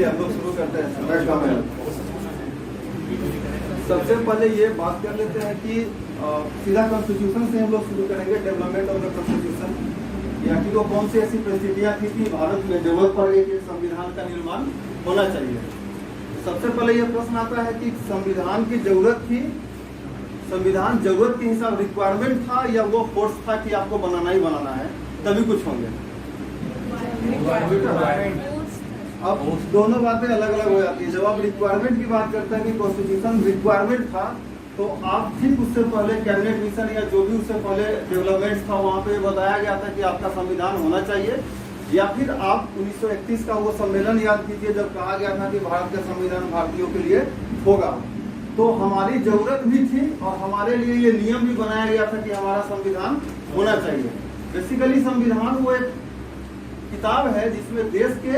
चलिए हम लोग शुरू करते हैं। सबसे पहले ये बात कर लेते हैं कि सीधा कॉन्स्टिट्यूशन से हम लोग शुरू करेंगे। डेवलपमेंट ऑफ द कॉन्स्टिट्यूशन, या कि वो कौन सी ऐसी परिस्थितियां थी कि भारत में जरूरत पड़ गई कि संविधान का निर्माण होना चाहिए। सबसे पहले ये प्रश्न आता है कि संविधान की जरूरत थी, संविधान जरूरत के हिसाब रिक्वायरमेंट था, या वो फोर्स था कि आपको बनाना ही बनाना है तभी कुछ होंगे। अब दोनों बातें अलग अलग हो जाती है। जब आप रिक्वायरमेंट की बात करते हैं कि कॉन्स्टिट्यूशन रिक्वायरमेंट था, तो आप ठीक उससे पहले कैबिनेट मिशन या जो भी उससे पहले डेवलपमेंट था वहाँ पे बताया गया था कि आपका संविधान होना चाहिए। या फिर आप 1931 का वो सम्मेलन याद कीजिए जब कहा गया था कि भारत का संविधान भारतीयों के लिए होगा। तो हमारी जरूरत भी थी और हमारे लिए ये नियम भी बनाया गया था कि हमारा संविधान होना चाहिए। बेसिकली संविधान वो एक किताब है जिसमें देश के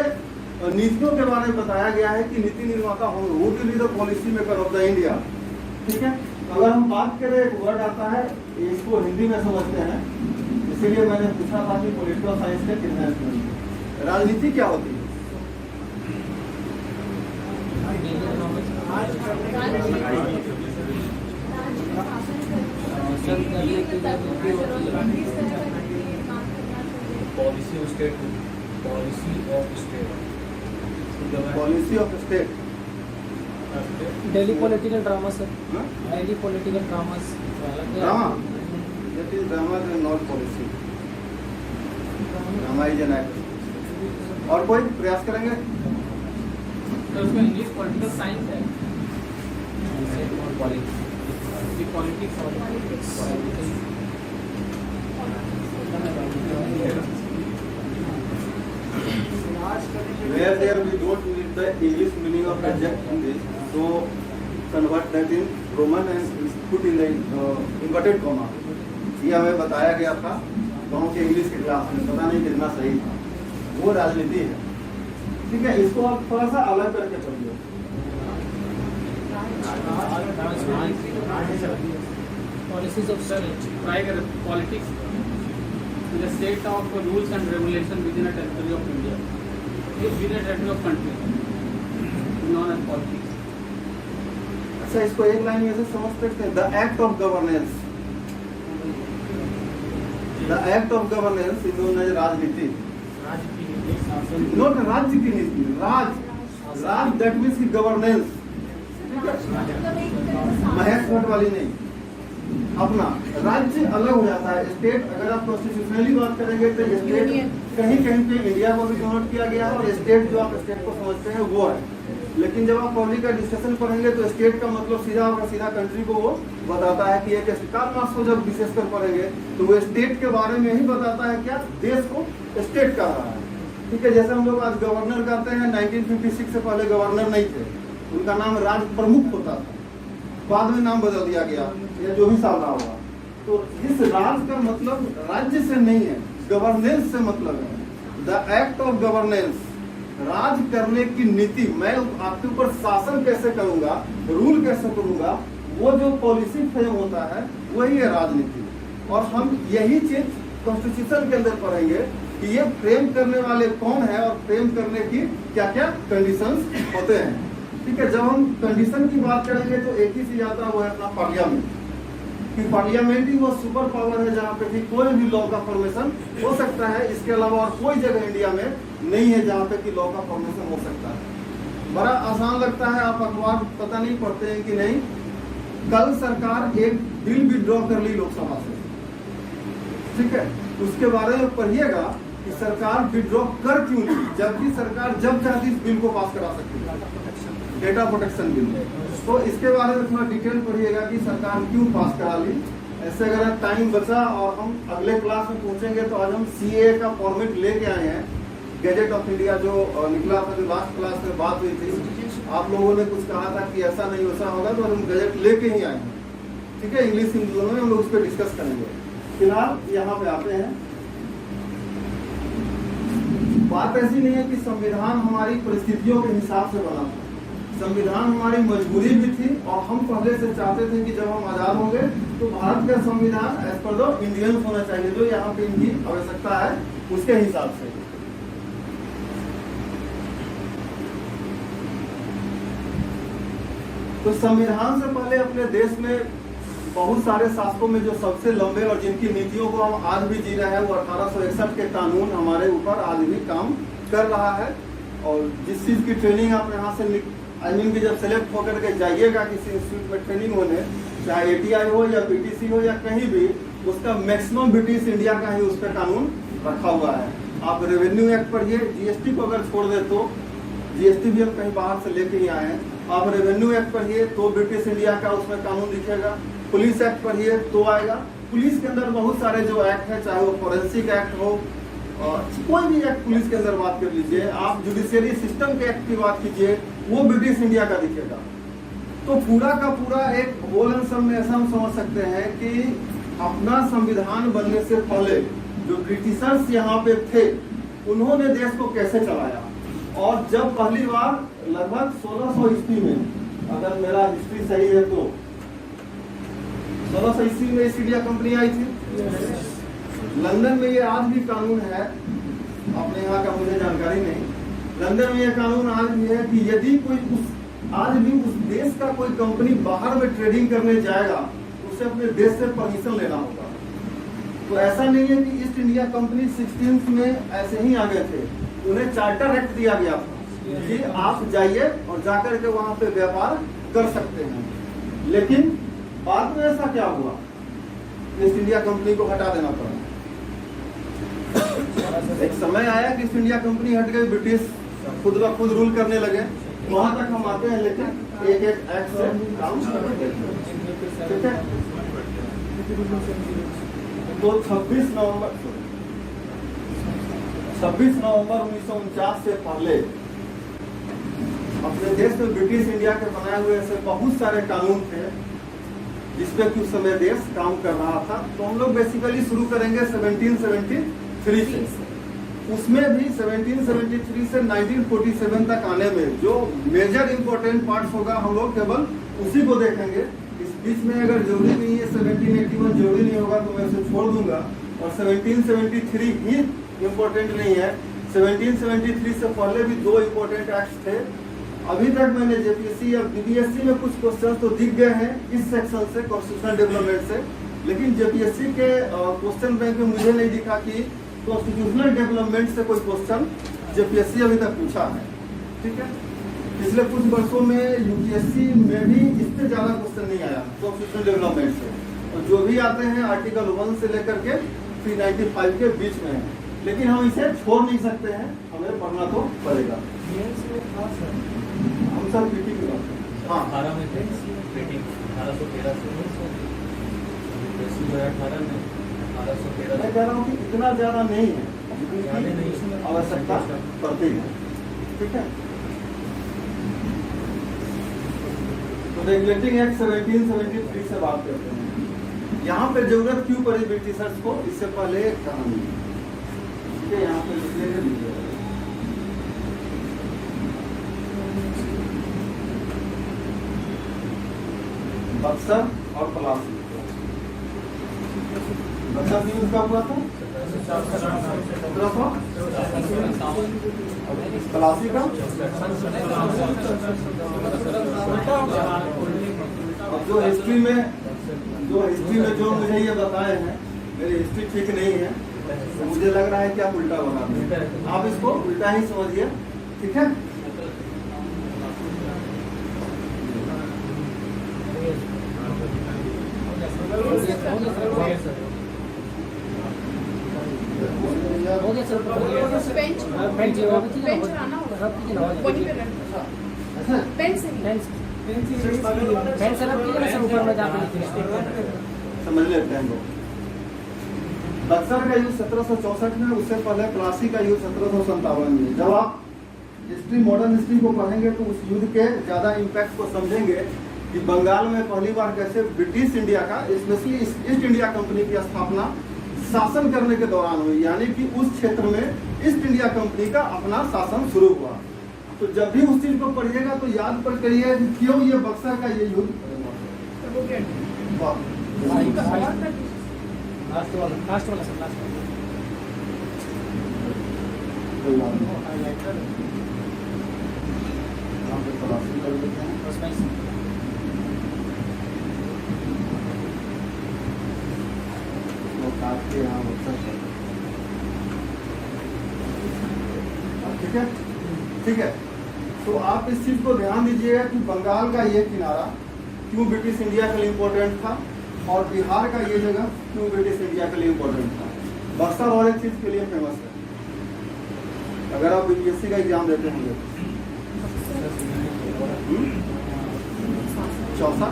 नीतियों के बारे में बताया गया है कि नीति निर्माता होंगे, वो will be the policy maker of the India. ठीक है, अगर हम बात करें, एक वर्ड आता है, इसको हिंदी में समझते हैं, इसीलिए मैंने पूछा था कि पॉलिटिकल साइंस के कितने स्टूडेंट। राजनीति क्या होती है? Policy of state, daily political drama sir, daily political dramas, drama, that is drama and not policy. Drama is an act. और कोई प्रयास करेंगे? तो उसमें इंग्लिश पॉलिटिकल साइंस है, politics Where there we don't need the English meaning of adject in this, so convert that in Roman and put in the inverted comma। ये हमें बताया गया था गाँव के इंग्लिश के क्लास में, पता नहीं कितना सही था। वो राजनीति है। ठीक है, इसको आप थोड़ा सा अलग करके पढ़िए। पॉलिसीज ऑफ स्टेट, ट्राई कर politics the state of rules and regulation within a territory of India, within a territory of country, known as politics। अच्छा, इसको एक लाइन में से समझ सकते हैं, the act of governance, the act of governance is known as राजनीति। Not राज्य की नीति, राज दैट मीन्स की गवर्नेंस। महेश भट्ट वाली नहीं, अपना राज्य अलग हो जाता है। स्टेट, अगर आप कॉन्स्टिट्यूशनली बात करेंगे तो स्टेट कहीं कहीं पे इंडिया को भी डिनोट किया गया है, और स्टेट जो आप स्टेट को समझते हैं वो है। लेकिन जब आप पब्लिक एडमिनिस्ट्रेशन पढ़ेंगे तो स्टेट का मतलब सीधा और सीधा कंट्री को वो बताता है कि एक कार्ल मार्क्स को जब विशेषकर पढ़ेंगे तो वो स्टेट के बारे में ही बताता है, क्या देश को स्टेट कह रहा है। ठीक है, जैसे हम लोग आज गवर्नर कहते हैं, 1956 से पहले गवर्नर नहीं थे, उनका नाम राज प्रमुख होता था, बाद में नाम बदल दिया गया, या जो भी साल होगा। तो इस राज का मतलब राज्य से नहीं है, गवर्नेंस से मतलब है। द एक्ट ऑफ गवर्नेंस, राज करने की नीति, मैं आपके ऊपर शासन कैसे करूंगा, रूल कैसे करूंगा, वो जो पॉलिसी फ्रेम होता है वही है राजनीति। और हम यही चीज कॉन्स्टिट्यूशन के अंदर पढ़ेंगे कि ये फ्रेम करने वाले कौन है और फ्रेम करने की क्या क्या कंडीशंस होते हैं। ठीक है, जब हम कंडीशन की बात करेंगे तो एक ही चीज आता है, वो है अपना पार्लियामेंट। कि पार्लियामेंट ही वो सुपर पावर है जहाँ पे भी कोई भी लॉ का फॉर्मेशन हो सकता है। इसके अलावा और कोई जगह इंडिया में नहीं है जहाँ पे कि लॉ का फॉर्मेशन हो सकता है। बड़ा आसान लगता है, आप अखबार पता नहीं पढ़ते हैं कि नहीं। कल सरकार एक बिल विड्रॉ कर ली लोकसभा से, ठीक है, उसके बारे में पढ़िएगा कि सरकार विड्रॉ कर क्यों ली, जबकि सरकार जब चाहती इस बिल को पास करा सकती है, डेटा प्रोटेक्शन बिल। तो इसके बारे में थोड़ा डिटेल पढ़िएगा कि सरकार क्यों पास करा ली। ऐसे अगर टाइम बचा और हम अगले क्लास में पहुंचेंगे तो आज हम सीए का फॉर्मेट लेके आए हैं, गैजेट ऑफ इंडिया जो निकला था, जो लास्ट क्लास में बात हुई थी। आप लोगों ने कुछ कहा था कि ऐसा नहीं वैसा होगा, तो हम गैजेट लेके ही आए हैं। ठीक है, इंग्लिश हिंदी दोनों में हम लोग उस पर डिस्कस करेंगे। फिलहाल यहाँ पे आते हैं। बात ऐसी नहीं है कि संविधान हमारी परिस्थितियों के हिसाब से बना था, संविधान हमारी मजबूरी भी थी, और हम पहले से चाहते थे कि जब हम आजाद होंगे तो भारत का संविधान एज पर द इंडियंस होना चाहिए, जो यहाँ पे इनकी आवश्यकता है उसके हिसाब से। तो संविधान से पहले अपने देश में बहुत सारे शासकों में जो सबसे लंबे और जिनकी नीतियों को हम आज भी जी रहे हैं, वो 1861 के कानून हमारे ऊपर आज भी काम कर रहा है। और जिस चीज़ की ट्रेनिंग आप यहाँ से कि जब सेलेक्ट होकर के जाइएगा किसी इंस्टीट्यूट में ट्रेनिंग होने, चाहे ATI हो या PTC हो या कहीं भी, उसका मैक्सिमम ब्रिटिश इंडिया का ही उस पर कानून रखा हुआ है। आप रेवेन्यू एक्ट पढ़िए, GST को अगर छोड़ दे तो GST भी हम कहीं बाहर से लेके ही आए हैं। आप रेवेन्यू एक्ट पढ़िए तो ब्रिटिश इंडिया का उसमें कानून दिखेगा। पुलिस एक्ट पढ़िए तो आएगा। पुलिस के अंदर बहुत सारे जो एक्ट है, चाहे वो फॉरेंसिक एक्ट हो, कोई भी एक्ट पुलिस के अंदर बात कर लीजिए, आप जुडिशियरी सिस्टम के एक्ट की बात कीजिए, वो ब्रिटिश इंडिया का दिखेगा। तो पूरा का पूरा एक होल एंड सब में ऐसा हम समझ सकते हैं कि अपना संविधान बनने से पहले जो ब्रिटिशर्स यहाँ पे थे, उन्होंने देश को कैसे चलाया। और जब पहली बार लगभग 1600 ईस्वी में, अगर मेरा हिस्ट्री सही है तो 1600 ईस्वी में ईस्ट इंडिया कंपनी आई थी। लंदन में ये आज भी कानून है, अपने यहाँ का मुझे जानकारी नहीं, लंदन में ये कानून आज भी है कि यदि कोई आज भी उस देश का कोई कंपनी बाहर में ट्रेडिंग करने जाएगा, उसे अपने देश से परमिशन लेना होगा। तो ऐसा नहीं है कि ईस्ट इंडिया कंपनी 16th में ऐसे ही आ गए थे, उन्हें चार्टर एक्ट दिया गया था कि आप जाइए और जाकर के वहां पे व्यापार कर सकते हैं। लेकिन बाद में ऐसा क्या हुआ, ईस्ट इंडिया कंपनी को हटा देना पड़ा। एक समय आया कि ईस्ट इंडिया कंपनी हट गई, ब्रिटिश खुद ब खुद रूल करने लगे। वहां तक हम आते हैं, लेकिन एक एक एक्ट से काम करते हैं। ठीक है, तो 26 नवंबर 1949 से पहले अपने देश में ब्रिटिश इंडिया के बनाए हुए ऐसे बहुत सारे कानून थे जिसपे कुछ समय देश काम कर रहा था। तो हम लोग बेसिकली शुरू करेंगे 1773 से। उसमें भी 1773 से 1947 तक आने में जो मेजर इंपॉर्टेंट पार्ट्स होगा, हम लोग केवल उसी को देखेंगे। इस बीच में अगर जरूरी नहीं है 1781 जरूरी नहीं होगा तो मैं उसे छोड़ दूंगा। और 1773 ही इम्पोर्टेंट नहीं है। 1773 से पहले भी 2 इम्पोर्टेंट एक्ट थे। अभी तक मैंने JPSC या BPSC में कुछ क्वेश्चन तो दिख गए हैं इस सेक्शन से, कॉन्स्टिट्यूशनल डेवलपमेंट से, लेकिन JPSC के क्वेश्चन बैंक में मुझे नहीं दिखा कि कॉन्स्टिट्यूशनल डेवलपमेंट से कोई क्वेश्चन JPSC अभी तक पूछा है। ठीक है, पिछले कुछ वर्षों में UPSC में भी इससे ज्यादा क्वेश्चन नहीं आया कॉन्स्टिट्यूशनल डेवलपमेंट से, और जो भी आते हैं आर्टिकल 1 से लेकर के 395 के बीच में है। लेकिन हम इसे छोड़ नहीं सकते हैं, हमें पढ़ना तो पड़ेगा। हम सब पीटी की बात करें। हाँ, 18 में थे मीटिंग 1813 से 2018 में 1813। मैं कह रहा हूँ कि इतना ज्यादा नहीं है जितनी आवश्यकता पड़ती है। ठीक है, तो रेगुलेटिंग एक्ट 1773 से बात करते हैं। यहाँ पे जरूरत क्यों पड़ी ब्रिटिशर्स को, इससे पहले एक कहानी है। ठीक है, यहाँ पे लिख लीजिए। बक्सर और पलासी। बक्सर न्यूज कब हुआ था? 1700। पलासी का जो हिस्ट्री में जो मुझे ये बताए हैं, मेरी हिस्ट्री ठीक नहीं है, तो मुझे लग रहा है कि आप उल्टा बना रहे हैं। आप इसको उल्टा ही समझिए। ठीक है, समझ लेते हैं लोग। बक्सर का युद्ध 1764 में, उससे पहले प्लासी का युद्ध 1757 में। जब आप हिस्ट्री, मॉडर्न हिस्ट्री को पढ़ेंगे तो उस युद्ध के ज्यादा इम्पैक्ट को समझेंगे कि बंगाल में पहली बार कैसे ब्रिटिश इंडिया का, स्पेशली ईस्ट इंडिया कंपनी की स्थापना शासन करने के दौरान हुई, यानी कि उस क्षेत्र में ईस्ट इंडिया कंपनी का अपना शासन शुरू हुआ। तो जब भी उस चीज को पढ़िएगा तो याद पर करिए कि क्यों ये बक्सर का ये युद्ध। आपके यहाँ उत्सव है। ठीक है, ठीक है। तो आप इस चीज को ध्यान दीजिएगा कि बंगाल का ये किनारा क्यों ब्रिटिश इंडिया के लिए इम्पोर्टेंट था और बिहार का ये जगह क्यों ब्रिटिश इंडिया के लिए इम्पोर्टेंट था। बक्सर और एक चीज के लिए फेमस है, अगर आप बीपीएससी का एग्जाम देते होंगे। चौसा,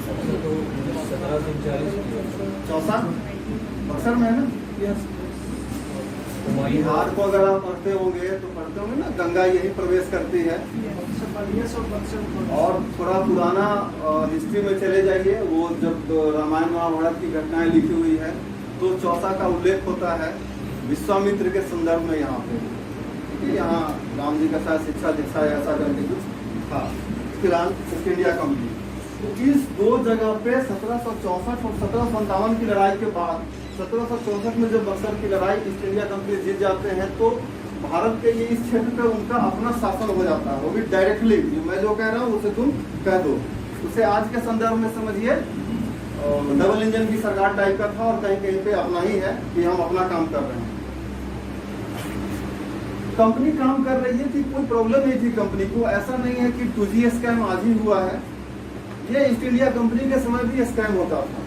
1739 चौसा बक्सर में है ना। बिहार को अगर आप पढ़ते होंगे तो पढ़ते होंगे ना, गंगा यही प्रवेश करती है। और थोड़ा पुराना हिस्ट्री में चले जाइए, वो जब रामायण महाभारत की घटनाएं लिखी हुई है तो चौसा का उल्लेख होता है विश्वामित्र के संदर्भ में यहाँ पे। ठीक है, यहाँ राम जी का साथ शिक्षा दीक्षा ऐसा करके कुछ था, ईस्ट इंडिया कंपनी। तो इस दो जगह पे 1764 और 1757 की लड़ाई के बाद 1764 में जब बक्सर की लड़ाई ईस्ट इंडिया कंपनी जीत जाते हैं तो भारत के ये इस क्षेत्र पे उनका अपना शासन हो जाता है, वो भी डायरेक्टली। मैं जो कह रहा हूँ उसे तुम कह दो। उसे आज के संदर्भ में समझिए डबल इंजन की सरकार टाइप का था और कहीं कहीं पे अपना ही है कि हम अपना काम कर रहे हैं। कंपनी काम कर रही थी, कोई प्रॉब्लम नहीं थी कंपनी को। ऐसा नहीं है कि 2G स्कैम आज ही हुआ है, ये ईस्ट इंडिया कंपनी के समय भी स्कैम होता था।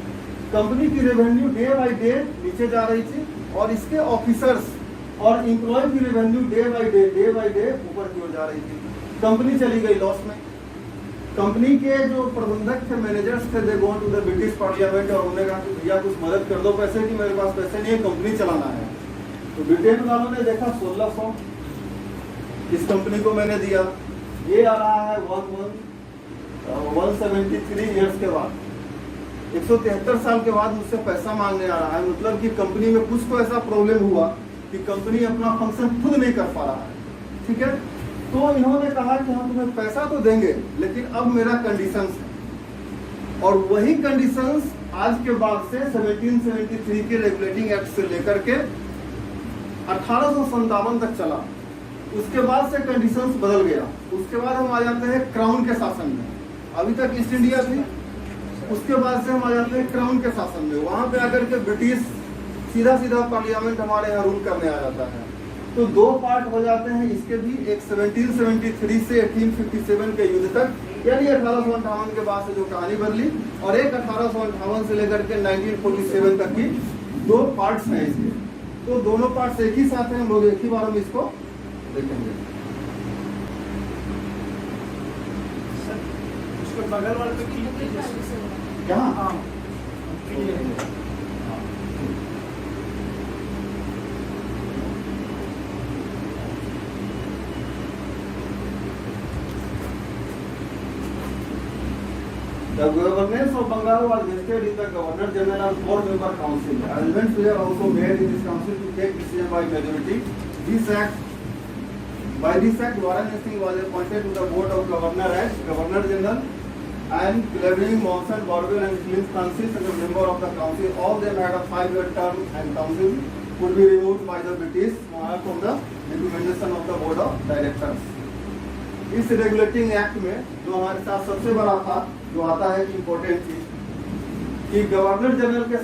कंपनी की रेवेन्यू डे बाय डे नीचे जा रही थी और इसके ऑफिसर्स और एम्प्लॉय की रेवेन्यू डे बाय डे ऊपर की ओर जा रही थी। कंपनी चली गई लॉस में। कंपनी के जो प्रबंधक थे, मैनेजर्स थे, they go to the British parliament और उन्होंने कहा कि भैया कुछ मदद कर दो पैसे की, मेरे पास पैसे नहीं है, कंपनी चलाना है। तो ब्रिटेन वालों ने देखा 1600 इस कंपनी को मैंने दिया, ये आ रहा है 173 ईयर्स के बाद, 173 साल के बाद मुझसे पैसा मांगने आ रहा है। मतलब कि कंपनी में कुछ तो ऐसा प्रॉब्लम हुआ कि कंपनी अपना फंक्शन खुद नहीं कर पा रहा है। ठीक है, तो इन्होंने कहा कि हम तुम्हें पैसा तो देंगे लेकिन अब मेरा कंडीशंस है। और वही कंडीशंस आज के बाद से 1773 के रेगुलेटिंग एक्ट से लेकर के 1857 तक चला। उसके बाद से कंडीशंस बदल गया। उसके बाद हम आ जाते हैं क्राउन के शासन में। अभी तक ईस्ट इंडिया थी, उसके बाद से हम आ जाते हैं क्राउन के शासन में। वहां पे आकर के ब्रिटिश सीधा सीधा पार्लियामेंट हमारे यहाँ रूल करने आ जाता है। तो दो पार्ट हो जाते हैं इसके भी, एक 1773 से 1857 के युद्ध तक, यानी 1858 के बाद से जो कहानी बदली, और एक 1858 से लेकर के 1947 तक की दो पार्ट्स हैं इसके। तो दोनों पार्ट्स एक ही साथ हैं, हम लोग एक ही बार में इसको देखेंगे। बगल वाले पे क्या The governance of Bengal was vested in the Governor General and 4-member council. Arrangements were also made in this council to take decision by majority. By this act, Warren Hastings was appointed to the board of Governor as Governor General, and Clavering, Monson, Borwell and Clint Francis as a member of the council. All them had a 5-year term, and council could be removed by the British monarch from the recommendation of the board of directors. इस regulating act में जो हमारे साथ सबसे बड़ा था, जो आता है इम्पोर्टेंट चीज कि गवर्नर जनरल के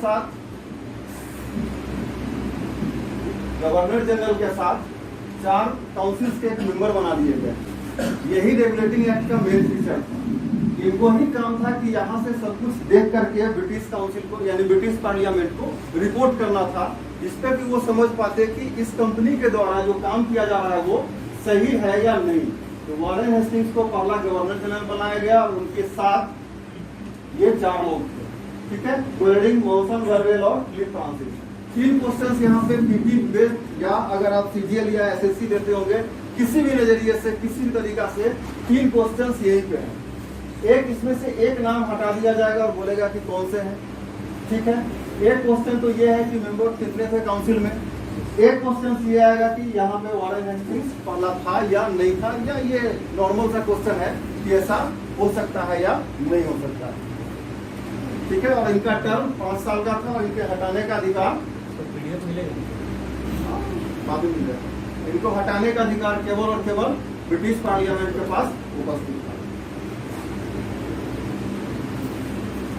साथ 4 काउंसिल्स के एक मेंबर बना दिए गए। यही रेगुलेटिंग एक्ट का मेन फीचर था। इनको ही काम था कि यहाँ से सब कुछ देख करके ब्रिटिश काउंसिल को यानी ब्रिटिश पार्लियामेंट को रिपोर्ट करना था, जिससे कि वो समझ पाते कि इस कंपनी के द्वारा जो काम किया जा रहा है वो सही है या नहीं। तो वॉरेन हेस्टिंग्स को पहला गवर्नर जनरल बनाया गया और उनके साथ ये 4 लोग थे। ठीक है, क्लेरिंग, मॉनसन, बॉरवेल और क्लिफ फ्रांसिस। 3 क्वेश्चंस यहाँ पे पीटी बेस्ड, या अगर आप सीजीएल या एसएससी देते होंगे किसी भी नजरिए से, किसी भी तरीका से 3 क्वेश्चंस यहीं पे हैं। एक इसमें से एक नाम हटा दिया जाएगा और बोलेगा कि कौन से हैं। ठीक है, एक क्वेश्चन तो ये है कि मेंबर कितने थे काउंसिल में। एक क्वेश्चन ये आएगा कि यहाँ पे वॉरेन हेस्टिंग्स पहला था या नहीं था, या ये नॉर्मल सा क्वेश्चन है कि ऐसा हो सकता है या नहीं हो सकता है। ठीक है, और इनका टर्म 5 साल का था और इनके हटाने का अधिकार इनको हटाने का अधिकार केवल और केवल ब्रिटिश पार्लियामेंट के पास उपस्थित था।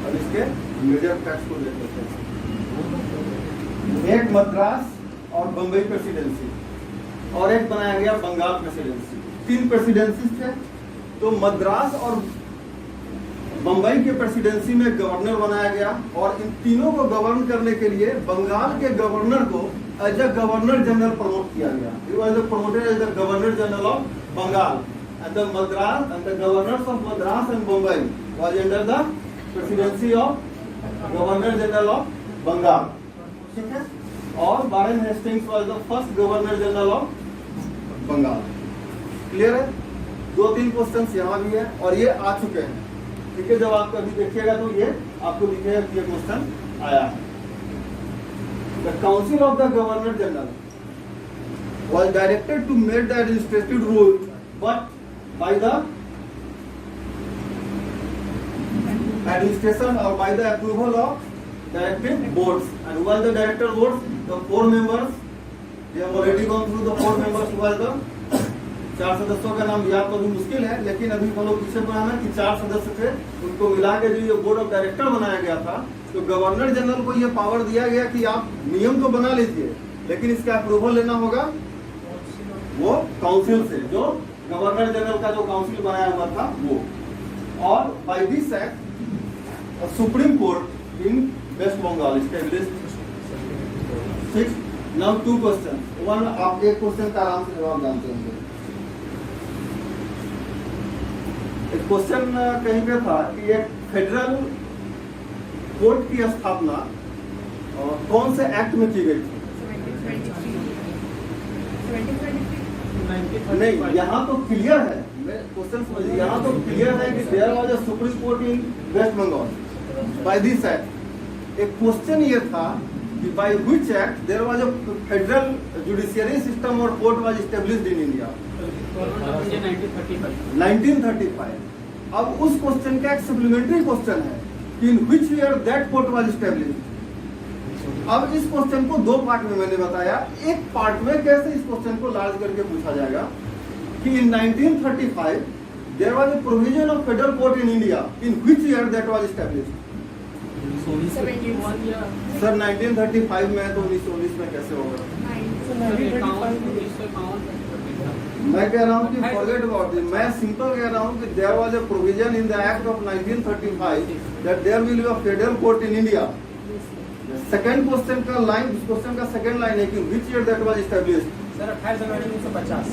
अब इसके मेजर फैक्ट्स को देख लेते हैं। एक मद्रास और बम्बई प्रेसिडेंसी, और एक बनाया गया बंगाल प्रेसिडेंसी। 3 प्रेसिडेंसी थे। तो मद्रास और बम्बई के प्रेसिडेंसी में गवर्नर बनाया गया, और इन तीनों को गवर्न करने के लिए बंगाल के गवर्नर को as a governor general promote किया गया। He was promoted as the Governor General of Bengal, and the Madras and the governors of Madras and Bombay was under the presidency of Governor General of Bengal. ठीक है। और Warren Hastings was the first Governor General of Bengal. Clear है? 2-3 questions यहाँ भी है और ये आ चुके हैं। ठीक है, जब आप कभी देखिएगा तो ये आपको दिखेगा कि ये क्वेश्चन आया है। The Council of the Governor General was directed to make the administrative rules, but by the administration or by the approval of directive boards. And who are the director boards? The 4 members. We have already gone through the 4 members who are the 4 सदस्यों का नाम याद तो भी मुश्किल है, लेकिन अभी हम लोग पीछे पढ़ाना कि 4 सदस्य थे, उनको मिला के जो ये बोर्ड ऑफ डायरेक्टर बनाया गया था, तो गवर्नर जनरल को ये पावर दिया गया कि आप नियम तो बना लीजिए, लेकिन इसका अप्रूवल लेना होगा वो काउंसिल से, जो गवर्नर जनरल का जो काउंसिल बनाया हुआ था वो। और by this act supreme court in waste Bengal established. 6 now 2 question. One, आप एक क्वेश्चन का आराम से जवाब जानते होंगे। एक क्वेश्चन कहीं पे था कि एक फेडरल कोर्ट की स्थापना कौन से एक्ट में की गई थी? नहीं, यहाँ तो क्लियर है, क्वेश्चन समझिए, यहाँ तो क्लियर है कि there was a supreme court in waste Bengal by this act. एक क्वेश्चन ये था कि by which act there was a federal judiciary system और court was established in India? 1935। अब उस क्वेश्चन का एक सप्लीमेंट्री क्वेश्चन है कि इन which year that court was established. अब इस क्वेश्चन को 2 पार्ट में मैंने बताया। एक पार्ट में कैसे इस क्वेश्चन को लार्ज करके पूछा जाएगा कि in 1935 there was a provision of federal court in India, in which year that was established? Sir 1935 में है तो 1919 में कैसे होगा? मैं कह रहा हूँ कि फॉरगेट अबाउट दिस, मैं सिंपल कह रहा हूँ कि there was a provision in the act of 1935 that there will be a federal court in India. Second question का लाइन, इस क्वेश्चन का सेकंड लाइन है कि which year that was established? Sir 28 जनवरी 1950।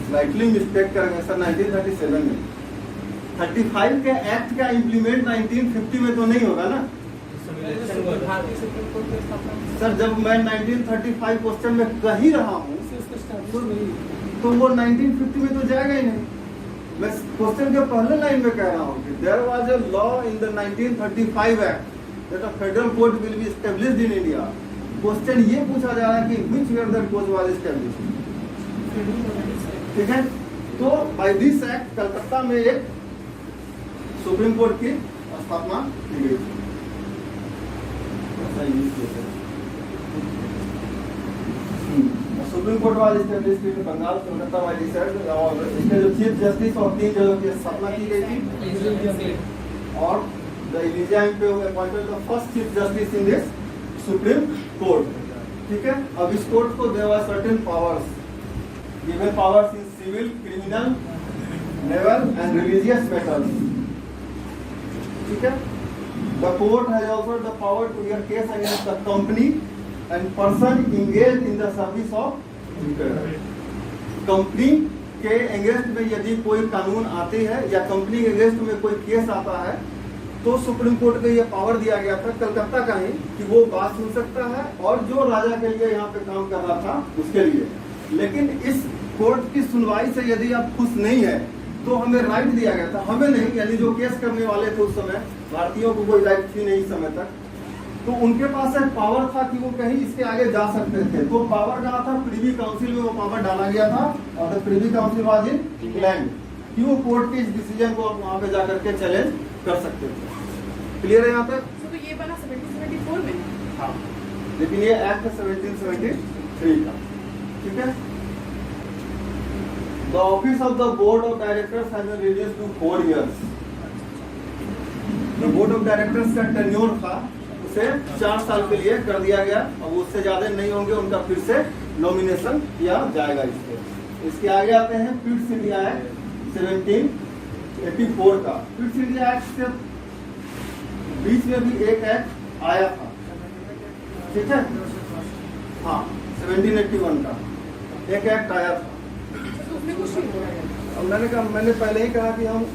स्लाइटली मिस्टेक करेंगे sir, 1937 में। 35 के act का इम्प्लीमेंट 1950 में तो नहीं होगा ना सर। जब मैं 1935 क्वेश्चन में कह ही रहा हूँ तो वो 1950 में तो जाएगा ही नहीं। मैं क्वेश्चन के पहले लाइन में कह रहा हूँ कि there was a law in the 1935 act that a federal court will be established in India. Question ये पूछा जा रहा है कि which year that court was established. ठीक है, तो बाय दिस एक्ट कलकत्ता में एक सुप्रीम कोर्ट की स्थापना की गई थी। Supreme court was established in Bengal, Kolkata by this act, और इसके जो चीफ जस्टिस और 3 जजों की स्थापना की गई थी, और the Elijah Impey appointed the first chief justice in this supreme court. ठीक है, अब इस कोर्ट को there were certain powers, given powers in civil, criminal, naval and religious matters. ठीक है, the court has also the power to hear case against the company and person engaged in the service of imperial। Company के against में यदि कोई कानून आते हैं या कंपनी के अगेंस्ट में कोई केस आता है तो सुप्रीम कोर्ट को यह पावर दिया गया था कलकत्ता का ही कि वो बात सुन सकता है, और जो राजा के लिए यहाँ पे काम कर रहा था उसके लिए। लेकिन इस कोर्ट की सुनवाई से यदि आप खुश नहीं है तो हमें राइट दिया गया था, हमें नहीं, यानी जो केस करने वाले थे उस समय, भारतीयों को कोई राइट थी नहीं इस समय तक, तो उनके पास एक पावर था कि वो कहीं इसके आगे जा सकते थे। तो पावर कहा था, प्रिवी काउंसिल में वो पावर डाला गया था, और privy council was in England, कि वो कोर्ट के इस डिसीजन को वहां पे जाकर के चैलेंज कर सकते थे। क्लियर है यहाँ तक? तो ये बना 1774 में। हाँ, लेकिन ये एक्ट 1773 का। ठीक है, The office of the board of directors has been reduced to 4 years। The board of directors का टेन्योर था उसे 4 साल के लिए कर दिया गया। अब उससे ज्यादा नहीं होंगे, उनका फिर से नॉमिनेशन किया जाएगा। इसके आगे आते हैं पिट्स इंडिया एक्ट 1784 का। पिट्स इंडिया एक्ट से बीच में भी एक एक्ट आया था, ठीक है, हाँ 1781 का एक एक्ट आया था। तो उसमें कुछ नहीं हो रहा है। मैंने पहले ही कहा कि हम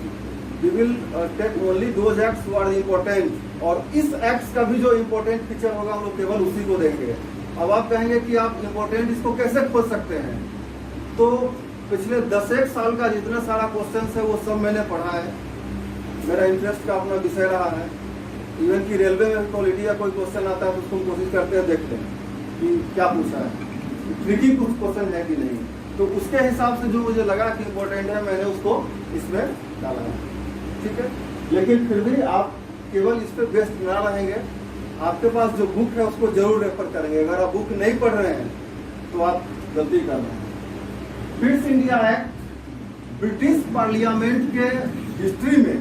we will take only those acts who are important, और इस एक्ट का भी जो इम्पोर्टेंट फीचर होगा हम लोग केवल उसी को देंगे। अब आप कहेंगे कि आप इम्पोर्टेंट इसको कैसे खोज सकते हैं, तो पिछले 10 साल का जितना सारा क्वेश्चन है वो सब मैंने पढ़ा है। मेरा इंटरेस्ट का अपना विषय रहा है। इवन कि रेलवे में क्वालिटी का कोई क्वेश्चन आता है तो उसको हम कोशिश करते हैं, देखते हैं कि क्या पूछा है, ट्रिकी कुछ क्वेश्चन है कि नहीं। तो उसके हिसाब से जो मुझे लगा कि इम्पोर्टेंट है मैंने उसको इसमें डाला है, ठीक है। लेकिन फिर भी आप केवल इस पे बेस्ड ना रहेंगे, आपके पास जो बुक है उसको जरूर रेफर करेंगे। अगर आप बुक नहीं पढ़ रहे हैं तो आप गलती कर रहे हैं। Pitt's India act British parliament के हिस्ट्री में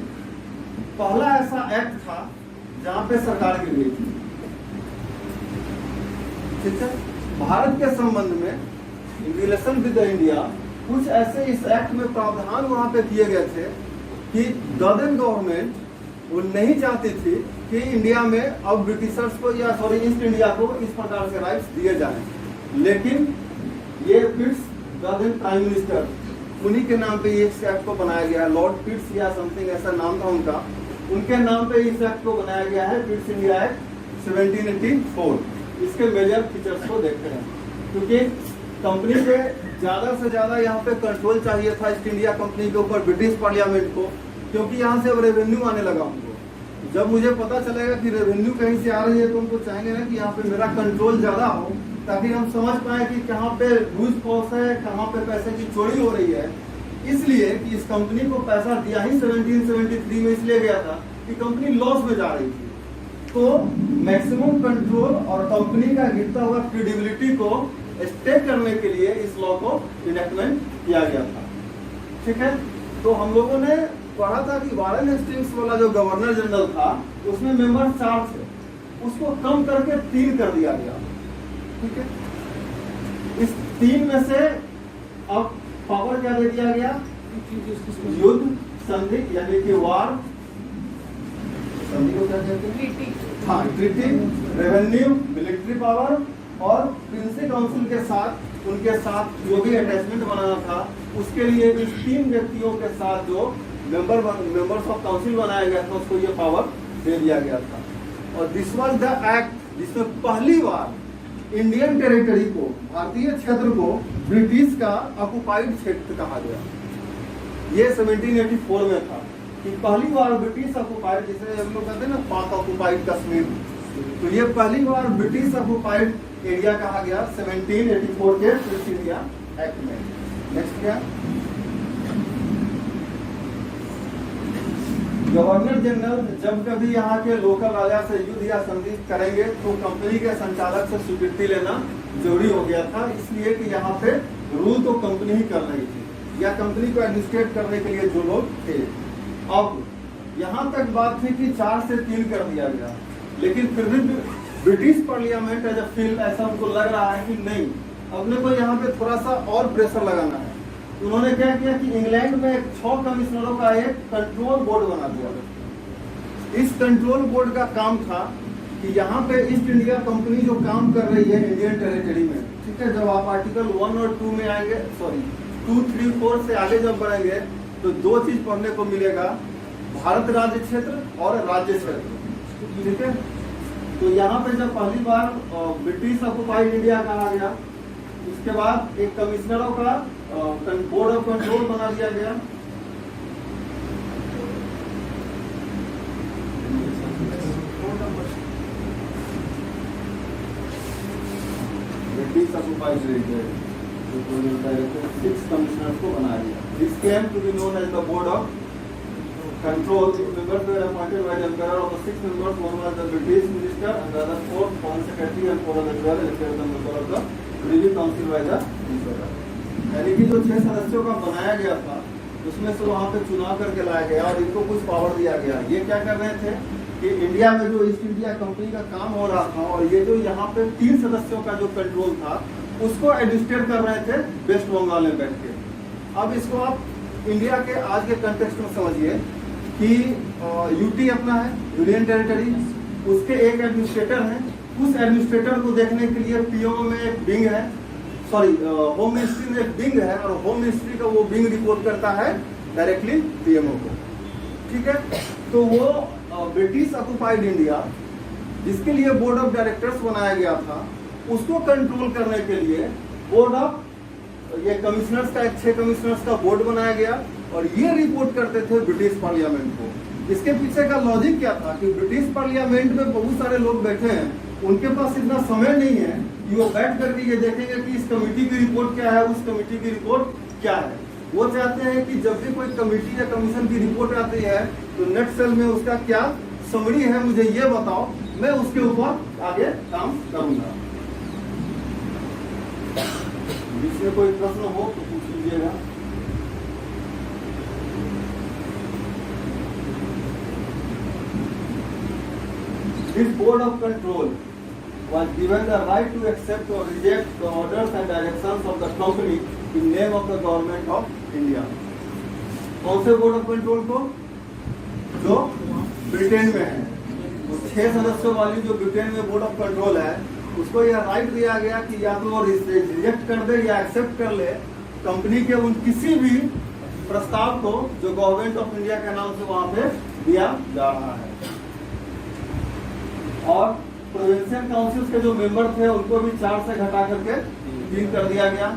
पहला ऐसा एक्ट था जहां पे सरकार गिर गई थी, ठीक है। भारत के संबंध में इन रिलेशन विद इंडिया कुछ ऐसे इस एक्ट में प्रावधान वहां पे किए गए थे कि गवर्नमेंट वो नहीं चाहती थी कि इंडिया में अब ब्रिटिशर्स को या सॉरी ईस्ट इंडिया को इस प्रकार से राइट्स दिए जाएं। लेकिन ये पिट्स गवर्नमेंट प्राइम मिनिस्टर उन्हीं के नाम पे इस एक्ट को बनाया गया है। लॉर्ड पिट्स या समथिंग ऐसा नाम था उनका, उनके नाम पे इस एक्ट को बनाया गया है, पिट्स इंडिया एक्ट 1784। इसके मेजर फीचर्स को देखते हैं, क्योंकि कंपनी पे ज्यादा से ज्यादा यहाँ पे कंट्रोल चाहिए था ईस्ट इंडिया कंपनी के ऊपर ब्रिटिश पार्लियामेंट को, क्योंकि यहाँ से अब रेवेन्यू आने लगा उनको। जब मुझे पता चलेगा कि रेवेन्यू कहीं से आ रही है तो उनको चाहेंगे ना कि यहाँ पे मेरा कंट्रोल ज्यादा हो, ताकि हम समझ पाए कि कहाँ पे लूज फॉल्स है, कहाँ पे पैसे की चोरी हो रही है। इसलिए कि इस कंपनी को पैसा दिया ही 1773 में इसलिए गया था कि कंपनी लॉस में जा रही थी। तो मैक्सिमम कंट्रोल और कंपनी का गिरता हुआ क्रेडिबिलिटी को स्टे करने के लिए इस लॉ को इनेक्टमेंट किया गया था, ठीक है। तो हम लोगों ने पढ़ा था कि वारेन हेस्टिंग्स वाला जो गवर्नर जनरल था उसमें मेंबर 4 थे, उसको कम करके 3 कर दिया गया, ठीक है। इस 3 में से अब पावर क्या दे दिया गया, युद्ध संधि यानी कि वार, संधि को क्या कहते हैं, हाँ ट्रीटी, रेवेन्यू, मिलिट्री पावर, और प्रिंसी काउंसिल के साथ उनके साथ जो भी अटैचमेंट बनाना था उसके लिए इस 3 व्यक्तियों के साथ जो मेंबर्स ऑफ काउंसिल बनाया गया था उसको ये पावर दे दिया गया था। और दिस वाज द एक्ट जिसमें पहली बार इंडियन टेरिटरी को, भारतीय क्षेत्र को ब्रिटिश का ऑक्युपाइड क्षेत्र कहा गया। ये 1784 में था कि पहली बार ब्रिटिश ऑक्युपाइड, जिसे हम लोग कहते हैं ना पाक ऑक्युपाइड कश्मीर, तो ये पहली बार ब्रिटिश ऑक्युपाइड एरिया कहा गया 1784 के पिट्स इंडिया एक्ट में। नेक्स्ट क्या, गवर्नर जनरल जब कभी यहाँ के लोकल राजा से युद्ध या संधि करेंगे तो कंपनी के संचालक से स्वीकृति लेना जरूरी हो गया था, इसलिए कि यहाँ पे रूल तो कंपनी ही कर रही थी या कंपनी को एडमिनिस्ट्रेट करने के लिए जो लोग थे। अब यहाँ तक बात थी कि 4 से 3 कर दिया गया, लेकिन फिर भी British parliament as a field ऐसा उनको लग रहा है कि नहीं, अपने को यहाँ पे थोड़ा सा और प्रेशर लगाना है। उन्होंने क्या किया कि इंग्लैंड में 6 कमिश्नरों का एक कंट्रोल बोर्ड बना दिया। इस कंट्रोल बोर्ड का काम था कि यहाँ पे ईस्ट इंडिया कंपनी जो काम कर रही है इंडियन टेरिटरी में, ठीक है, जब आप आर्टिकल 1 और 2 में आएंगे, सॉरी 2, 3, 4 से आगे जब बढ़ेंगे तो 2 चीज पढ़ने को मिलेगा, भारत राज्य क्षेत्र और राज्य क्षेत्र, ठीक है। तो यहाँ पे जब पहली बार ब्रिटिश ऑक्युपाइड इंडिया कहा गया, उसके बाद एक कमिश्नरों का बोर्ड ऑफ कंट्रोल बना दिया गया। ब्रिटिश ऑक्युपाइड इंडिया 6 कमिश्नर्स को बनाया गया। This came to be known as the board of control. The members were appointed by the emperor. Of the 6 members, one was the British minister, and the other 4 foreign secretary, and 4 others were elected as the member of the Privy Council by the emperor. यानी कि जो 6 सदस्यों का बनाया गया था, उसमें से वहां पे चुनाव करके लाया गया और इनको कुछ पावर दिया गया। ये क्या कर रहे थे कि इंडिया में जो ईस्ट इंडिया कंपनी का काम हो रहा था और ये जो यहाँ पे 3 सदस्यों का जो कंट्रोल था उसको एडमिनिस्ट्रेट कर रहे थे वेस्ट बंगाल में बैठ के। अब इसको आप इंडिया के आज के कंटेक्स्ट में समझिए कि यूटी अपना है, यूनियन टेरिटरी, उसके एक एडमिनिस्ट्रेटर है। उस एडमिनिस्ट्रेटर को देखने के लिए पीओ में एक विंग है, सॉरी होम मिनिस्ट्री में एक विंग है और होम मिनिस्ट्री का वो विंग रिपोर्ट करता है डायरेक्टली पीएमओ को। ठीक है, तो वो ब्रिटिश ऑक्युपाइड इंडिया जिसके लिए बोर्ड ऑफ डायरेक्टर्स बनाया गया था उसको कंट्रोल करने के लिए बोर्ड ऑफ ये कमिश्नर्स का 6 कमिश्नर्स का बोर्ड बनाया गया और ये रिपोर्ट करते थे ब्रिटिश पार्लियामेंट को। इसके पीछे का लॉजिक क्या था कि ब्रिटिश पार्लियामेंट में बहुत सारे लोग बैठे हैं, उनके पास इतना समय नहीं है कि वो बैठ करके ये देखेंगे कि इस कमेटी की रिपोर्ट क्या है, उस कमेटी की रिपोर्ट क्या है। वो चाहते हैं कि जब भी कोई कमेटी या कमीशन की रिपोर्ट आती है तो नेट सेल में उसका क्या समरी है मुझे ये बताओ, मैं उसके ऊपर आगे काम करूंगा। इसमें कोई प्रश्न हो तो पूछ लीजिएगा। This board of control was given the right to accept or reject the orders and directions of the company in name of the government of India. कौन से बोर्ड ऑफ कंट्रोल को? जो ब्रिटेन में है, वो 6 सदस्यों वाली जो ब्रिटेन में बोर्ड ऑफ कंट्रोल है उसको यह राइट दिया गया कि या तो वो रिजेक्ट कर दे या एक्सेप्ट कर ले कंपनी के उन किसी भी प्रस्ताव को जो गवर्नमेंट ऑफ इंडिया के नाम से वहां पे दिया जा रहा है। और प्रोविंशियल काउंसिल के जो मेंबर थे उनको भी 4 से घटा करके 3 कर दिया गया।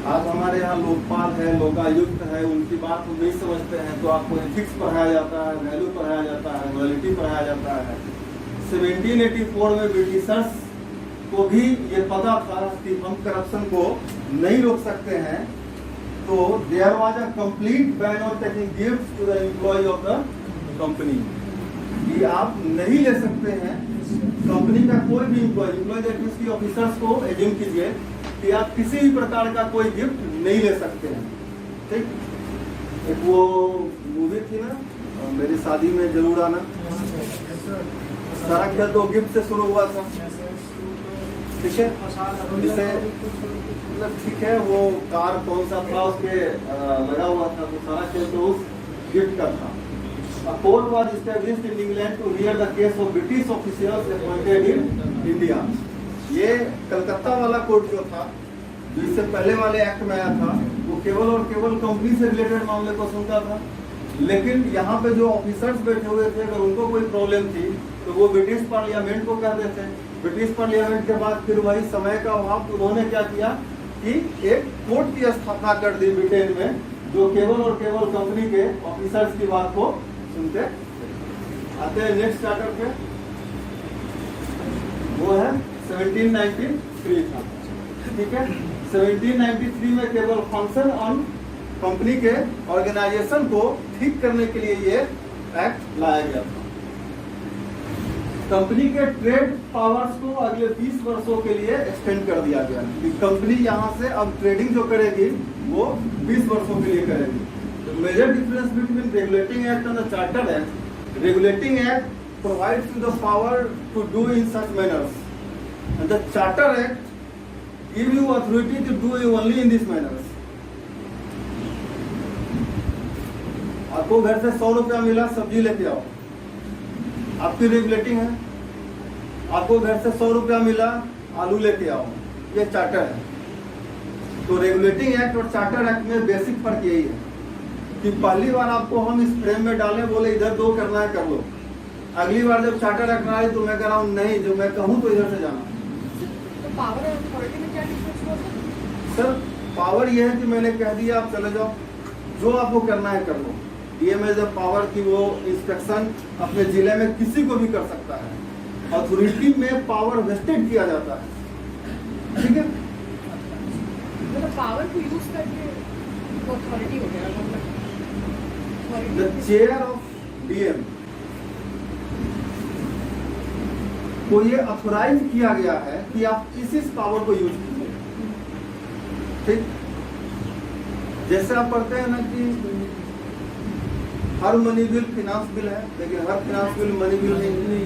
आज हमारे यहाँ लोकपाल है, लोकायुक्त है, उनकी बात हम नहीं समझते हैं तो आपको एथिक्स पढ़ाया जाता है, वैल्यू पढ़ाया जाता है, मॉरलिटी पढ़ाया जाता है। 1784 में ब्रिटिशर्स को भी ये पता था कि हम करप्शन को नहीं रोक सकते हैं, तो there was a complete ban on taking gifts to the employ of the company. कि आप नहीं ले सकते हैं कंपनी का कोई भी एम्प्लॉय की ऑफिसर्स को एज्यूम कीजिए कि आप किसी भी प्रकार का कोई गिफ्ट नहीं ले सकते हैं। ठीक, एक वो मूवी थी ना मेरी शादी में जरूर आना, सारा खेल तो गिफ्ट से शुरू हुआ था। ठीक है, जिसे मतलब ठीक है वो कार कौन सा था उसके लगा हुआ था, तो सारा खेल तो उस गिफ्ट का था। A court was established in England to hear the case of British officials appointed in India. ये कलकत्ता वाला कोर्ट जो था, जो इससे पहले वाले एक्ट में आया था, वो केवल और केवल कंपनी से रिलेटेड मामले को सुनता था। लेकिन यहाँ पे जो ऑफिसर्स बैठे हुए थे अगर उनको कोई प्रॉब्लम थी तो वो ब्रिटिश पार्लियामेंट को कह देते। ब्रिटिश पार्लियामेंट के बाद फिर वही समय का अभाव, उन्होंने क्या किया कि एक कोर्ट की स्थापना कर दी ब्रिटेन में जो केवल और केवल कंपनी के ऑफिसर्स की बात को सुनते। आते हैं नेक्स्ट चार्टर पे, वो है 1793 था। ठीक है, 1793 में केवल फंक्शन ऑन कंपनी के ऑर्गेनाइजेशन को ठीक करने के लिए ये एक्ट लाया गया था। कंपनी के ट्रेड पावर्स को अगले 20 वर्षों के लिए एक्सटेंड कर दिया गया कि कंपनी यहाँ से अब ट्रेडिंग जो करेगी वो 20 वर्षों के लिए करेगी। The major difference between regulating act and the charter act, regulating act provides you the power to do in such manners, and the charter act gives you authority to do only in these manners. आपको घर से 100 रुपया मिला, सब्जी लेके आओ, आपकी regulating है। आपको घर से 100 रुपया मिला, आलू लेके आओ, ये चार्टर है। तो रेगुलेटिंग एक्ट और चार्टर एक्ट में बेसिक फर्क यही है कि पहली बार आपको हम इस फ्रेम में डालें, बोले इधर 2 करना है कर लो। अगली बार जब चार्टर रखना है तो मैं कह रहा हूँ नहीं, जो मैं कहूँ तो इधर से जाना। तो पावर और अथॉरिटी में क्या डिफरेंस होता है? सर पावर ये है कि मैंने कह दिया आप चले जाओ, जो आपको करना है कर लो। डीएमए जब पावर की वो इंस्पेक्शन अपने जिले में किसी को भी कर सकता है। अथॉरिटी में पावर वेस्टेड किया जाता है। ठीक है, मतलब पावर को यूज करके वो अथॉरिटी हो गया। मतलब The chair of DM को ये ऑथोराइज किया गया है कि आप इस पावर को यूज कीजिए। ठीक, जैसे आप पढ़ते हैं ना कि हर मनी बिल फिनांस बिल है, लेकिन हर फिनांस बिल मनी बिल नहीं।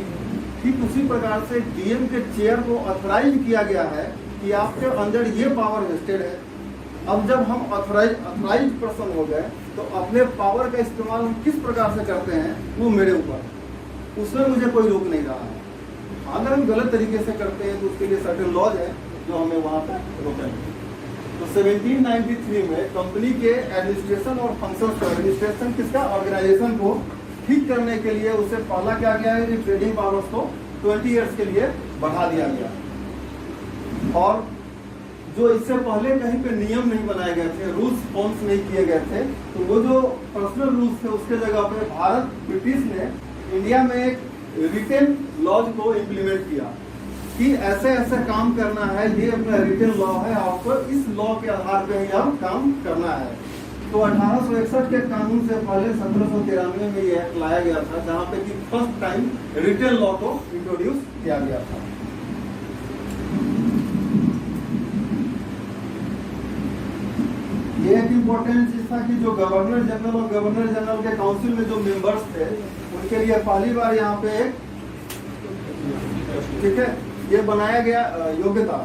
ठीक उसी प्रकार से डीएम के चेयर को ऑथोराइज किया गया है कि आपके अंदर ये पावर वेस्टेड है। अब जब हम ऑथोराइज पर्सन हो गए तो अपने पावर का इस्तेमाल हम किस प्रकार से करते हैं वो मेरे ऊपर, उसमें मुझे कोई रोक नहीं रहा है। अगर हम गलत तरीके से करते हैं तो उसके लिए सर्टेन लॉज है जो हमें वहाँ पर रोकेंगे। तो 1793 में कंपनी के एडमिनिस्ट्रेशन और फंक्शंस को, एडमिनिस्ट्रेशन किसका, ऑर्गेनाइजेशन को ठीक करने के लिए उसे पहला क्या गया है कि ट्रेडिंग पावर्स को 20 इयर्स के लिए बढ़ा दिया गया। और जो इससे पहले कहीं पे नियम नहीं बनाए गए थे, रूल्स फॉर्म्स नहीं किए गए थे, तो वो जो पर्सनल रूल्स थे उसके जगह पे भारत ब्रिटिश ने इंडिया में एक रिटेन लॉज को इम्प्लीमेंट किया कि ऐसे ऐसे काम करना है, ये अपना रिटेन लॉ है, आपको इस लॉ के आधार पे ही आप काम करना है। तो 1861 के कानून से पहले 1793 में ये एक्ट लाया गया था, जहाँ पे कि फर्स्ट टाइम रिटेन लॉ को इंट्रोड्यूस किया गया था। ये एक इम्पोर्टेंट चीज था कि जो गवर्नर जनरल और गवर्नर जनरल के काउंसिल में जो मेंबर्स थे उनके लिए पहली बार यहाँ पे एक, ठीक है, ये बनाया गया योग्यता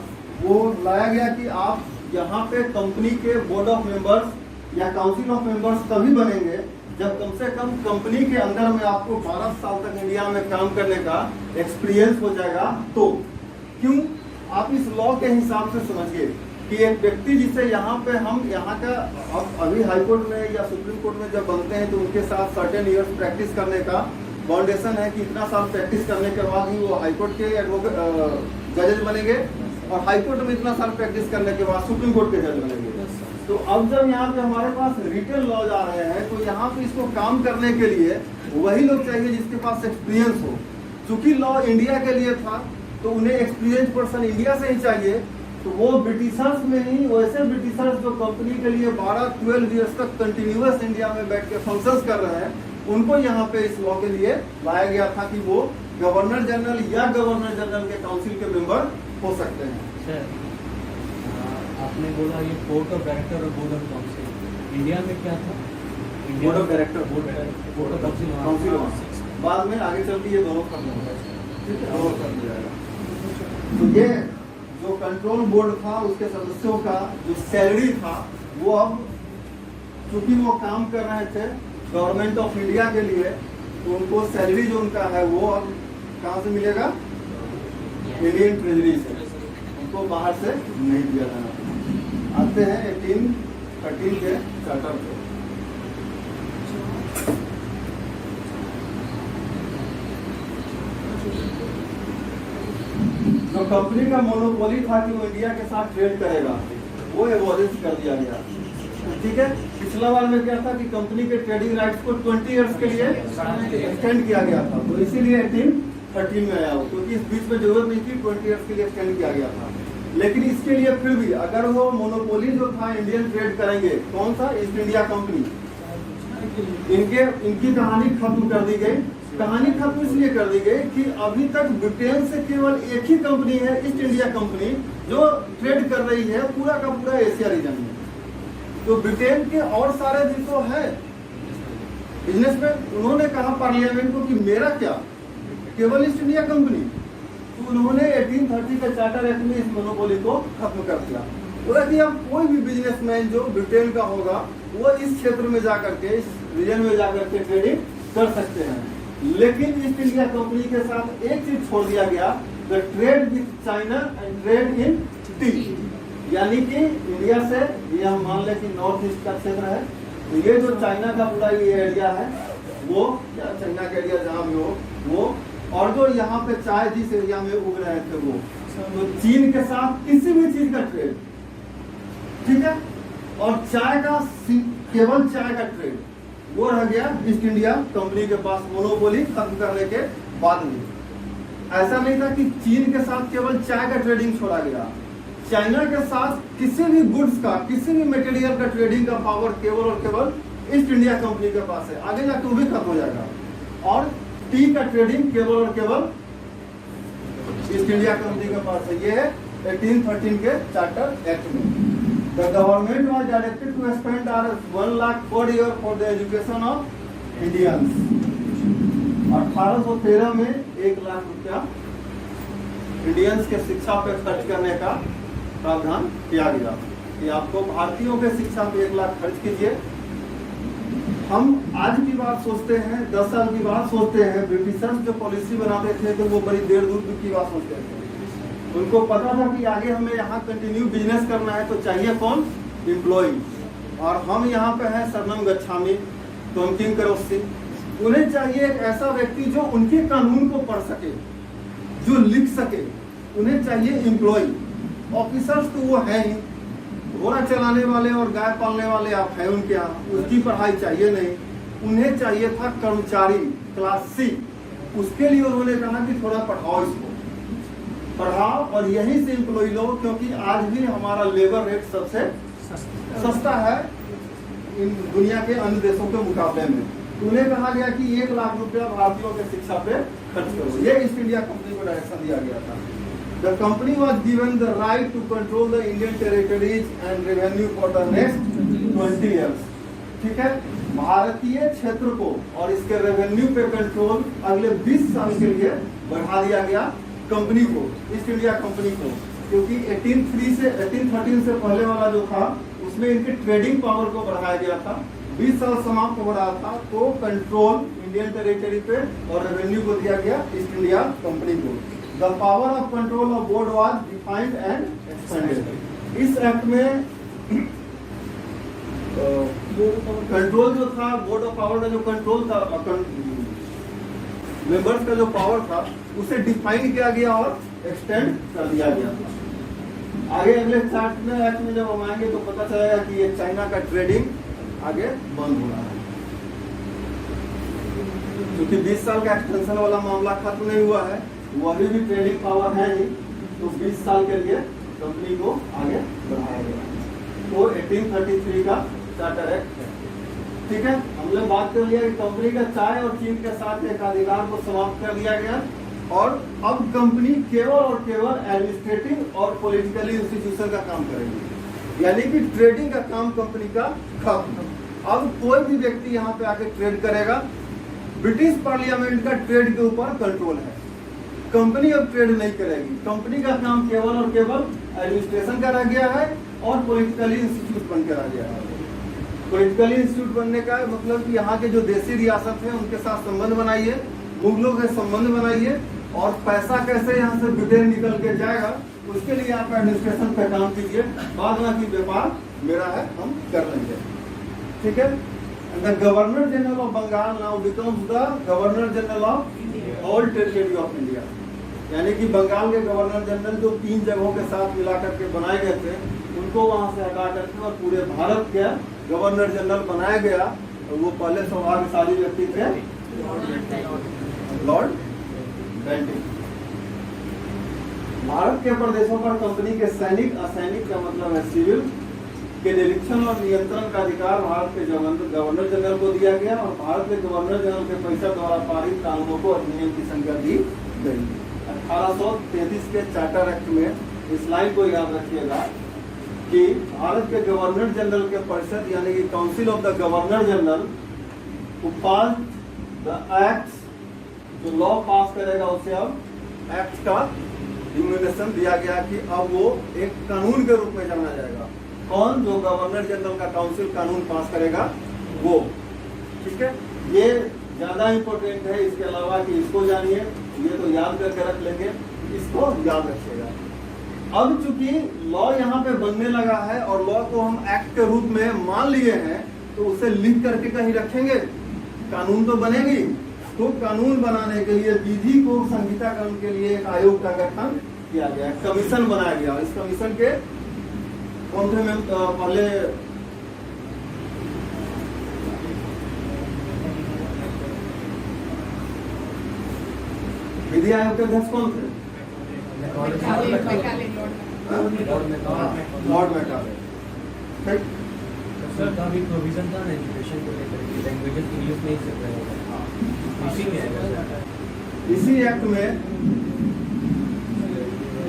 वो लाया गया कि आप यहाँ पे कंपनी के बोर्ड ऑफ मेंबर्स या काउंसिल ऑफ मेंबर्स तभी बनेंगे जब कम से कम कंपनी के अंदर में आपको 12 साल तक इंडिया में काम करने का एक्सपीरियंस हो जाएगा। तो क्यों, आप इस लॉ के हिसाब से समझिए कि एक व्यक्ति जिसे यहाँ पे हम यहाँ का अभी हाई कोर्ट में या सुप्रीम कोर्ट में जब बनते हैं तो उनके साथ सर्टेन इयर्स प्रैक्टिस करने का फाउंडेशन है कि इतना साल प्रैक्टिस करने के बाद ही वो हाई कोर्ट के जजेस बनेंगे और हाई कोर्ट में इतना साल प्रैक्टिस करने के बाद सुप्रीम कोर्ट के जज बनेंगे। तो अब जब यहाँ पे हमारे पास रिटेन लॉज आ रहे हैं तो यहाँ पे इसको काम करने के लिए वही लोग चाहिए जिसके पास एक्सपीरियंस हो। चूंकि लॉ इंडिया के लिए था तो उन्हें एक्सपीरियंस पर्सन इंडिया से ही चाहिए। तो वो ब्रिटिशर्स में ही, वैसे ब्रिटिशर्स जो कंपनी के लिए 12-12 ईयर्स तक कंटिन्यूअस इंडिया में बैठ के फंक्शंस कर रहे हैं, उनको यहाँ पे इस लॉ के लिए लाया गया था कि वो गवर्नर जनरल या गवर्नर जनरल के काउंसिल के मेंबर हो सकते हैं। आपने बोला ये बोर्ड ऑफ डायरेक्टर और बोर्ड ऑफ काउंसिल, इंडिया में क्या था? Board of director, board of council बाद में आगे चल के ये दोनों खत्म हो जाएगा, ठीक है, दोनों खत्म हो जाएगा। तो ये जो कंट्रोल बोर्ड था उसके सदस्यों का जो सैलरी था वो अब चूंकि वो काम कर रहे थे गवर्नमेंट ऑफ इंडिया के लिए, तो उनको सैलरी जो उनका है वो अब कहाँ से मिलेगा? इंडियन ट्रेजरी से, उनको बाहर से नहीं दिया जाना। आते हैं 1813 के चार्टर पे। जो कंपनी का मोनोपोली था कि वो इंडिया के साथ ट्रेड करेगा, वो एबॉलिश कर दिया गया। ठीक है, पिछला बार में क्या था कि कंपनी के ट्रेडिंग राइट्स को 20 इयर्स के लिए एक्सटेंड किया गया था, तो इसीलिए 1813 में आया हो, क्योंकि इस बीच में जरूरत नहीं थी, 20 इयर्स के लिए एक्सटेंड किया गया था। लेकिन इसके लिए फिर भी अगर वो मोनोपोली जो था इंडियन ट्रेड करेंगे, कौन सा? ईस्ट इंडिया कंपनी, इनकी कहानी खत्म कर दी गई। कहानी खत्म इसलिए कर दी गई कि अभी तक ब्रिटेन से केवल एक ही कंपनी है, ईस्ट इंडिया कंपनी, जो ट्रेड कर रही है पूरा का पूरा एशिया रीजन में। तो ब्रिटेन के और सारे भी तो है बिजनेस में, उन्होंने कहा पार्लियामेंट को कि मेरा क्या, केवल ईस्ट इंडिया कंपनी। तो उन्होंने 1830 के चार्टर एक्ट में इस मोनोपोली को खत्म कर दिया। बोला कि अब कोई भी बिजनेसमैन जो ब्रिटेन का होगा वो इस क्षेत्र में जाकर के, इस रीजन में जाकर के ट्रेडिंग कर सकते हैं। लेकिन ईस्ट इंडिया कंपनी के साथ एक चीज छोड़ दिया गया, the trade with China and trade in T, यानी कि इंडिया से ये हम मान लें कि नॉर्थ ईस्ट का क्षेत्र है, तो ये जो चाइना का पूरा ये एरिया है वो, या चाइना का एरिया जहाँ भी हो वो, और जो यहाँ पे चाय जिस एरिया में उग रहे थे वो, तो चीन के साथ किसी भी चीज का ट्रेड, ठीक है, और चाय का, केवल चाय का ट्रेड वो रह गया ईस्ट इंडिया कंपनी के पास मोनोपोली खत्म करने के बाद में। ऐसा नहीं था कि चीन के साथ केवल चाय का ट्रेडिंग छोड़ा गया, चाइना के साथ किसी भी गुड्स का, किसी भी मटेरियल का ट्रेडिंग का पावर केवल और केवल ईस्ट इंडिया कंपनी के पास है। आगे जाकर वो भी खत्म हो जाएगा। और टी का ट्रेडिंग केवल और केवल ईस्ट इंडिया कंपनी के पास है। ये है 1813 के चार्टर एक्ट में। The government was directed to spend 1 lakh per year for the education of Indians. 1813 में 1 लाख रुपया इंडियंस के शिक्षा पे खर्च करने का प्रावधान किया गया कि आपको भारतीयों के शिक्षा पे 1 लाख खर्च कीजिए। हम आज की बात सोचते हैं, 10 साल की बात सोचते हैं, ब्रिटिशर्स जो पॉलिसी बनाते थे तो वो बड़ी देर दूर की बात सोचते थे। उनको पता था कि आगे हमें यहाँ कंटिन्यू बिजनेस करना है तो चाहिए कौन? एम्प्लॉय। और हम यहाँ पे हैं सरनम गच्छामी, टोमकिन करोसी। उन्हें चाहिए एक ऐसा व्यक्ति जो उनके कानून को पढ़ सके, जो लिख सके। उन्हें चाहिए एम्प्लॉय। ऑफिसर्स तो वो है ही, घोड़ा चलाने वाले और गाय पालने वाले आप हैं उनके यहाँ, उसकी पढ़ाई चाहिए नहीं। उन्हें चाहिए था कर्मचारी क्लास सी। उसके लिए उन्होंने कहा कि थोड़ा पढ़ाओ, इसको पढ़ाओ और यहीं से एम्प्लॉय लो, क्योंकि आज भी हमारा लेबर रेट सबसे सस्ता है इन दुनिया के अन्य देशों के मुकाबले में। उन्हें कहा गया कि 1 लाख रुपया भारतीयों के शिक्षा पे खर्च करो। ये ईस्ट इंडिया कंपनी को डायरेक्शन दिया गया था। The company was given the right to control the Indian territories and revenue for the next 20 years. ठीक है, भारतीय क्षेत्र को और इसके रेवेन्यू पे कंट्रोल अगले 20 साल के लिए बढ़ा दिया गया कंपनी को, ईस्ट इंडिया कंपनी को। क्योंकि 1813 से पहले वाला जो था उसमें इनके ट्रेडिंग पावर को बढ़ाया गया था। 20 साल समाप्त हो रहा था तो कंट्रोल इंडियन टेरिटरी पे और रेवेन्यू को दिया गया ईस्ट इंडिया कंपनी को। The power of control of board was defined and expanded. इस एक्ट में कंट्रोल जो था, बोर्ड ऑफ पावर का जो कंट्रोल था, मेंबर्स का जो पावर था उसे डिफाइन किया गया और एक्सटेंड कर दिया गया था। आगे अगले चार्ट में एक्ट में जब हम आएंगे तो पता चलेगा कि ये चाइना का ट्रेडिंग आगे बंद हो रहा है, क्योंकि 20 साल का एक्सटेंशन वाला मामला खत्म नहीं हुआ है। वो अभी भी ट्रेडिंग पावर है ही, तो 20 साल के लिए कंपनी को आगे बढ़ाया गया। तो 1833 का चार्टर एक्ट है। ठीक है, हमने बात कर लिया कि कंपनी का चाय और चीन के साथ एक अधिकार को समाप्त कर दिया गया और अब कंपनी केवल और केवल एडमिनिस्ट्रेटिव और पॉलिटिकली इंस्टीट्यूशन का काम करेगी, यानी कि ट्रेडिंग का काम कंपनी का खत्म। अब कोई भी व्यक्ति यहाँ पे आके ट्रेड करेगा। ब्रिटिश पार्लियामेंट का ट्रेड के ऊपर कंट्रोल है, कंपनी अब ट्रेड नहीं करेगी। कंपनी का काम केवल और केवल एडमिनिस्ट्रेशन का रह गया है और पॉलिटिकली इंस्टीट्यूट बनकर रह गया है। पॉलिटिकली इंस्टीट्यूट बनने का मतलब कि यहाँ के जो देशी रियासत है उनके साथ संबंध बनाइए, मुगलों के संबंध बनाइए और पैसा कैसे यहाँ से ब्रिटेन निकल के जाएगा उसके लिए आप एडमिनिस्ट्रेशन पे काम कीजिए। बाद में की व्यापार मेरा है, हम कर लेंगे। ठीक है, the governor general of Bengal now becomes the governor general of all territory of India. यानी कि बंगाल के गवर्नर जनरल जो 3 जगहों के साथ मिला करके बनाए गए थे उनको वहां से हटा करके और पूरे भारत के गवर्नर जनरल बनाया गया। और वो पहले सौभाग्यशाली व्यक्ति थे लॉर्ड बेंटिंग। भारत के प्रदेशों पर कंपनी के सैनिक, असैनिक का मतलब है सिविल के निरीक्षण और नियंत्रण का अधिकार भारत के गवर्नर जनरल को दिया गया और भारत के गवर्नर जनरल के परिषद द्वारा पारित कानूनों को अधिनियम की संज्ञा दी गई। 1833 के चार्टर एक्ट में इस लाइन को याद रखिएगा कि भारत के गवर्नर जनरल के परिषद यानी कि council of the governor general को पास द एक्ट, जो लॉ पास करेगा उसे अब एक्ट का डिनोमिनेशन दिया गया कि अब वो एक कानून के रूप में जाना जाएगा। कौन? जो गवर्नर जनरल का काउंसिल कानून पास करेगा वो। ठीक है, ये ज्यादा इंपॉर्टेंट है इसके अलावा कि इसको जानिए, ये तो याद करके रख लेंगे, इसको याद रखिएगा। अब चूंकि लॉ यहाँ पे बनने लगा है और लॉ को हम एक्ट के रूप में मान लिए हैं तो उसे लिख करके कहीं रखेंगे, कानून तो बनेगी। तो कानून बनाने के लिए विधि को संहिताकरण के लिए एक आयोग का गठन किया गया, कमीशन बनाया गया। इस कमीशन के कौन थे में पहले विधि आयोग के अध्यक्ष कौन थे? Lord Macaulay. ठीक, सर का भी प्रोविजन था ना एजुकेशन को लेकर कि लैंग्वेजेस इंग्लिश नहीं सीख रहे होगा, इसी में है। इसी एक्ट में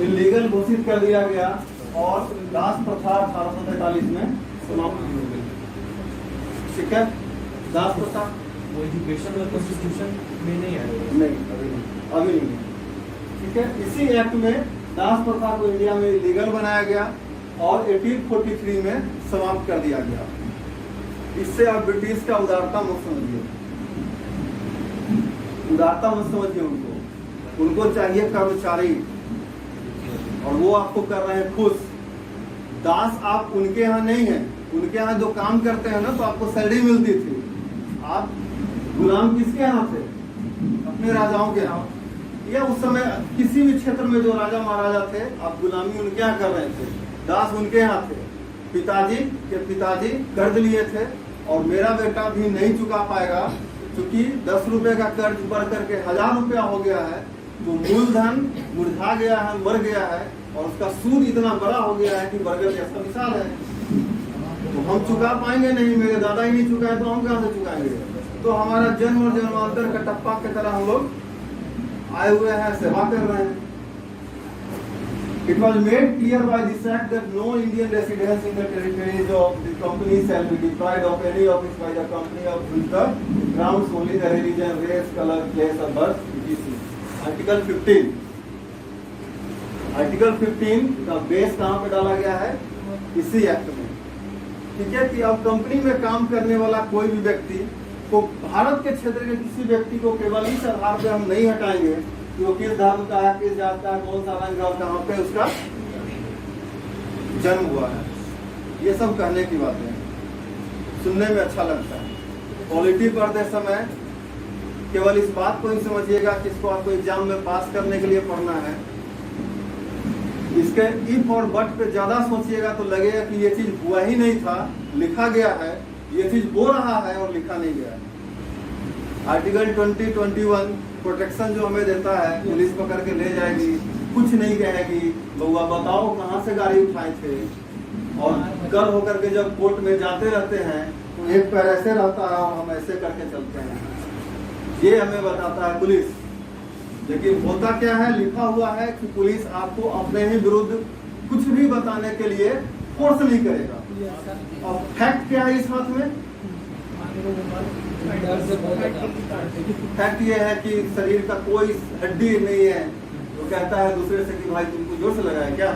इलीगल घोषित कर दिया गया और दास प्रथा 1843 में समाप्त हो गई। ठीक है, दास प्रथा वो एजुकेशन और कॉन्स्टिट्यूशन में नहीं आया। नहीं, अभी नहीं है। ठीक है, इसी एक्ट में दास प्रथा को इंडिया में लीगल बनाया गया और 1843 में समाप्त कर दिया गया। इससे आप ब्रिटिश का उदारता मत समझिए, उदारता मत समझिए उनको चाहिए कर्मचारी और वो आपको कर रहे हैं खुश। दास आप उनके यहाँ नहीं है, उनके यहाँ जो काम करते हैं ना तो आपको सैलरी मिलती थी। आप गुलाम किसके यहाँ थे? अपने राजाओं के यहाँ, या उस समय किसी भी क्षेत्र में जो राजा महाराजा थे आप गुलामी उनके यहाँ कर रहे थे। दास उनके यहाँ थे। पिताजी के पिताजी कर्ज लिए थे और मेरा बेटा भी नहीं चुका पाएगा क्योंकि 10 रुपए का कर्ज बढ़ करके 1000 रुपया हो गया है, तो मूलधन मुरझा गया है, मर गया है और उसका सूद इतना बड़ा हो गया है कि बर्गर जैसा मिसाल है। तो हम चुका पाएंगे नहीं, मेरे दादा ही नहीं चुकाए तो हम कहाँ से चुकाएंगे? तो हमारा जन्म और जन्मांतर का टप्पा की तरह हम लोग आए हुए हैं, सेवा कर रहे हैं। It was made clear by this act that no Indian residents in the territories of the company shall be deprived of any office by the company of the grounds only the religion, race, color, place of birth, etc. Article 15. Article 15 का base कहाँ पे डाला गया है? इसी act में। ठीक है कि अब कंपनी में काम करने वाला कोई भी व्यक्ति को भारत के क्षेत्र के किसी व्यक्ति को केवल इस आधार पे हम नहीं हटाएंगे कि वो किस धर्म का है, किस जात का है, कौन सा रंग और कहाँ पे उसका जन्म हुआ है। ये सब कहने की बातें हैं, सुनने में अच्छा लगता है। पॉलिटी पढ़ते समय केवल इस बात को ही समझिएगा कि इसको आपको एग्जाम में पास करने के लिए पढ़ना है। इसके इफ और बट पे ज्यादा सोचिएगा तो लगेगा कि ये चीज हुआ ही नहीं था, लिखा गया है, ये चीज हो रहा है और लिखा नहीं गया है। आर्टिकल 20-21 प्रोटेक्शन जो हमें देता है, पुलिस पकड़ के ले जाएगी, कुछ नहीं कहेगी, बउआ बताओ कहाँ से गाड़ी उठाए थे, और कर होकर के जब कोर्ट में जाते रहते हैं तो एक पैर ऐसे रहता है और हम ऐसे करके चलते हैं, ये हमें बताता है पुलिस। लेकिन होता क्या है, लिखा हुआ है कि पुलिस आपको अपने ही विरुद्ध कुछ भी बताने के लिए फोर्स नहीं करेगा। और फैक्ट क्या है इस हाथ में? फैक्ट ये है कि शरीर का कोई हड्डी नहीं है तो कहता है दूसरे से कि भाई तुमको जोर से लगाया क्या?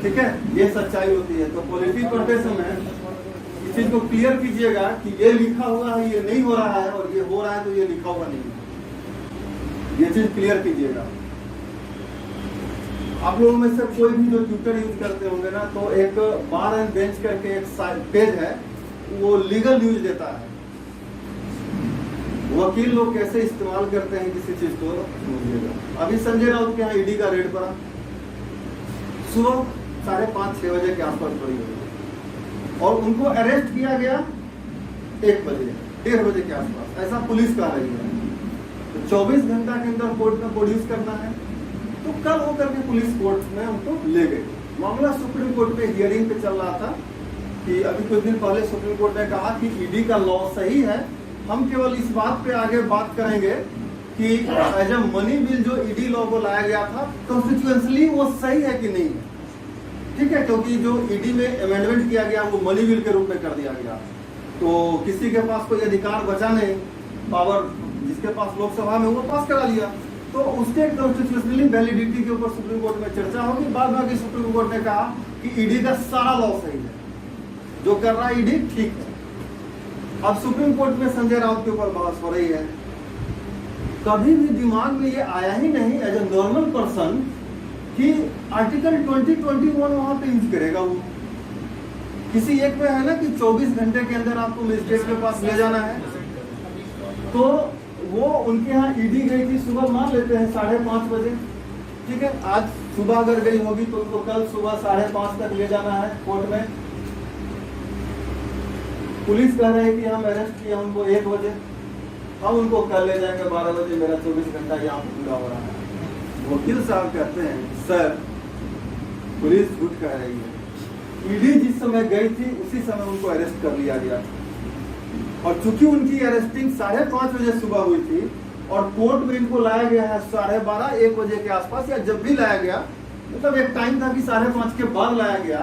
ठीक है, ये सच्चाई होती है। तो पॉलिटी पढ़ते समय इस चीज को क्लियर कीजिएगा कि ये लिखा हुआ है, ये नहीं हो रहा है, और ये हो रहा है तो ये लिखा हुआ नहीं है। ये चीज क्लियर कीजिएगा। आप लोगों में से कोई भी जो ट्विटर यूज करते होंगे ना, तो एक बार एंड बेंच करके एक पेज है, वो लीगल न्यूज देता है। वकील लोग कैसे इस्तेमाल करते हैं किसी चीज को समझिएगा। अभी संजय राउत के यहाँ ईडी का रेड पड़ा, सुबह 5:30-6 बजे के आसपास पड़ी हुई, और उनको अरेस्ट किया गया 1 बजे 1:30 बजे के आसपास, ऐसा पुलिस कह रही है। तो 24 घंटा के अंदर कोर्ट में प्रोड्यूस करना है। तो कल होकर के पुलिस कोर्ट में उनको ले गए। मामला सुप्रीम कोर्ट में हियरिंग पे चल रहा था कि अभी कुछ दिन पहले सुप्रीम कोर्ट ने कहा कि ईडी का लॉ सही है, हम केवल इस बात पे आगे बात करेंगे कि एज अ मनी बिल जो ईडी लॉ को लाया गया था कॉन्स्टिट्यूशनली वो सही है कि नहीं है। ठीक है, क्योंकि जो ईडी में अमेंडमेंट किया गया वो मनी बिल के रूप में कर दिया गया, तो किसी के पास कोई अधिकार बचा नहीं, पावर जिसके पास लोकसभा में वो पास करा लिया। तो उसके कॉन्स्टिट्यूशनली वैलिडिटी के ऊपर सुप्रीम कोर्ट में चर्चा होगी। बाद में सुप्रीम कोर्ट ने कहा कि ईडी का सारा लॉ सही है, जो कर रहा है ईडी ठीक है। अब सुप्रीम कोर्ट में संजय राउत के ऊपर बहस हो रही है। कभी भी दिमाग में ये आया ही नहीं एज ए नॉर्मल पर्सन कि आर्टिकल 20-21 वहां पे यूज करेगा। वो किसी एक में है ना कि 24 घंटे के अंदर आपको मजिस्ट्रेट के पास ले जाना है, तो वो उनके यहाँ ईडी गई थी सुबह, मान लेते हैं 5:30 बजे। ठीक है, आज सुबह अगर गई होगी तो उनको कल सुबह 5:30 तक ले जाना है कोर्ट में। पुलिस कह रही है कि हम अरेस्ट किए उनको 1 बजे, हम उनको कल ले जाएंगे 12 बजे, मेरा 24 घंटा यहाँ पे पूरा हो रहा है। वकील साहब कहते हैं सर पुलिस झूठ कह रही है, ईडी जिस समय गई थी उसी समय उनको अरेस्ट कर लिया गया, और चूंकि उनकी अरेस्टिंग 5:30 बजे सुबह हुई थी और कोर्ट में इनको लाया गया है 12:30-1 बजे के आसपास, या जब भी लाया गया मतलब एक टाइम था कि 5:30 के बाद लाया गया,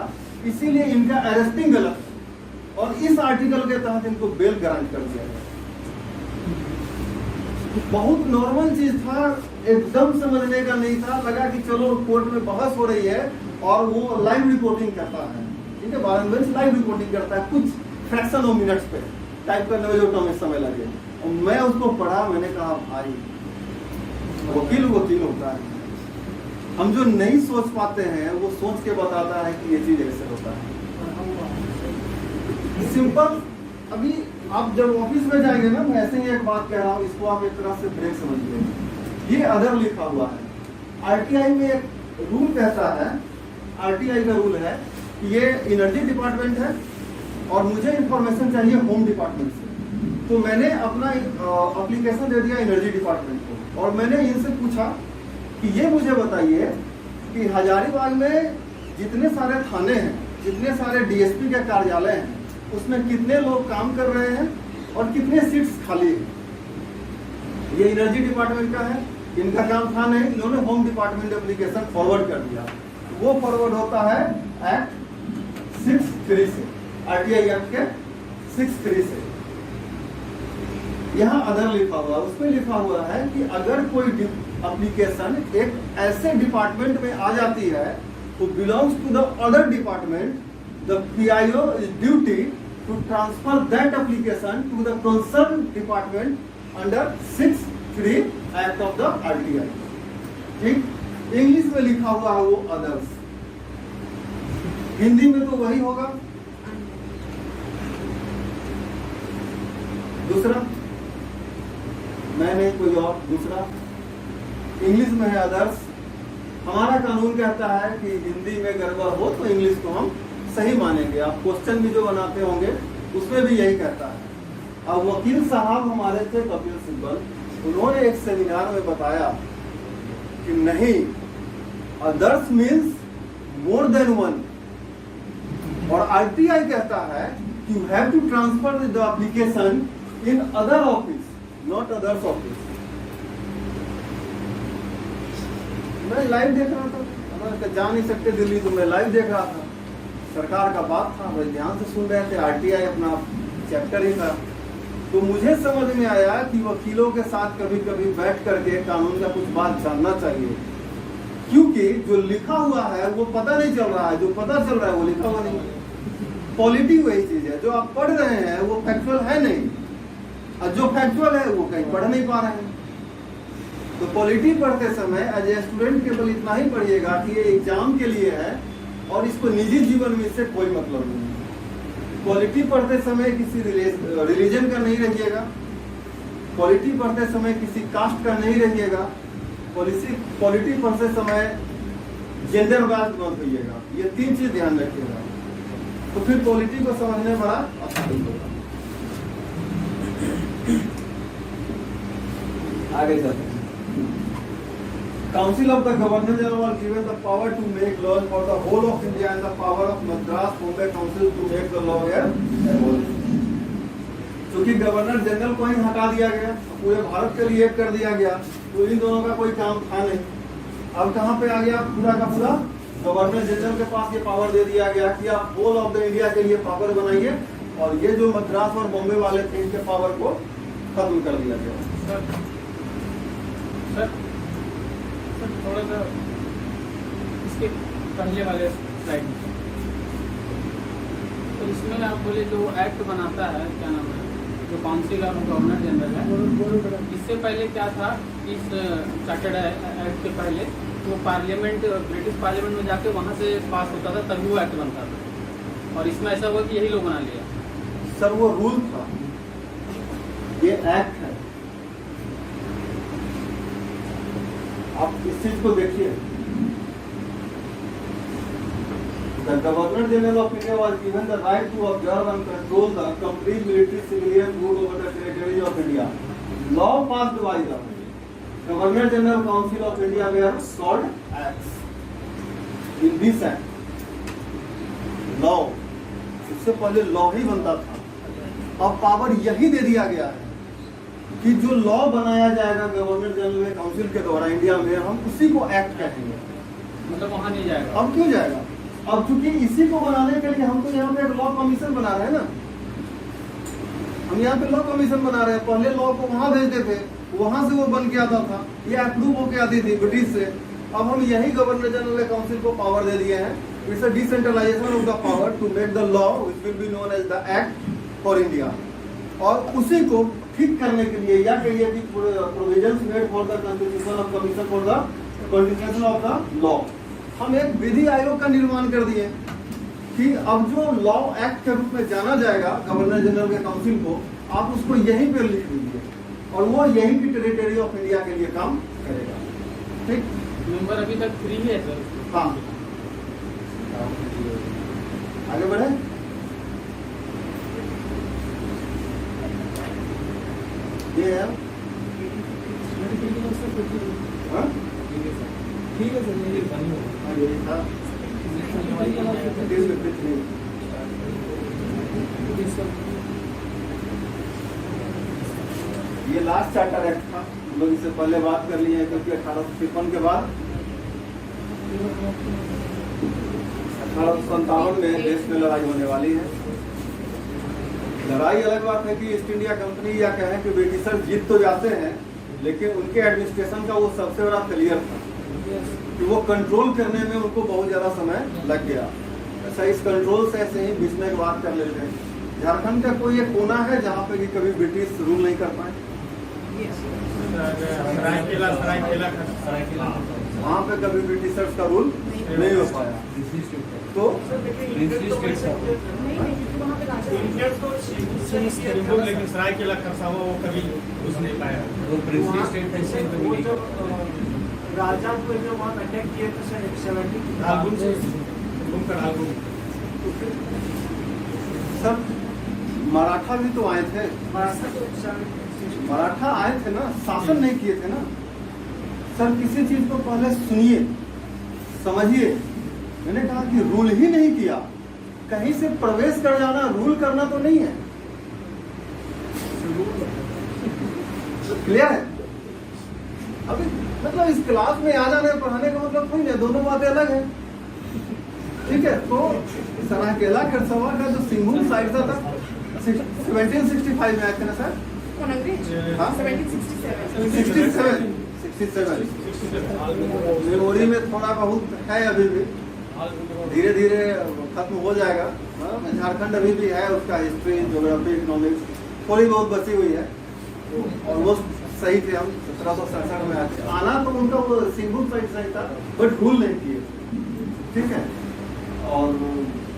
इसीलिए इनका अरेस्टिंग गलत, और इस आर्टिकल के तहत इनको बेल ग्रांट कर दिया गया। बहुत नॉर्मल चीज था, एकदम समझने का नहीं था, लगा कि चलो कोर्ट में बहस हो रही है और वो लाइव रिपोर्टिंग करता है, ठीक है, बार बेंच लाइव रिपोर्टिंग करता है, कुछ फ्रैक्शन ऑफ मिनट्स पे टाइप करने में जो कम समय लगे, और मैं उसको पढ़ा, मैंने कहा भाई वकील होता है, हम जो नहीं सोच पाते हैं वो सोच के बताता है कि ये चीज ऐसे होता है। सिंपल, अभी आप जब ऑफिस में जाएंगे ना, मैं ऐसे ही एक बात कह रहा हूँ, इसको आप एक तरह से ब्रेक समझिए। ये अदर लिखा हुआ है, आरटीआई में एक रूल कहता है, आरटीआई का रूल है कि ये एनर्जी डिपार्टमेंट है और मुझे इंफॉर्मेशन चाहिए होम डिपार्टमेंट से, तो मैंने अपना एप्लीकेशन दे दिया एनर्जी डिपार्टमेंट को, और मैंने इनसे पूछा कि ये मुझे बताइए कि हजारीबाग में जितने सारे थाने हैं, जितने सारे डीएसपी के कार्यालय हैं, उसमें कितने लोग काम कर रहे हैं और कितने सीट्स खाली हैं। ये एनर्जी डिपार्टमेंट का है, इनका काम था नहीं, इन्होंने होम डिपार्टमेंट एप्लीकेशन फॉरवर्ड कर दिया। वो फॉरवर्ड होता है एक्ट 6(3) से, आरटीआई एक्ट के 6(3) से। यहाँ अदर लिखा हुआ, उसमें लिखा हुआ है कि अगर कोई एप्लीकेशन एक ऐसे डिपार्टमेंट में आ जाती है तो belongs to the other department, the PIO is duty to transfer that application to the concerned department under 6(3) Act of the RTI। ठीक, इंग्लिश में लिखा हुआ है वो अदर्स, हिंदी में तो वही होगा। दूसरा, मैंने कोई और, दूसरा इंग्लिश में है अदर्स। हमारा कानून कहता है कि हिंदी में गड़बड़ हो तो इंग्लिश को हम सही मानेंगे। आप क्वेश्चन भी जो बनाते होंगे उसमें भी यही कहता है। अब वकील साहब हमारे थे कपिल सिब्बल, उन्होंने एक सेमिनार में बताया कि नहीं, others means more than one, और आरटीआई कहता है कि you have to transfer the application in other office, not others office. मैं लाइव देख रहा था, हमारे जा नहीं सकते दिल्ली, तो मैं लाइव देख रहा था, सरकार का बात था, बड़े ध्यान से सुन रहे थे, आरटीआई अपना चैप्टर ही था। तो मुझे समझ में आया कि वकीलों के साथ कभी कभी बैठ करके कानून का कुछ बात जानना चाहिए, क्योंकि जो लिखा हुआ है वो पता नहीं चल रहा है, जो पता चल रहा है वो लिखा हुआ नहीं है। पॉलिटी वही चीज है, जो आप पढ़ रहे हैं वो फैक्चुअल है नहीं, और जो फैक्चुअल है वो कहीं पढ़ नहीं पा रहे हैं। तो पॉलिटी पढ़ते समय एज ए स्टूडेंट केवल इतना ही पढ़िएगा कि ये एग्जाम के लिए है और इसको निजी जीवन में इससे कोई मतलब नहीं है। पॉलिटी पढ़ते समय किसी रिलीजन का नहीं रहिएगा, पॉलिटी पढ़ते समय किसी कास्ट का नहीं रहिएगा, पॉलिटी पढ़ते समय जेंडर वाइज मत होइएगा। ये 3 चीज ध्यान रखिएगा, तो फिर पॉलिटी को समझने बड़ा आसान होगा। आगे चलते हैं। Council of the Governor General was given the power to make laws for the whole of India and the power of Madras Bombay Council to make the law here abolish। क्योंकि governor general को ही हटा दिया गया, पूरे भारत के लिए कर दिया गया, तो इन दोनों का कोई काम था नहीं। अब कहाँ पे आ गया, पूरा का पूरा गवर्नर जनरल के पास ये पावर दे दिया गया कि आप होल ऑफ द इंडिया के लिए पावर बनाइए, और ये जो मद्रास और बॉम्बे वाले थे इनके पावर को खत्म कर दिया गया। सर थोड़ा सा इसके पहले वाले स्लाइड में, तो इसमें आप बोले जो एक्ट बनाता है, क्या नाम है, जो काउंसिल ऑफ गवर्नर जनरल है, इससे पहले क्या था, इस चार्टर्ड एक्ट के पहले वो पार्लियामेंट, ब्रिटिश पार्लियामेंट में जाके वहाँ से पास होता था, तभी वो एक्ट बनता था, और इसमें ऐसा हुआ कि यही लोग बना लिया। सर वो रूल था, ये एक्ट है। आप इस चीज को देखिए, The Governor General of India was given the right to observe and control the complete military civilian rule over the territories of India. Law passed by the Governor General Council of India were called acts. In this act, law, इससे पहले law ही बनता था, अब power यही दे दिया गया है कि जो लॉ बनाया जाएगा गवर्नर जनरल काउंसिल के द्वारा इंडिया में, हम उसी को एक्ट कहेंगे। मतलब वहाँ नहीं जाएगा। अब क्यों जाएगा? अब चूंकि इसी को बनाने के लिए हम तो यहाँ पे एक लॉ कमीशन बना रहे हैं ना, हम यहाँ पे लॉ कमीशन बना रहे हैं। पहले लॉ को वहाँ भेजते थे, वहां से वो बन के आता था, ये अप्रूव होके आती थी ब्रिटिश से। अब हम यही गवर्नर जनरल काउंसिल को पावर दे दिए हैं। It's a decentralization of the power to make the law which will be known as the act for India. और उसी को ठीक करने के लिए या कहिए कि provisions made for the constitution of commission for the constitution of the law, हम एक विधि आयोग का निर्माण कर दिए कि अब जो लॉ एक्ट के रूप में जाना जाएगा गवर्नर जनरल के काउंसिल को, आप उसको यहीं पे लिख दीजिए और वो यहीं की टेरिटरी ऑफ इंडिया के लिए काम करेगा। ठीक, मेंबर अभी तक 3 है सर। हाँ, आगे बढ़े। ये है हाँ? ठीक है सर, मेरी बनी हो। हाँ, यही था। ये लास्ट चार्टर एक्ट था, हम लोग इससे पहले बात कर लिए हैं क्योंकि 1853 के बाद 1857 में देश में लड़ाई होने वाली है। लड़ाई अलग बात है कि ईस्ट इंडिया कंपनी या कहें कि ब्रिटिशर जीत तो जाते हैं, लेकिन उनके एडमिनिस्ट्रेशन का वो सबसे बड़ा फेलियर था कि वो कंट्रोल करने में उनको बहुत ज्यादा समय लग गया। ऐसा इस कंट्रोल से ऐसे ही बीच में एक बात कर लेते हैं। झारखंड का कोई एक कोना है जहाँ पे कि कभी ब्रिटिश रूल नहीं कर पाए? वहाँ पे कभी ब्रिटिशर्स का रूल नहीं हो पाया। तो लेकिन सरायकेला खरसावां वो कभी घुस नहीं पाया। वो प्रिंसली स्टेट ऐसे कभी नहीं कर पाया। राजा को जो वहाँ अटैक किए थे सर 70 सब मराठा भी तो आए थे, मराठा आए थे ना, शासन नहीं किए थे ना सर। किसी चीज को पहले सुनिए, समझिए। मैंने कहा कि रूल ही नहीं किया, कहीं से प्रवेश कर जाना रूल करना तो नहीं है। क्लियर है? अभी मतलब इस क्लास में आ जाने पढ़ाने का मतलब कोई नहीं, दोनों बातें अलग है। ठीक है, तो सरायकेला खरसावां का जो सिंघभूम साइड था 1765 में आए थे ना सर? कौन अंग्रेज? हाँ? 67 मेमोरी में थोड़ा बहुत है, अभी भी धीरे धीरे खत्म हो जाएगा। झारखंड अभी भी है, उसका हिस्ट्री, ज्योग्राफी, इकोनॉमिक्स थोड़ी बहुत बची हुई है। ऑलमोस्ट सही थे हम 1767 में आते। आना तो उनका वो सिंघभूम साइड सही था, बट भूल नहीं किए। ठीक है, और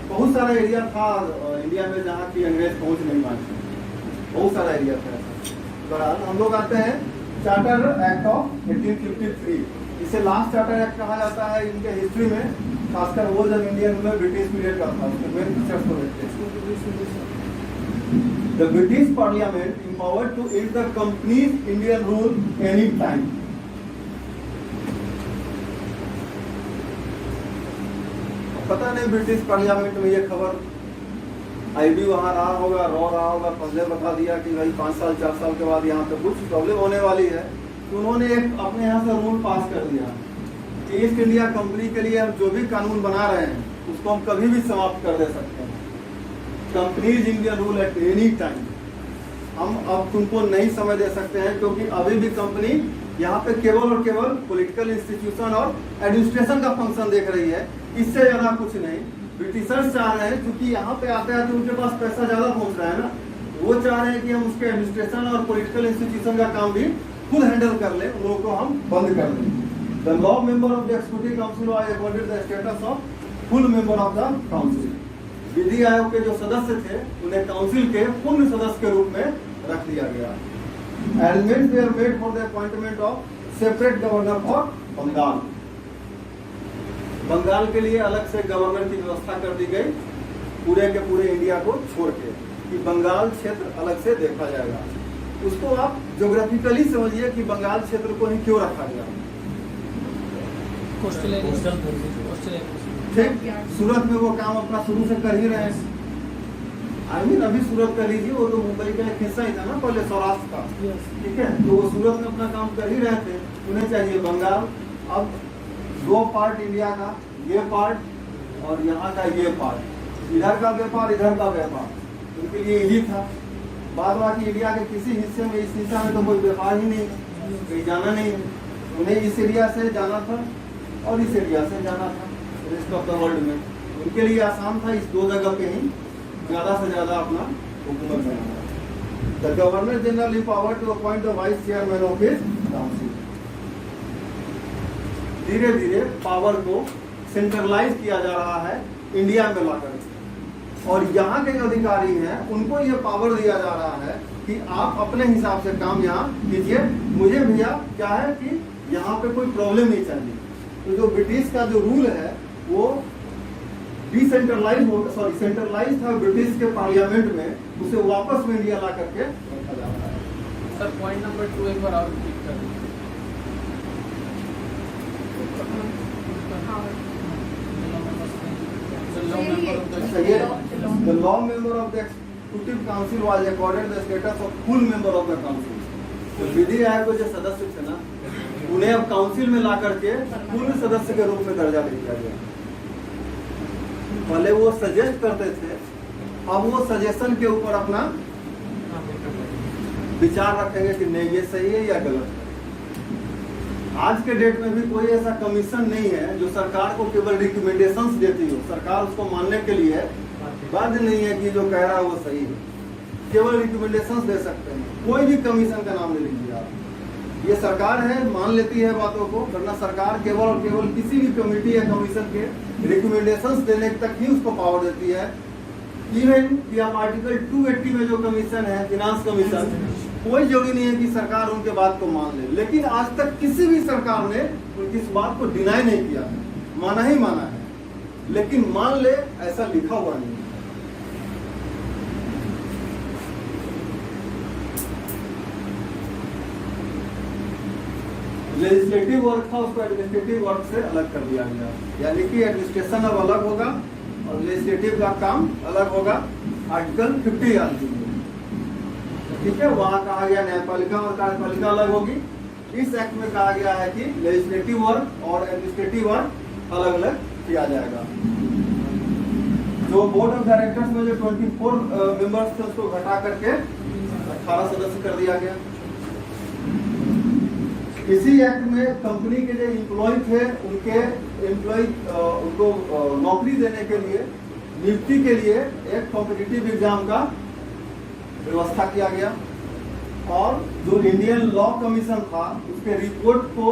बहुत सारा एरिया था इंडिया में जहाँ की अंग्रेज पहुंच नहीं पाते, बहुत सारा एरिया था ऐसा। बहरहाल हम लोग आते हैं चार्टर एक्ट ऑफ 1853। इसे लास्ट चार्टर एक्ट कहा जाता है इनके हिस्ट्री में, खासकर वो जब इंडियन में ब्रिटिश पीरियड का था। उसके मेन फीचर्स को देखते हैं। The British Parliament empowered to end the company's Indian rule any time. पता नहीं ब्रिटिश पार्लियामेंट में ये खबर आई भी वहाँ रहा होगा, रहा होगा, पहले बता दिया कि भाई 5 साल 4 साल के बाद यहाँ पे कुछ प्रॉब्लम होने वाली है, तो उन्होंने एक अपने यहाँ से रूल पास कर दिया कि ईस्ट इंडिया कंपनी के लिए हम जो भी कानून बना रहे हैं उसको हम कभी भी समाप्त कर दे सकते हैं। Companies Indian rule at any time. हम अब तुमको नहीं समय दे सकते हैं क्योंकि अभी भी कंपनी यहाँ पे केवल और केवल पॉलिटिकल इंस्टीट्यूशन और एडमिनिस्ट्रेशन का फंक्शन देख रही है, इससे ज्यादा कुछ नहीं। ब्रिटिशर्स चाह रहे हैं, क्योंकि यहाँ पे आते आते उनके पास पैसा ज्यादा पहुंच रहा है ना, वो चाह रहे हैं कि हम उसके एडमिनिस्ट्रेशन और पॉलिटिकल इंस्टीट्यूशन का काम भी खुद हैंडल कर ले, उन लोगों को हम बंद कर दें। The law member of the executive council are accorded the status of full member of the council. विधि आयोग के जो सदस्य थे उन्हें काउंसिल के पूर्ण सदस्य के रूप में रख दिया गया। Arrangements were made for the appointment of separate governor for Bengal. Bengal के लिए अलग से गवर्नर की व्यवस्था कर दी गई, पूरे के पूरे इंडिया को छोड़ के, कि बंगाल क्षेत्र अलग से देखा जाएगा। उसको आप ज्योग्राफिकली समझिए कि बंगाल क्षेत्र को ही क्यों रखा गया। ठीक, सूरत में वो काम अपना शुरू से कर ही रहे हैं। अभी सूरत कर लीजिए, वो तो मुंबई का एक हिस्सा ही था ना पहले, सौराष्ट्र का। ठीक है, तो वो सूरत में अपना काम कर ही रहे थे, उन्हें चाहिए बंगाल। अब दो पार्ट इंडिया का, ये पार्ट और यहाँ का ये पार्ट, इधर का व्यापार इधर का व्यापार, उनके लिए इजी था। बाद बाकी इंडिया के किसी हिस्से में, इस हिस्सा में तो कोई व्यापार ही नहीं है, कहीं जाना नहीं है, उन्हें इस एरिया से जाना था और इस एरिया से जाना था रेस्ट ऑफ द वर्ल्ड में। उनके लिए आसान था इस दो जगह पे ही ज़्यादा से ज़्यादा अपना हुकूमत बनाना। The governor general empowered to appoint the vice chairman of his council। धीरे धीरे पावर को सेंट्रलाइज किया जा रहा है इंडिया में लाकर, और यहाँ के जो अधिकारी हैं उनको ये पावर दिया जा रहा है कि आप अपने हिसाब से काम यहाँ कीजिए, मुझे भैया क्या है कि यहाँ पे कोई प्रॉब्लम नहीं चाहिए। तो जो ब्रिटिश का जो रूल है वो डिसेंट्रलाइज सेंट्रलाइज था ब्रिटिश के पार्लियामेंट में, उसे वापस में इंडिया ला करके रखा जा रहा है। सर पॉइंट नंबर 2 एक बार और रिपीट कर दीजिए। The law member of the executive council was accorded the status of full member of the council। तो विधि आयोग के जो सदस्य थे ना, उन्हें अब काउंसिल में ला करके पूर्ण सदस्य के रूप में दर्जा दे दिया गया। पहले वो सजेस्ट करते थे, अब वो सजेशन के ऊपर अपना विचार रखेंगे कि नहीं ये सही है या गलत है। आज के डेट में भी कोई ऐसा कमीशन नहीं है जो सरकार को केवल रिकमेंडेशंस देती हो, सरकार उसको मानने के लिए बाध्य नहीं है कि जो कह रहा है वो सही है, केवल रिकमेंडेशंस दे सकते हैं। कोई भी कमीशन का नाम ले लीजिए आप, ये सरकार है मान लेती है बातों को, वरना सरकार केवल और केवल किसी भी कमेटी या कमीशन के रिकमेंडेशंस देने तक ही उसको पावर देती है। इवन कि आप आर्टिकल 280 में जो कमीशन है फिनांस कमीशन, कोई जरूरी नहीं है कि सरकार उनके बात को मान ले, लेकिन आज तक किसी भी सरकार ने उनकी इस बात को डिनाई नहीं किया, माना ही माना है, लेकिन मान ले ऐसा लिखा हुआ नहीं है। लेजिस्लेटिव वर्क था, उसको एडमिनिस्ट्रेटिव वर्क से अलग कर दिया गया, यानी कि एडमिनिस्ट्रेशन अब अलग होगा और लेजिस्लेटिव का काम अलग होगा। आर्टिकल 50 याद कीजिए, ठीक है। वहां कहा गया न्यायपालिका और कार्यपालिका अलग होगी। इस एक्ट में कहा गया है कि लेजिस्लेटिव वर्क और एडमिनिस्ट्रेटिव वर्क अलग अलग किया जाएगा। जो बोर्ड ऑफ डायरेक्टर्स में जो 24 मेंबर्स थे उसको घटा करके 18 सदस्य कर दिया गया। इसी एक्ट में कंपनी के जो एम्प्लॉय थे उनको नौकरी देने के लिए, नियुक्ति के लिए एक कॉम्पिटिटिव एग्जाम का व्यवस्था किया गया, और जो इंडियन लॉ कमीशन था उसके रिपोर्ट को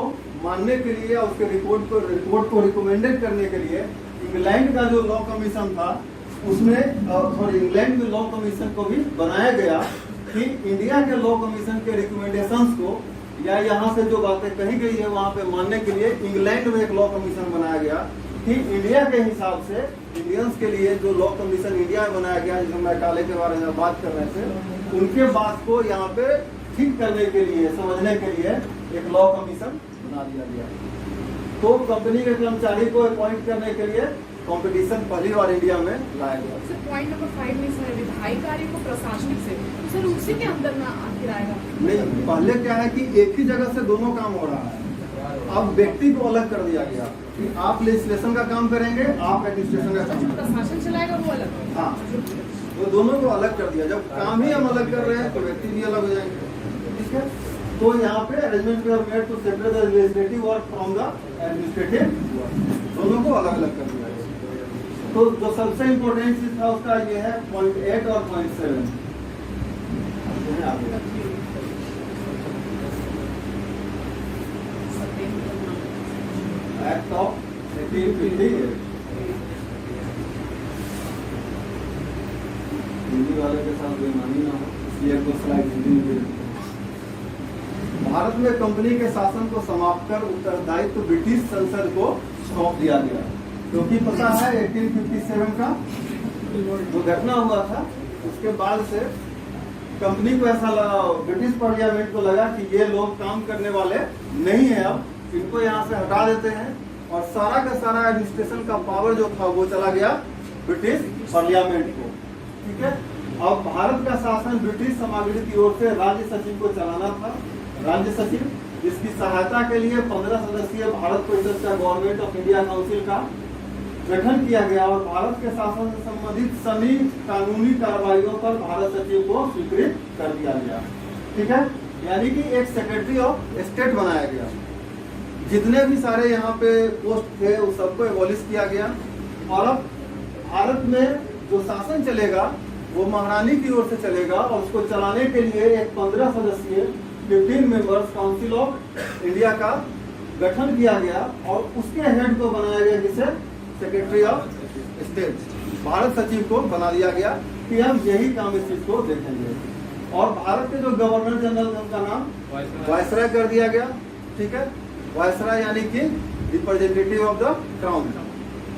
मानने के लिए, उसके रिपोर्ट को रिकमेंडेड करने के लिए इंग्लैंड का जो लॉ कमीशन था उसमें इंग्लैंड में लॉ कमीशन को भी बनाया गया कि इंडिया के लॉ कमीशन के रिकमेंडेशंस को या यहाँ से जो बातें कही गई है वहाँ पे मानने के लिए इंग्लैंड में एक लॉ कमीशन बनाया गया कि इंडिया के हिसाब से इंडियंस के लिए जो लॉ कमीशन इंडिया में बनाया गया, जिसमें मैकाले के बारे में बात कर रहे थे, उनके बात को यहाँ पे ठीक करने के लिए, समझने के लिए एक लॉ कमीशन बना दिया गया। तो कंपनी के कर्मचारी को अपॉइंट करने के लिए कंपटीशन पहली बार इंडिया में लाया गया। सर पॉइंट नंबर 5 में सर विधायी कार्य को प्रशासनिक से, तो सर उसी के अंदर में आखिर आएगा? नहीं, पहले क्या है कि एक ही जगह से दोनों काम हो रहा है। अब व्यक्ति को अलग कर दिया गया कि आप लेजिस्लेशन का काम करेंगे, आप एडमिनिस्ट्रेशन का काम करेंगे, प्रशासन चलाएगा वो अलग। हाँ, तो दोनों को अलग कर दिया। जब काम ही हम अलग कर रहे हैं तो व्यक्ति भी अलग हो जाएंगे, ठीक है। तो यहाँ पे arrangement we have made to separate the legislative work from the administrative work, दोनों को अलग अलग कर दिया। तो जो सबसे इम्पोर्टेंट चीज था उसका ये है पॉइंट 8 और पॉइंट 7। Act of 1858। हिंदी वाले के साथ बेईमानी ना हो, इसलिए कुछ स्लाइड हिंदी में दे। भारत में कंपनी के शासन को समाप्त कर उत्तरदायित्व ब्रिटिश संसद को सौंप दिया गया, क्योंकि पता है 1857 का जो घटना हुआ था उसके बाद से कंपनी को ऐसा लगा, ब्रिटिश पार्लियामेंट को लगा कि ये लोग काम करने वाले नहीं है, अब इनको यहाँ से हटा देते हैं, और सारा का सारा एडमिनिस्ट्रेशन का पावर जो था वो चला गया ब्रिटिश पार्लियामेंट को, ठीक है। अब भारत का शासन ब्रिटिश सामग्री की ओर से राज्य सचिव को चलाना था। राज्य सचिव इसकी सहायता के लिए 15 सदस्यीय भारत परिषद का गवर्नमेंट ऑफ इंडिया काउंसिल का गठन किया गया और भारत के शासन से संबंधित सभी कानूनी कार्रवाइयों पर भारत सचिव को स्वीकृत कर दिया गया। ठीक है, यानी कि एक सेक्रेटरी ऑफ स्टेट बनाया गया। जितने भी सारे यहाँ पे पोस्ट थे उस सबको एबॉलिश किया गया और अब भारत में जो शासन चलेगा वो महारानी की ओर से चलेगा और उसको चलाने के लिए एक 15 सदस्यीय 15 मेंबर्स काउंसिल ऑफ इंडिया का गठन किया गया और उसके हेड को बनाया गया जिसे सेक्रेटरी ऑफ स्टेट, भारत सचिव को बना दिया गया कि हम यही काम इस चीज को देखेंगे। और भारत के जो गवर्नर जनरल उनका नाम वायसराय कर दिया गया। ठीक है, वायसराय यानी कि representative of the crown,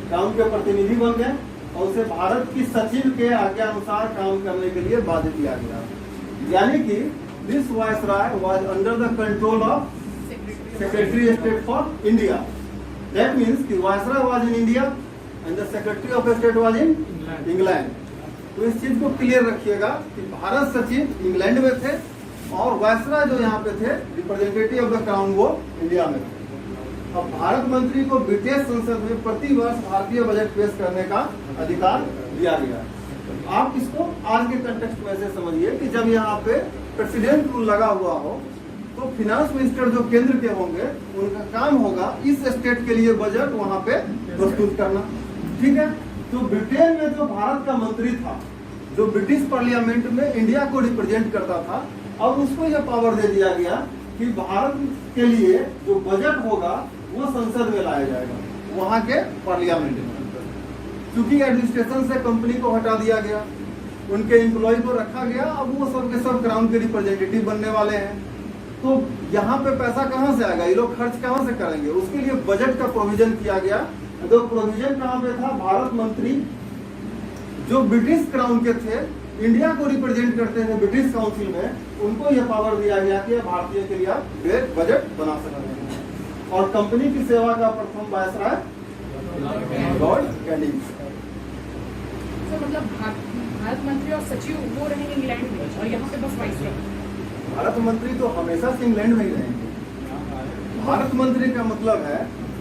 crown के प्रतिनिधि बन गए और उसे भारत की सचिव के आज्ञा अनुसार काम करने के लिए बाध्य किया गया। यानी कि this viceroy was under the control of secretary state for India. That means कि viceroy was in India and the Secretary of State was in England। तो इस चीज को क्लियर रखिएगा कि भारत सचिव इंग्लैंड में थे और वायसराय जो यहाँ पे थे रिप्रेजेंटेटिव ऑफ द क्राउन वो इंडिया में थे। अब भारत मंत्री को ब्रिटिश संसद में प्रति वर्ष भारतीय बजट पेश करने का अधिकार दिया गया। आप इसको आज के कंटेक्स्ट में ऐसे समझिए कि जब यहाँ पे प्रेसिडेंट रूल लगा हुआ हो तो फिनांस मिनिस्टर जो केंद्र के होंगे उनका काम होगा इस स्टेट के लिए बजट वहां पे प्रस्तुत करना। ठीक है, तो ब्रिटेन में जो भारत का मंत्री था, जो ब्रिटिश पार्लियामेंट में इंडिया को रिप्रेजेंट करता था, अब उसको यह पावर दे दिया गया कि भारत के लिए जो बजट होगा वो संसद में लाया जाएगा वहां के पार्लियामेंट में। क्योंकि एडमिनिस्ट्रेशन से कंपनी को हटा दिया गया, उनके एम्प्लॉय को रखा गया, अब वो सब के सब क्राउन के रिप्रेजेंटेटिव बनने वाले हैं। तो यहाँ पे पैसा कहाँ से आएगा, ये लोग खर्च कहाँ से करेंगे, उसके लिए बजट का प्रोविजन किया गया। तो प्रोविजन कहाँ पे था, भारत मंत्री जो ब्रिटिश क्राउन के थे, इंडिया को रिप्रेजेंट करते थे ब्रिटिश काउंसिल में, उनको यह पावर दिया गया कि भारतीय के लिए आप बजट बना सकते हैं। और कंपनी की सेवा का प्रथम वायसराय लॉर्ड कैनिंग्स। तो मतलब भारत मंत्री और सचिव वो रहेंगे इंग्लैंड में और यहाँ पे बस वाइसराय। भारत मंत्री तो हमेशा से इंग्लैंड में ही रहेंगे। भारत मंत्री का मतलब है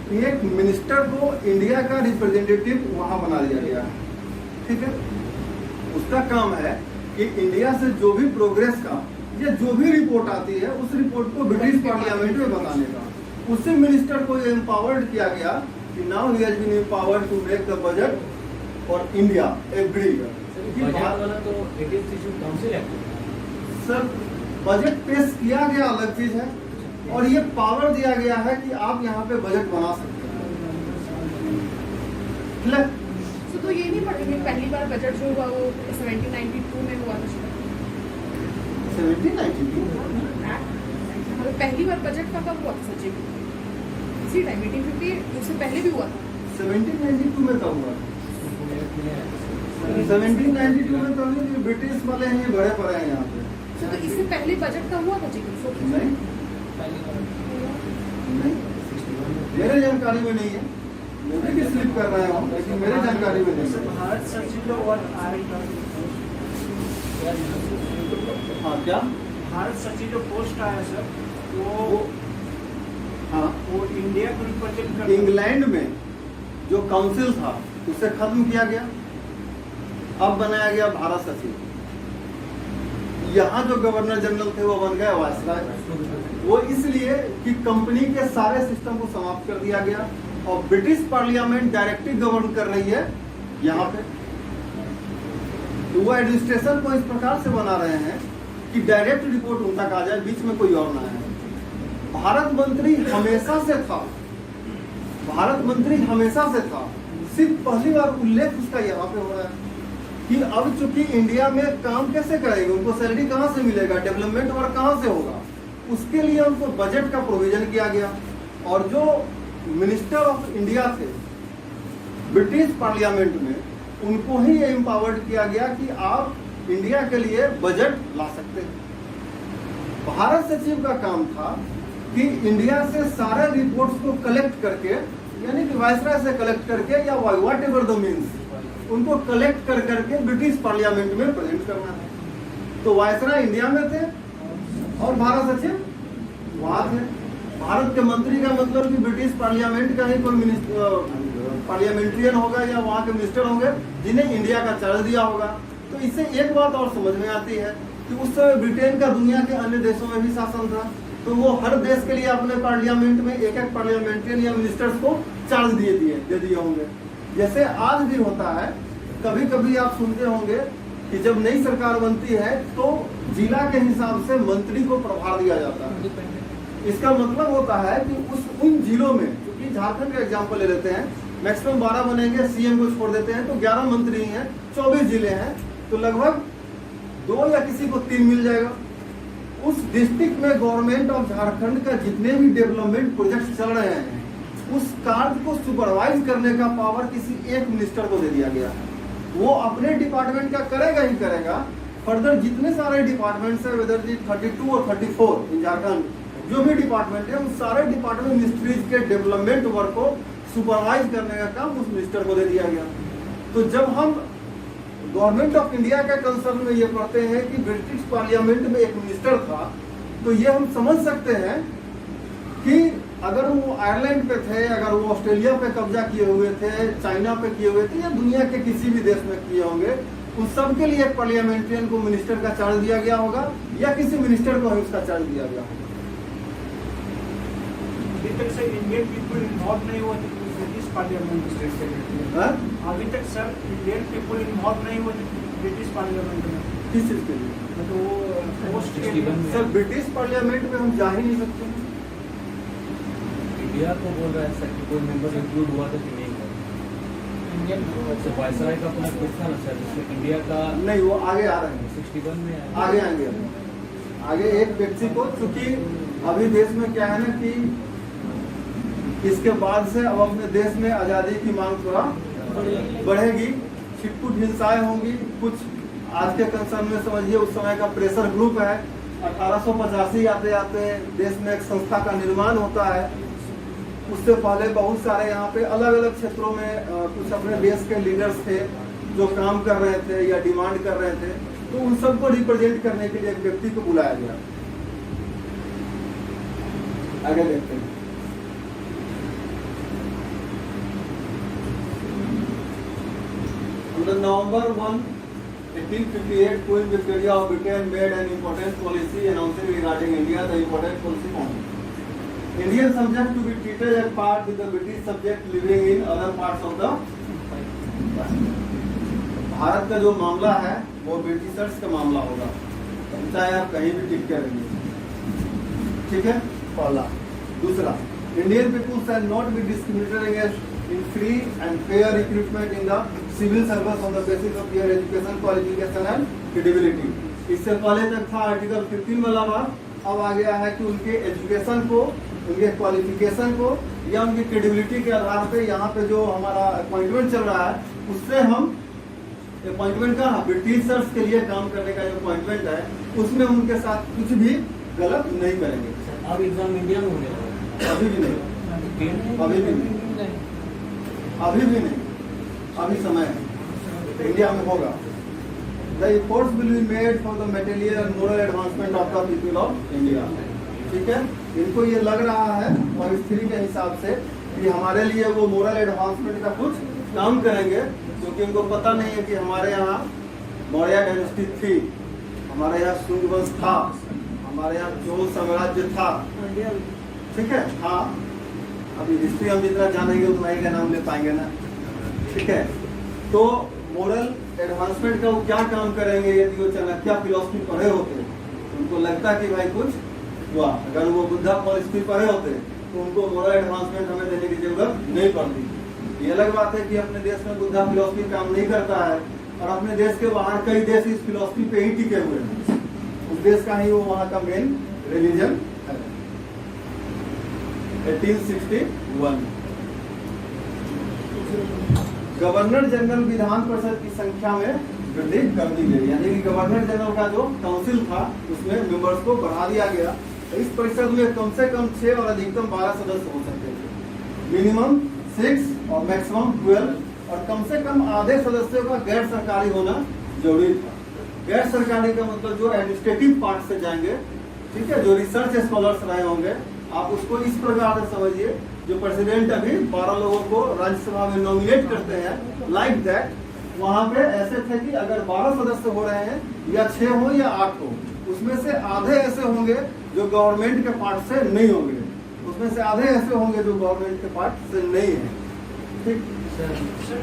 कि एक मिनिस्टर को इंडिया का रिप्रेजेंटेटिव वहां बना दिया गया है। ठीक है, उसका काम है कि इंडिया से जो भी प्रोग्रेस का या जो भी रिपोर्ट आती है उस रिपोर्ट को ब्रिटिश पार्लियामेंट में बताने का। उसी मिनिस्टर को एम्पावर्ड किया गया कि now he has been empowered to make the budget for India every year. Sir budget पेश किया गया अलग चीज है और ये पावर दिया गया है कि आप यहाँ पे बजट बना सकते हैं। तो ये नहीं पढ़ेंगे पहली बार बजट जो हुआ वो 1792 में हुआ था। 1792 पहली बार बजट का कब हुआ था सचिव? इसी टाइम 1850 उससे पहले भी हुआ था। 1792 में कब हुआ? 1792 में तो नहीं, ब्रिटिश वाले हैं बड़े पड़े हैं यहाँ पे। तो इससे पहले बजट का हुआ था जी? नहीं, मेरे जानकारी में नहीं है, मैं भी स्लिप कर रहा हूँ लेकिन मेरे जानकारी में नहीं है। भारत सचिव और हाँ क्या भारत सचिव जो पोस्ट आया सर वो हाँ वो इंडिया को रिप्रेजेंट कर इंग्लैंड में जो काउंसिल था उसे खत्म किया गया, अब बनाया गया भारत सचिव। यहाँ जो गवर्नर जनरल थे वो बन गए वायसराय। वो इसलिए कि कंपनी के सारे सिस्टम को समाप्त कर दिया गया और ब्रिटिश पार्लियामेंट डायरेक्टली गवर्न कर रही है यहाँ पे। तो वो एडमिनिस्ट्रेशन को इस प्रकार से बना रहे हैं कि डायरेक्ट रिपोर्ट उन तक आ जाए, बीच में कोई और ना आए। भारत मंत्री हमेशा से था, भारत मंत्री हमेशा से था, सिर्फ पहली बार उल्लेख उसका यहाँ पे हो रहा है कि अब चूंकि इंडिया में काम कैसे करेंगे, उनको सैलरी कहाँ से मिलेगा, डेवलपमेंट वर्क कहाँ से होगा, उसके लिए उनको बजट का प्रोविजन किया गया। और जो मिनिस्टर ऑफ इंडिया थे ब्रिटिश पार्लियामेंट में, उनको ही एम्पावर्ड किया गया कि आप इंडिया के लिए बजट ला सकते हैं। भारत सचिव का काम था कि इंडिया से सारे रिपोर्ट्स को कलेक्ट करके, यानी कि वायसराय से कलेक्ट करके या व्हाट एवर द मीन्स, उनको कलेक्ट कर करके ब्रिटिश पार्लियामेंट में प्रेजेंट करना है। तो वायसराय इंडिया में थे और भारत सचिव वहां थे। भारत के मंत्री का मतलब कि ब्रिटिश पार्लियामेंट का ही कोई पार्लियामेंट्रियन होगा या वहाँ के मिनिस्टर होंगे जिन्हें इंडिया का चार्ज दिया होगा। तो इससे एक बात और समझ में आती है कि उस समय ब्रिटेन का दुनिया के अन्य देशों में भी शासन था, तो वो हर देश के लिए अपने पार्लियामेंट में एक एक पार्लियामेंट्रियन या मिनिस्टर्स को चार्ज दे दिए होंगे। जैसे आज भी होता है, कभी कभी आप सुनते होंगे कि जब नई सरकार बनती है तो जिला के हिसाब से मंत्री को प्रभार दिया जाता है। इसका मतलब होता है कि उन जिलों में, क्योंकि झारखंड का एग्जाम्पल ले लेते हैं, मैक्सिमम 12 बनेंगे, सीएम को छोड़ देते हैं तो 11 मंत्री हैं, 24 जिले हैं, तो लगभग 2 या किसी को 3 मिल जाएगा। उस डिस्ट्रिक्ट में गवर्नमेंट ऑफ झारखंड का जितने भी डेवलपमेंट प्रोजेक्ट चल रहे हैं, उस कार्य को सुपरवाइज करने का पावर किसी एक मिनिस्टर को दे दिया गया है। वो अपने डिपार्टमेंट का करेगा ही करेगा, फर्दर जितने सारे डिपार्टमेंट्स है, वेदर जी 32 और 34 इन झारखंड, जो भी डिपार्टमेंट है, उन सारे डिपार्टमेंट मिनिस्ट्रीज के डेवलपमेंट वर्क को सुपरवाइज करने का काम उस मिनिस्टर को दे दिया गया। तो जब हम गवर्नमेंट ऑफ इंडिया के कंसर्न में ये पढ़ते हैं कि ब्रिटिश पार्लियामेंट में एक मिनिस्टर था, तो ये हम समझ सकते हैं कि अगर वो आयरलैंड पे थे, अगर वो ऑस्ट्रेलिया पे कब्जा किए हुए थे, चाइना पे किए हुए थे, या दुनिया के किसी भी देश में किए होंगे, उन सब के लिए एक पार्लियामेंट्रियन को मिनिस्टर का चार्ज दिया गया होगा या किसी मिनिस्टर को ही उसका चार्ज दिया गया होगा। अभी तक सर इंडियन पीपल इन्वॉल्व नहीं हुए थे ब्रिटिश पार्लियामेंट में। अभी तक सर इंडियन पीपल इन्वॉल्व नहीं हुए थे ब्रिटिश पार्लियामेंट में। किस चीज के लिए? तो पोस्ट के लिए सर ब्रिटिश पार्लियामेंट में हम जा ही नहीं सकते। इंडिया को बोल रहा है सर कि कोई मेंबर इंक्लूड हुआ था कि नहीं हुआ। इंडियन अच्छा, वायसराय का अपना कुछ था ना सर, जिसमें इंडिया का नहीं, वो आगे आ रहे हैं, 61 में आगे आएंगे। आगे एक व्यक्ति को, चूंकि अभी देश में क्या है ना कि इसके बाद से अब अपने देश में आज़ादी की मांग थोड़ा बढ़ेगी, छिटपुट हिंसाएं होंगी। कुछ आज के कंसर्न में समझिए उस समय का प्रेशर ग्रुप है। 1885 आते आते देश में एक संस्था का निर्माण होता है। उससे पहले बहुत सारे यहाँ पे अलग अलग क्षेत्रों में कुछ अपने देश के लीडर्स थे जो काम कर रहे थे या डिमांड कर रहे थे, तो उन सबको रिप्रेजेंट करने के लिए एक व्यक्ति को बुलाया गया। आगे देखते हैं। On November 1, 1858, Queen Victoria of Britain made an important policy announcing regarding India, the important policy found. Indian subjects to be treated as part with the British subject living in other parts of the Bharat का जो मामला है वो Britishers का मामला होगा, चाहे आप कहीं भी टिक करेंगे। ठीक है, पहला। दूसरा, Indian people shall not be discriminated against in free and fair recruitment in the civil service on the basis of their education, qualification and credibility. इससे पहले तक था आर्टिकल 15 वाला बात, अब आ गया है कि उनके एजुकेशन को, उनके क्वालिफिकेशन को या उनकी क्रेडिबिलिटी के आधार पे यहाँ पे जो हमारा अपॉइंटमेंट चल रहा है उससे हम अपॉइंटमेंट का ब्रिटिशर्स के लिए काम करने का जो अपॉइंटमेंट है उसमें उनके साथ कुछ भी गलत नहीं करेंगे। अब एग्जाम इंडिया में होने वाला अभी भी नहीं, अभी भी नहीं, अभी भी नहीं, अभी समय है, इंडिया में होगा। The efforts will be made for the material and moral advancement of the people of India। ठीक है, इनको ये लग रहा है परिस्थिति के हिसाब से कि हमारे लिए वो मोरल एडवांसमेंट का कुछ काम करेंगे, क्योंकि उनको पता नहीं है कि हमारे यहाँ मौर्य डायनेस्टी थी, हमारे यहाँ शुंग वंश था, हमारे यहाँ चोल साम्राज्य था। ठीक है, हाँ, अभी हिस्ट्री हम जितना जानेंगे उतना ही का नाम ले पाएंगे ना। ठीक है, तो मोरल एडवांसमेंट का वो क्या काम करेंगे यदि वो चाणक्य फिलॉसफी पढ़े होते, उनको लगता कि भाई कुछ हुआ। अगर वो बुद्धा फिलॉसफी पढ़े होते तो उनको मोरल एडवांसमेंट हमें देने की जरूरत नहीं पड़ती। ये अलग बात है कि अपने देश में बुद्धा फिलॉसफी काम नहीं करता है और अपने देश के बाहर कई देश इस फिलॉसफी पे ही टिके हुए हैं, उस देश का ही वो वहाँ का मेन रिलीजन है। 1861 गवर्नर जनरल विधान परिषद की संख्या में वृद्धि कर दी गई, यानी कि गवर्नर जनरल का जो काउंसिल था उसमें मेंबर्स को बढ़ा दिया गया। इस परिषद में कम से कम 6 और अधिकतम 12 सदस्य हो सकते थे, मिनिमम 6 और मैक्सिमम 12, और कम से कम आधे सदस्यों का गैर सरकारी होना जरूरी था। गैर सरकारी का मतलब जो एडमिनिस्ट्रेटिव पार्ट से जाएंगे, ठीक है, जो रिसर्च स्कॉलर्स रहे होंगे आप उसको इस प्रकार से समझिए, जो प्रेसिडेंट अभी 12 लोगों को राज्यसभा में नॉमिनेट करते हैं, लाइक दैट वहां पे ऐसे थे कि अगर 12 सदस्य हो रहे हैं या 6 हो या 8 हो, उसमें से आधे ऐसे होंगे जो गवर्नमेंट के पार्ट से नहीं होंगे, उसमें से आधे ऐसे होंगे जो गवर्नमेंट के पार्ट से नहीं है। ठीक, सर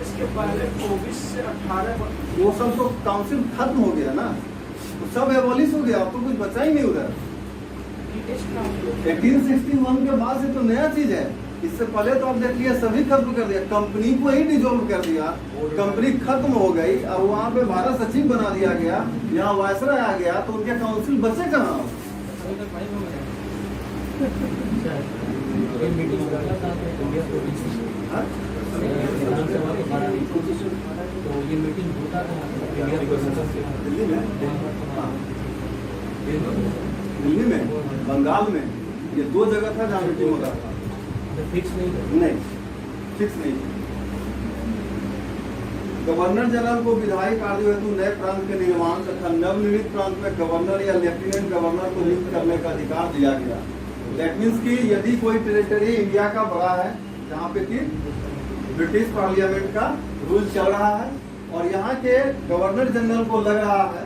इसके पहले 24 से 18 वो सब तो काउंसिल खत्म हो गया ना, तो सब एबॉलिश हो गया, अब तो कुछ बचा ही नहीं उधर। 1861 के बाद से तो नया चीज है, इससे पहले तो आप देखिए सभी खत्म कर दिया, कंपनी को ही डिजोल्व कर दिया, कंपनी खत्म हो गई और वहाँ पे भारत सचिव बना दिया गया, यहाँ वायसराय आ गया, तो उनके काउंसिल बचे कहाँ? ये मीटिंग हो रहा था इंडिया प्रोविंस विधानसभा के 12 तो ये मीटिंग होता था इंडिया प्रोविंस दिल्ली में, हाँ, दिल्ली में, बंगाल में, ये 2 जगह था जहाँ मीटिंग होता था। फिक्स नहीं फिक्स नहीं। गवर्नर जनरल को विधायी कार्यों हेतु नए प्रांत के निर्माण तथा नवनिर्मित प्रांत में गवर्नर या लेफ्टिनेंट गवर्नर को नियुक्त करने का अधिकार दिया गया। दैट मीन्स कि यदि कोई टेरिटरी इंडिया का बड़ा है जहाँ पे कि ब्रिटिश पार्लियामेंट का रूल चल रहा है और यहाँ के गवर्नर जनरल को लग रहा है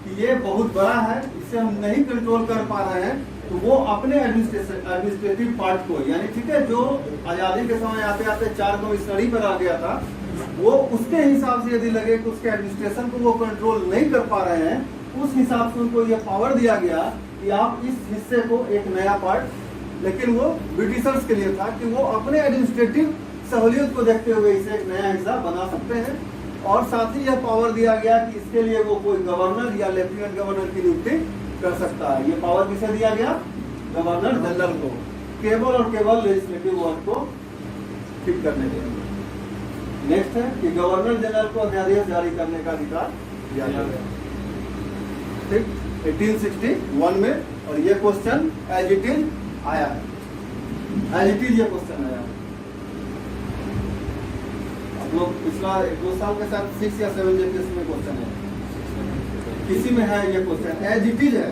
कि ये बहुत बड़ा है, इसे हम नहीं कंट्रोल कर पा रहे हैं, तो वो अपने एडमिनिस्ट्रेटिव पार्ट को, यानी ठीक है, जो आजादी के समय आते आते 4 कमिश्नरी पर आ गया था, वो उसके हिसाब से यदि लगे कि उसके एडमिनिस्ट्रेशन को वो कंट्रोल नहीं कर पा रहे हैं, उस हिसाब से उनको ये पावर दिया गया कि आप इस हिस्से को एक नया पार्ट, लेकिन वो ब्रिटिशर्स के लिए था कि वो अपने एडमिनिस्ट्रेटिव सहूलियत को देखते हुए इसे एक नया हिस्सा बना सकते हैं, और साथ ही यह पावर दिया गया कि इसके लिए वो कोई गवर्नर या लेफ्टिनेंट गवर्नर की नियुक्ति कर सकता है। ये पावर किसे दिया गया? गवर्नर जनरल को, केवल और केवल लेजिस्लेटिव वर्क को ठीक करने के लिए। नेक्स्ट है कि गवर्नर जनरल को अध्यादेश जारी करने का अधिकार दिया गया। ठीक, 1861 में, और ये क्वेश्चन एज इट इज आया है, एज इट इज ये क्वेश्चन आया है। आप लोग पिछला 1-2 साल के साथ 6 या 7 जेपीएससी में क्वेश्चन है, किसी में है ये क्वेश्चन, एज इट इज है,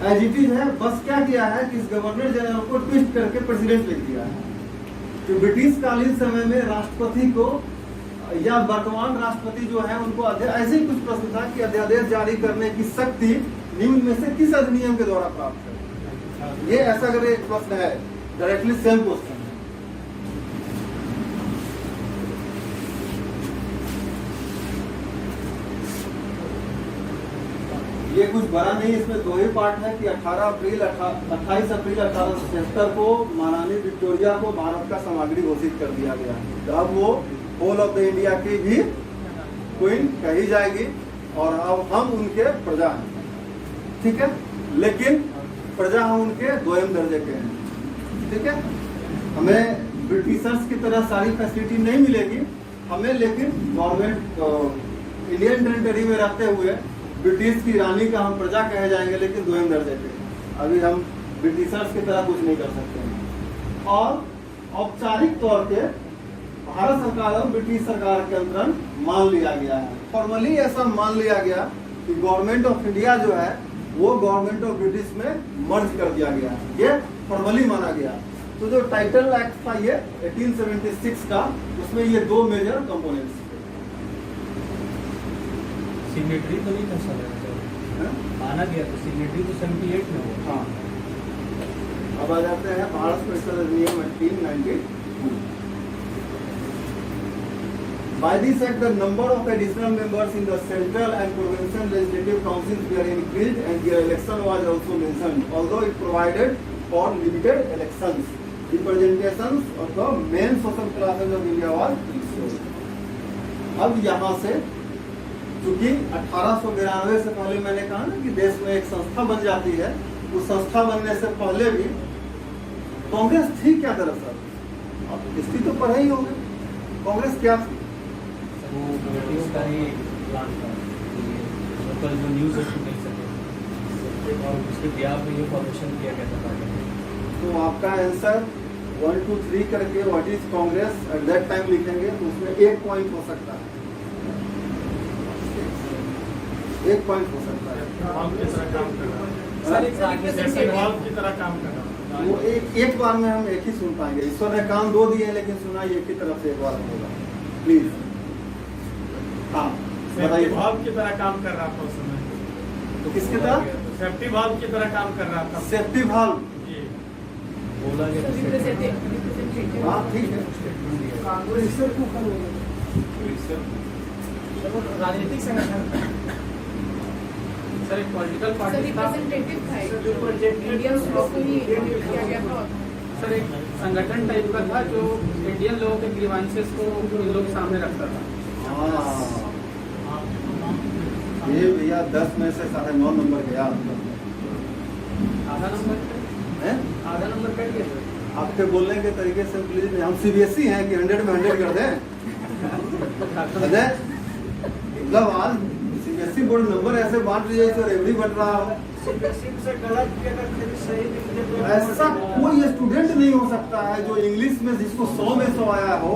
एज इट इज है। बस क्या किया है कि इस गवर्नर जनरल को ट्विस्ट करके प्रेसिडेंट लिख दिया है। तो ब्रिटिश कालीन समय में राष्ट्रपति को या वर्तमान राष्ट्रपति जो है उनको ऐसे ही कुछ प्रश्न था कि अध्यादेश जारी करने की शक्ति निम्न में से किस अधिनियम के द्वारा प्राप्त है। ये ऐसा अगर एक प्रश्न है, डायरेक्टली सेम क्वेश्चन है। ये कुछ बड़ा नहीं, इसमें 2 ही पार्ट है कि 28 अप्रैल 1876 को महारानी विक्टोरिया को भारत का सामग्री घोषित कर दिया गया। अब वो होल ऑफ द इंडिया की भी क्वीन कही जाएगी और अब हम उनके प्रजा हैं, ठीक है, लेकिन प्रजा हम उनके 2म दर्जे के हैं, ठीक है। हमें ब्रिटिशर्स की तरह सारी फैसिलिटी नहीं मिलेगी हमें, लेकिन गवर्नमेंट इंडियन टेरिटरी में रहते हुए ब्रिटिश की रानी का हम प्रजा कहे जाएंगे, लेकिन 2म दर्जे के। अभी हम ब्रिटिशर्स की तरह कुछ नहीं कर सकते हैं। और औपचारिक तौर पे भारत सरकार और ब्रिटिश सरकार के अंतरण मान लिया गया है। फॉर्मली ऐसा मान लिया गया कि गवर्नमेंट ऑफ इंडिया जो है वो गवर्नमेंट ऑफ ब्रिटिश में मर्ज कर दिया गया, ये फॉर्मली माना गया। तो जो टाइटल एक्ट था ये 1876 का, उसमें ये 2 मेजर कंपोनेंट्स, सिग्नेटरी तो नहीं था सर, माना गया तो सिग्नेटरी तो 78 में हुआ। हाँ, अब आ जाते हैं भारत परिषद अधिनियम 1892। By this act, the number of additional members in the central and provincial legislative councils were increased, and their election was also mentioned. Although it provided for limited elections, representations of the main social classes of India was ensured. अब यहाँ से चूंकि 1892 से पहले मैंने कहा ना कि देश में एक संस्था बन जाती है, उस संस्था बनने से पहले भी कांग्रेस थी क्या दरअसल? आप हिस्ट्री तो पढ़े ही होंगे, कांग्रेस क्या थी? वो ब्रिटिश का ही प्लान था, लोकल जो न्यूज़ है उसको मिल सके, और उसके बिहार में ये फॉर्मेशन किया गया था। तो आपका आंसर 1 2 3 करके what is Congress at that time लिखेंगे तो उसमें 1 पॉइंट हो सकता है, 1 पॉइंट हो सकता है। की तरह काम कर रहा है। वो एक बार में हम एक ही सुन पाएंगे। ईश्वर ने कान दो दिए लेकिन सुना एक ही तरफ से एक बार होगा। प्लीज हाँ बताइए। भाव की तरह काम कर रहा था उस समय। तो किसके तरह? सेफ्टी भाव की तरह काम कर रहा था। सेफ्टी भाव जी। बोला गया था रिप्रेजेंटेटिव हाँ ठीक है। राजनीतिक संगठन सर एक पॉलिटिकल सर पार्टी था रिप्रेजेंटेटिव था इंडियन लॉ को ही किया गया था। सर, एक संगठन टाइप का था जो इंडियन लोगों के ग्रीवांसेस को इन लोग सामने रखता था। हाँ ये भैया 10 में से 9.5 नंबर गया आधा नंबर है। आधा नंबर कट गया सर। आपके बोलने के तरीके से प्लीज, हम सीबीएसई हैं कि 100 में 100 कर दें? अजय मतलब आज सीबीएसई बोर्ड नंबर ऐसे बांट रही है और एवरी बट रहा हो। से गलत भी अगर फिर सही भी ऐसा कोई स्टूडेंट नहीं हो सकता है जो इंग्लिश में जिसको 100 में 100 आया हो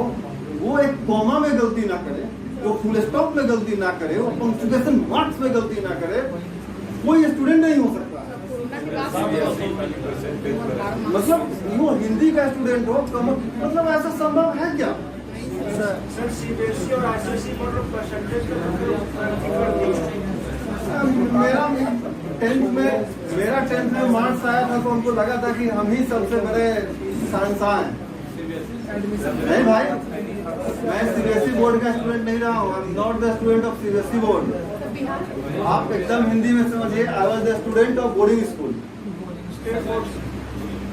वो एक कॉमा में गलती ना करे, वो फुल स्टॉप में गलती ना करे, वो पंक्चुएशन मार्क्स में गलती ना करे। कोई स्टूडेंट नहीं हो सकता है। मतलब वो हिंदी का स्टूडेंट हो मतलब ऐसा संभव है क्या? सर सीबीएसई और आईसीएसई बोर्ड में परसेंटेज मेरा 10th में मार्क्स आया था तो हमको लगा था कि हम ही सबसे बड़े शहंशाह हैं। नहीं भाई, मैं सीबीएसई बोर्ड का स्टूडेंट नहीं रहा हूँ। I am not the student of CBSE board. आप एकदम हिंदी में समझिए। I was the student of boarding school.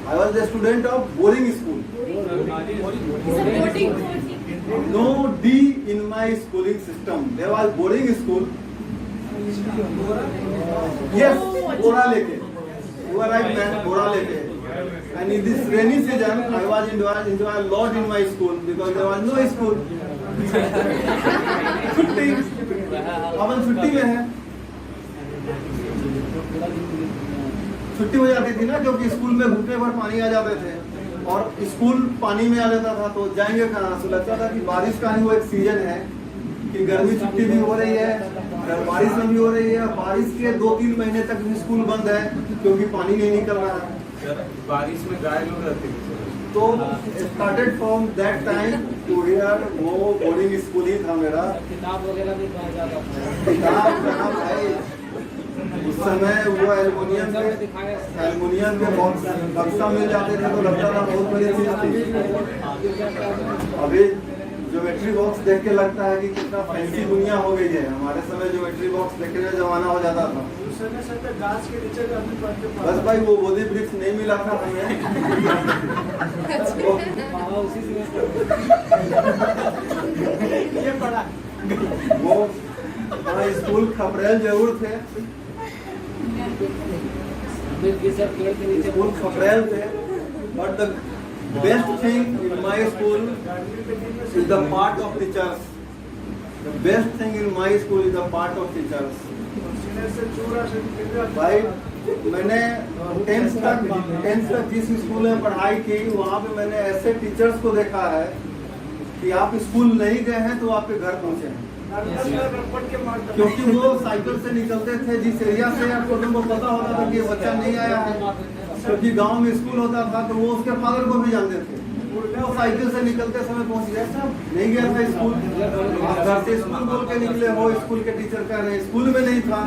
I was the student of boarding school. No D in my schooling system. There was boarding school. Yes, बोरा लेके. You are right, man. बोरा लेके. And in this rainy season, I was enjoy a lot in my school because there was no school. छुट्टी. अपन छुट्टी में है. छुट्टी हो जाती थी ना क्योंकि स्कूल में घुटने भर पानी आ जाते थे और स्कूल पानी में आ जाता था तो जाएंगे कहाँ? तो लगता था कि बारिश का ही वो एक सीजन है कि गर्मी छुट्टी भी हो रही है, बारिश में भी हो रही है। बारिश के 2-3 महीने तक भी स्कूल बंद है क्योंकि पानी नहीं निकल रहा है। बारिश में गाय लोग रहते हैं। तो started from that time to here वो बोर्डिंग स्कूल ही था मेरा। किताब वगैरह भी कहा जाता था। किताब कहाँ भाई, उस समय वो एल्युमिनियम के बक्सा मिल जाते थे तो लगता था बहुत बड़ी चीज थी। अभी ज्योमेट्री बॉक्स देख के लगता है कि कितना फैंसी दुनिया हो गई है। हमारे समय ज्योमेट्री बॉक्स देखने का जमाना हो जाता था। बस भाई वो बोधि वृक्ष नहीं मिला था हमें। ये पढ़ा वो स्कूल खपरेल जरूर थे, स्कूल खपरेल थे, but the best thing in my school is the part of teachers. The best thing in my school is the part of teachers. भाई मैंने 10th तक जिस स्कूल में पढ़ाई की वहाँ पे मैंने ऐसे टीचर्स को देखा है कि आप स्कूल नहीं गए हैं तो आपके घर पहुँचे हैं। क्योंकि वो साइकिल से निकलते थे जिस एरिया से आपको तुमको पता होता था कि ये बच्चा नहीं आया है, क्योंकि गांव में स्कूल होता था तो वो उसके फादर को भी जानते थे। वो साइकिल से निकलते समय पहुंच गया था, नहीं गया था स्कूल, घर से स्कूल बोल के निकले हो, स्कूल के टीचर कह रहे स्कूल में नहीं था,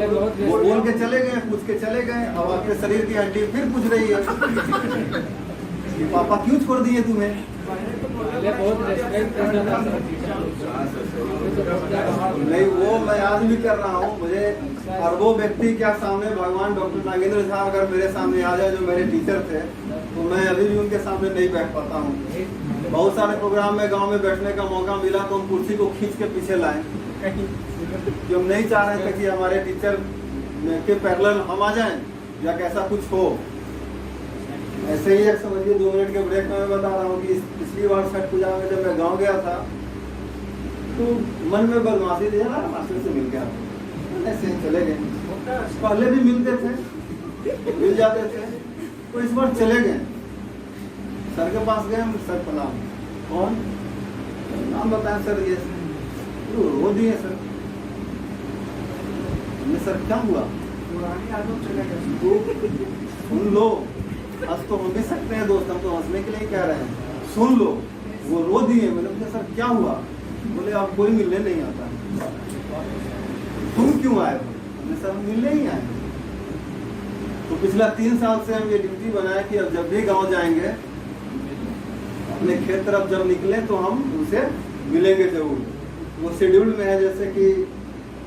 वो बोल के चले गए, पूछ के चले गए। अब आपके शरीर की हड्डी फिर पूछ रही है कि पापा क्यों छोड़ दिए तुम्हें? नहीं, वो मैं आज भी कर रहा हूँ। मुझे और वो व्यक्ति क्या सामने भगवान डॉक्टर नागेंद्र झा अगर मेरे सामने आ जाए जो मेरे टीचर थे तो मैं अभी भी उनके सामने नहीं बैठ पाता हूँ। बहुत सारे प्रोग्राम में गांव में बैठने का मौका मिला तो हम कुर्सी को खींच के पीछे लाए कि हम नहीं चाह रहे थे कि हमारे टीचर के पैरेलल हम आ जाएं या कैसा कुछ हो। ऐसे ही एक समझिए 2 मिनट के ब्रेक में मैं बता रहा हूँ कि पिछली बार छठ पूजा में जब मैं गांव गया था तो मन में बदमाशी दिया ना, मास्टर से मिल गया, ऐसे चले गए। पहले भी मिलते थे, मिल जाते थे, तो इस बार चले गए। सर के पास गए, सर प्रणाम। कौन? नाम बताएं सर। ये रो दिए सर। हमने सर क्या हुआ? सुन लो, हंस तो हम भी सकते हैं दोस्त, हम तो हंसने के लिए कह रहे हैं, सुन लो। वो रो दिए। मैंने पूछा सर क्या हुआ? बोले आप कोई मिलने नहीं आता। तुम क्यों आए? हमने सर हम मिलने ही आए। तो पिछला 3 साल से हम ये ड्यूटी बनाए कि अब जब भी गांव जाएंगे, अपने खेत तरफ जब निकले तो हम उनसे मिलेंगे जरूर। वो शेड्यूल में है, जैसे कि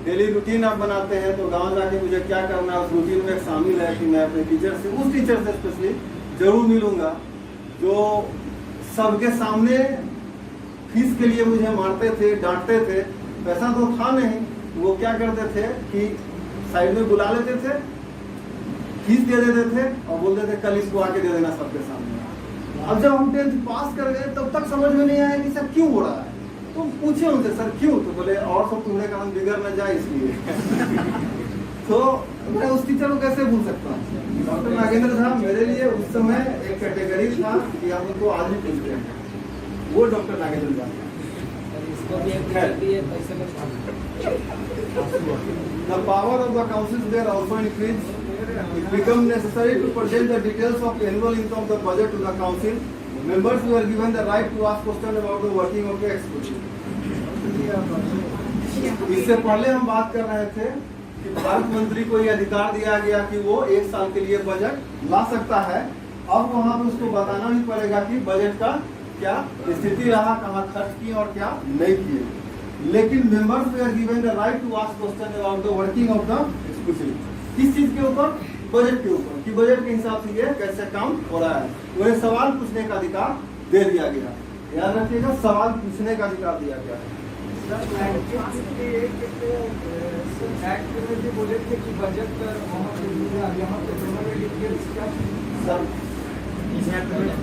डेली रूटीन आप बनाते हैं तो गांव जाके मुझे क्या करना है उस रूटीन में शामिल है कि मैं अपने टीचर से, उस टीचर से स्पेशली जरूर मिलूंगा जो सबके सामने फीस के लिए मुझे मारते थे, डांटते थे। पैसा तो था नहीं, वो क्या करते थे कि साइड में बुला लेते थे, फीस दे देते थे और बोलते थे कल इसको आके दे देना सबके सामने। अब जब हम 10th पास कर गए तब तक समझ में नहीं आया कि सर क्यों हो रहा है। तो पूछे उनसे सर क्यों? तो बोले और सब तुम्हारे काम बिगड़ न जाए इसलिए। तो मैं उस टीचर को कैसे भूल सकता हूँ? डॉक्टर नागेंद्र साहब मेरे लिए उस समय एक कैटेगरी था कि हम उनको आज भी पूछते हैं, वो डॉक्टर नागेंद्र साहब। The power of the councils were also increased. It became necessary to present the details of annual income of the budget to the council. Members were given the right to ask questions about the working of the executive. इससे पहले हम बात कर रहे थे कि भारत मंत्री को ये अधिकार दिया गया कि वो 1 साल के लिए बजट ला सकता है। अब वहां पे उसको बताना भी पड़ेगा कि बजट का क्या स्थिति रहा, कहाँ खर्च किए और क्या नहीं किए। लेकिन members they are given the right to ask question about the working of the executive. किस चीज के ऊपर? बजट के ऊपर, कि बजट के हिसाब से ये कैसे काम हो रहा है। उन्हें सवाल पूछने का अधिकार दे दिया गया। याद रखिएगा, सवाल पूछने का अधिकार दिया गया है।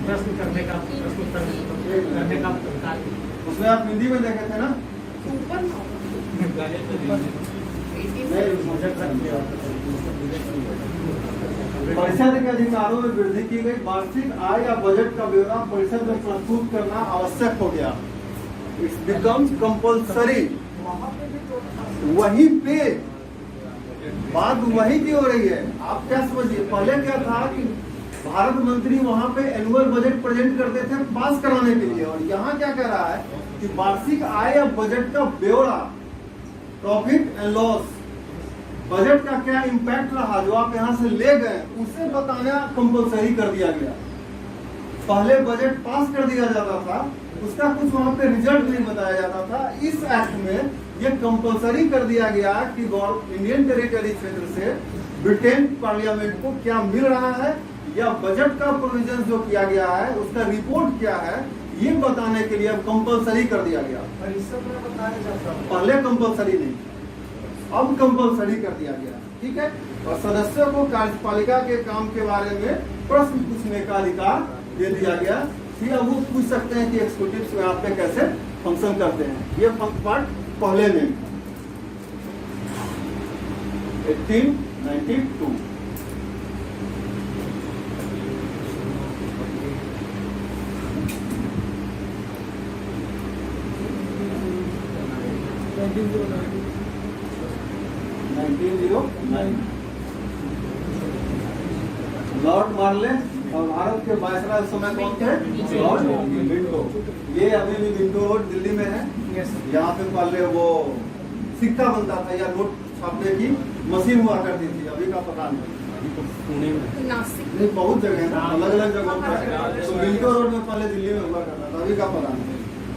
प्रश्न करने का उसमें आप हिंदी में देखे थे ना? ऊपर परिषद के अधिकारों में वृद्धि की गई। वार्षिक आय या बजट का ब्यौरा परिषद में प्रस्तुत करना आवश्यक हो गया। It's becomes compulsory. वहीं पे बात वही की हो रही है। आप क्या समझिए, पहले क्या था कि भारत मंत्री वहां पे एनुअल बजट प्रेजेंट करते थे पास कराने के लिए, और यहाँ क्या कह रहा है कि वार्षिक आय या बजट का ब्यौरा, प्रॉफिट एंड लॉस, बजट का क्या इम्पैक्ट रहा जो आप यहाँ से ले गए, उसे बताना कंपलसरी कर दिया गया। पहले बजट पास कर दिया जाता था, उसका कुछ वहां पे रिजल्ट नहीं बताया जाता था। इस एक्ट में ये कंपलसरी कर दिया गया कि इंडियन टेरिटरी क्षेत्र से ब्रिटेन पार्लियामेंट को क्या मिल रहा है, या बजट का प्रोविजन जो किया गया है उसका रिपोर्ट क्या है, ये बताने के लिए अब कंपलसरी कर दिया गया। पहले कंपलसरी नहीं, अब कंपलसरी कर दिया गया। ठीक है। और सदस्यों को कार्यपालिका के काम के बारे में प्रश्न पूछने का अधिकार दे दिया गया। फिर अब वो पूछ सकते हैं कि एक्सिक्यूटिव यहाँ पे कैसे फंक्शन करते हैं। ये पार्ट पहले में 1892। लॉर्ड मार्ले और भारत के वायसराय उस समय कौन थे? Lord Minto. ये अभी भी मिंटो रोड दिल्ली में है। यहाँ पे पहले वो सिक्का बनता था या नोट छापने की मशीन हुआ करती थी, अभी का पता नहीं। नासिक नहीं, बहुत जगह है, अलग अलग जगहों पर। तो मिंटो रोड में पहले दिल्ली में हुआ करता था, अभी का पता नहीं।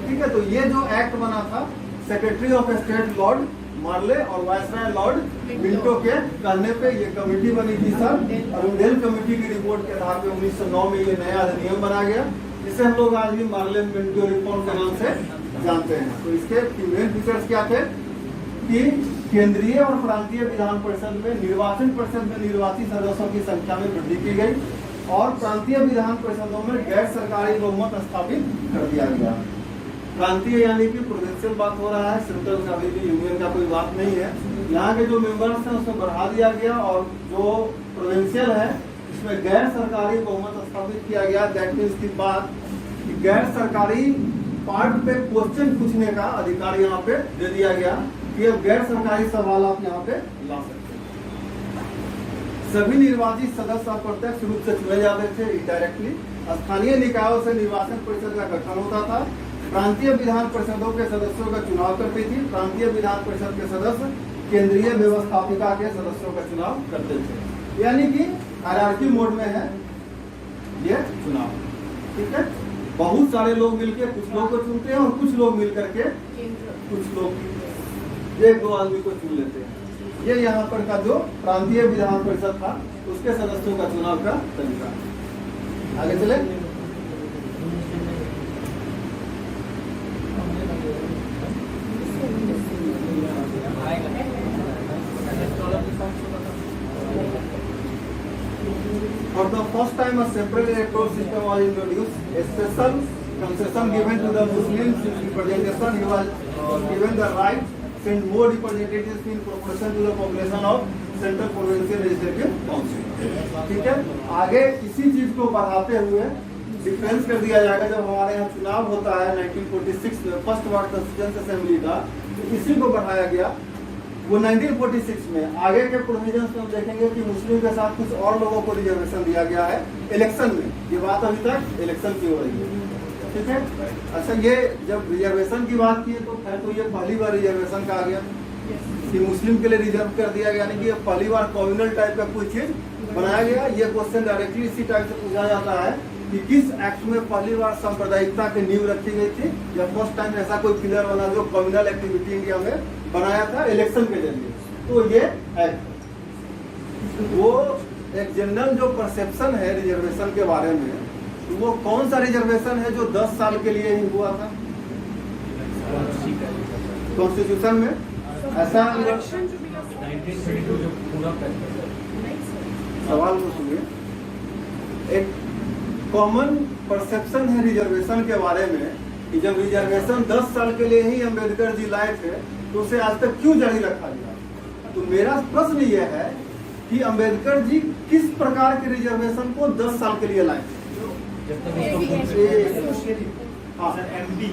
ठीक है। तो ये जो एक्ट बना था, सेक्रेटरी ऑफ स्टेट लॉर्ड मार्ले और वायसराय लॉर्ड मिंटो के कहने पे ये कमेटी बनी थी सर। अरुंडेल कमेटी की रिपोर्ट के आधार पे 1909 में ये नया अधिनियम बना गया, जिसे हम लोग आज भी मार्ले मिंटो रिपोर्ट के नाम से जानते हैं। तो इसके मेन फीचर्स क्या थे कि केंद्रीय और प्रांतीय विधान परिषद में निर्वाचन परिषद में निर्वाचित सदस्यों की संख्या में वृद्धि की गई, और प्रांतीय विधान परिषदों में गैर सरकारी बहुमत स्थापित कर दिया गया। प्रांतीय यानी कि प्रोविंशियल बात हो रहा है, सेंट्रल का अभी भी यूनियन का कोई बात नहीं है। यहाँ के जो मेंबर्स हैं उसमें बढ़ा दिया गया, और जो प्रोविंशियल है इसमें गैर सरकारी बहुमत स्थापित किया गया। दैट मीन्स की बात कि गैर सरकारी पार्ट पे क्वेश्चन पूछने का अधिकार यहाँ पे दे दिया गया कि अब गैर सरकारी सवाल आप यहाँ पे ला सकते हैं। सभी निर्वाचित सदस्य अप्रत्यक्ष रूप से चुने जाते थे डायरेक्टली। स्थानीय निकायों से निर्वाचन परिषद का गठन होता था। प्रांतीय विधान परिषदों के सदस्यों का चुनाव करती थी। प्रांतीय विधान परिषद के सदस्य केंद्रीय व्यवस्थापिका के सदस्यों का चुनाव करते थे। यानी कि हायरार्की मोड में है ये चुनाव, ठीक है। बहुत सारे लोग मिलकर कुछ लोग को चुनते हैं और कुछ लोग मिलकर के कुछ लोग एक दो आदमी को चुन लेते हैं। ये यहाँ पर का जो प्रांतीय विधान परिषद था उसके सदस्यों का चुनाव का तरीका। आगे चले। For the first time, a separate electoral system was introduced. A special concession given to the Muslims representation. He was given the right to send more representatives in proportion to the population of Central Provincial Legislative Council. ठीक है। आगे इसी चीज को बढ़ाते हुए difference कर दिया जाएगा। जब हमारे यहाँ चुनाव होता है 1946 में फर्स्ट वार्ड कॉन्स्टिट्यूएंसी असेंबली का, तो इसी को बढ़ाया गया। वो 1946 में आगे के प्रोविजंस में हम देखेंगे कि मुस्लिम के साथ कुछ और लोगों को रिजर्वेशन दिया गया है इलेक्शन में। ये बात अभी तक इलेक्शन की हो रही है, ठीक है। अच्छा, ये जब रिजर्वेशन की बात की तो खैर तो ये पहली बार रिजर्वेशन का आ गया कि मुस्लिम के लिए रिजर्व कर दिया गया, यानी कि ये पहली बार कम्युनल टाइप का कोई चीज बनाया गया। ये क्वेश्चन डायरेक्टली इसी टाइप से पूछा जाता है कि किस एक्ट में पहली बार सांप्रदायिकता की नींव रखी गई थी, या फर्स्ट टाइम ऐसा कोई पिलर बना जो कम्युनल एक्टिविटी इंडिया में बनाया था इलेक्शन के जरिए। तो ये एक्ट वो एक जनरल जो परसेप्शन है रिजर्वेशन के बारे में, तो वो कौन सा रिजर्वेशन है जो 10 साल के लिए ही हुआ था कॉन्स्टिट्यूशन में? ऐसा सवाल को सुनिए। एक कॉमन परसेप्शन है रिजर्वेशन के बारे में कि जब रिजर्वेशन 10 साल के लिए ही अम्बेडकर जी लाए थे तो उसे आज तक क्यों जारी रखा गया? तो मेरा प्रश्न यह है कि अम्बेडकर जी किस प्रकार के रिजर्वेशन को 10 साल के लिए लाए थे? हाँ, एमपी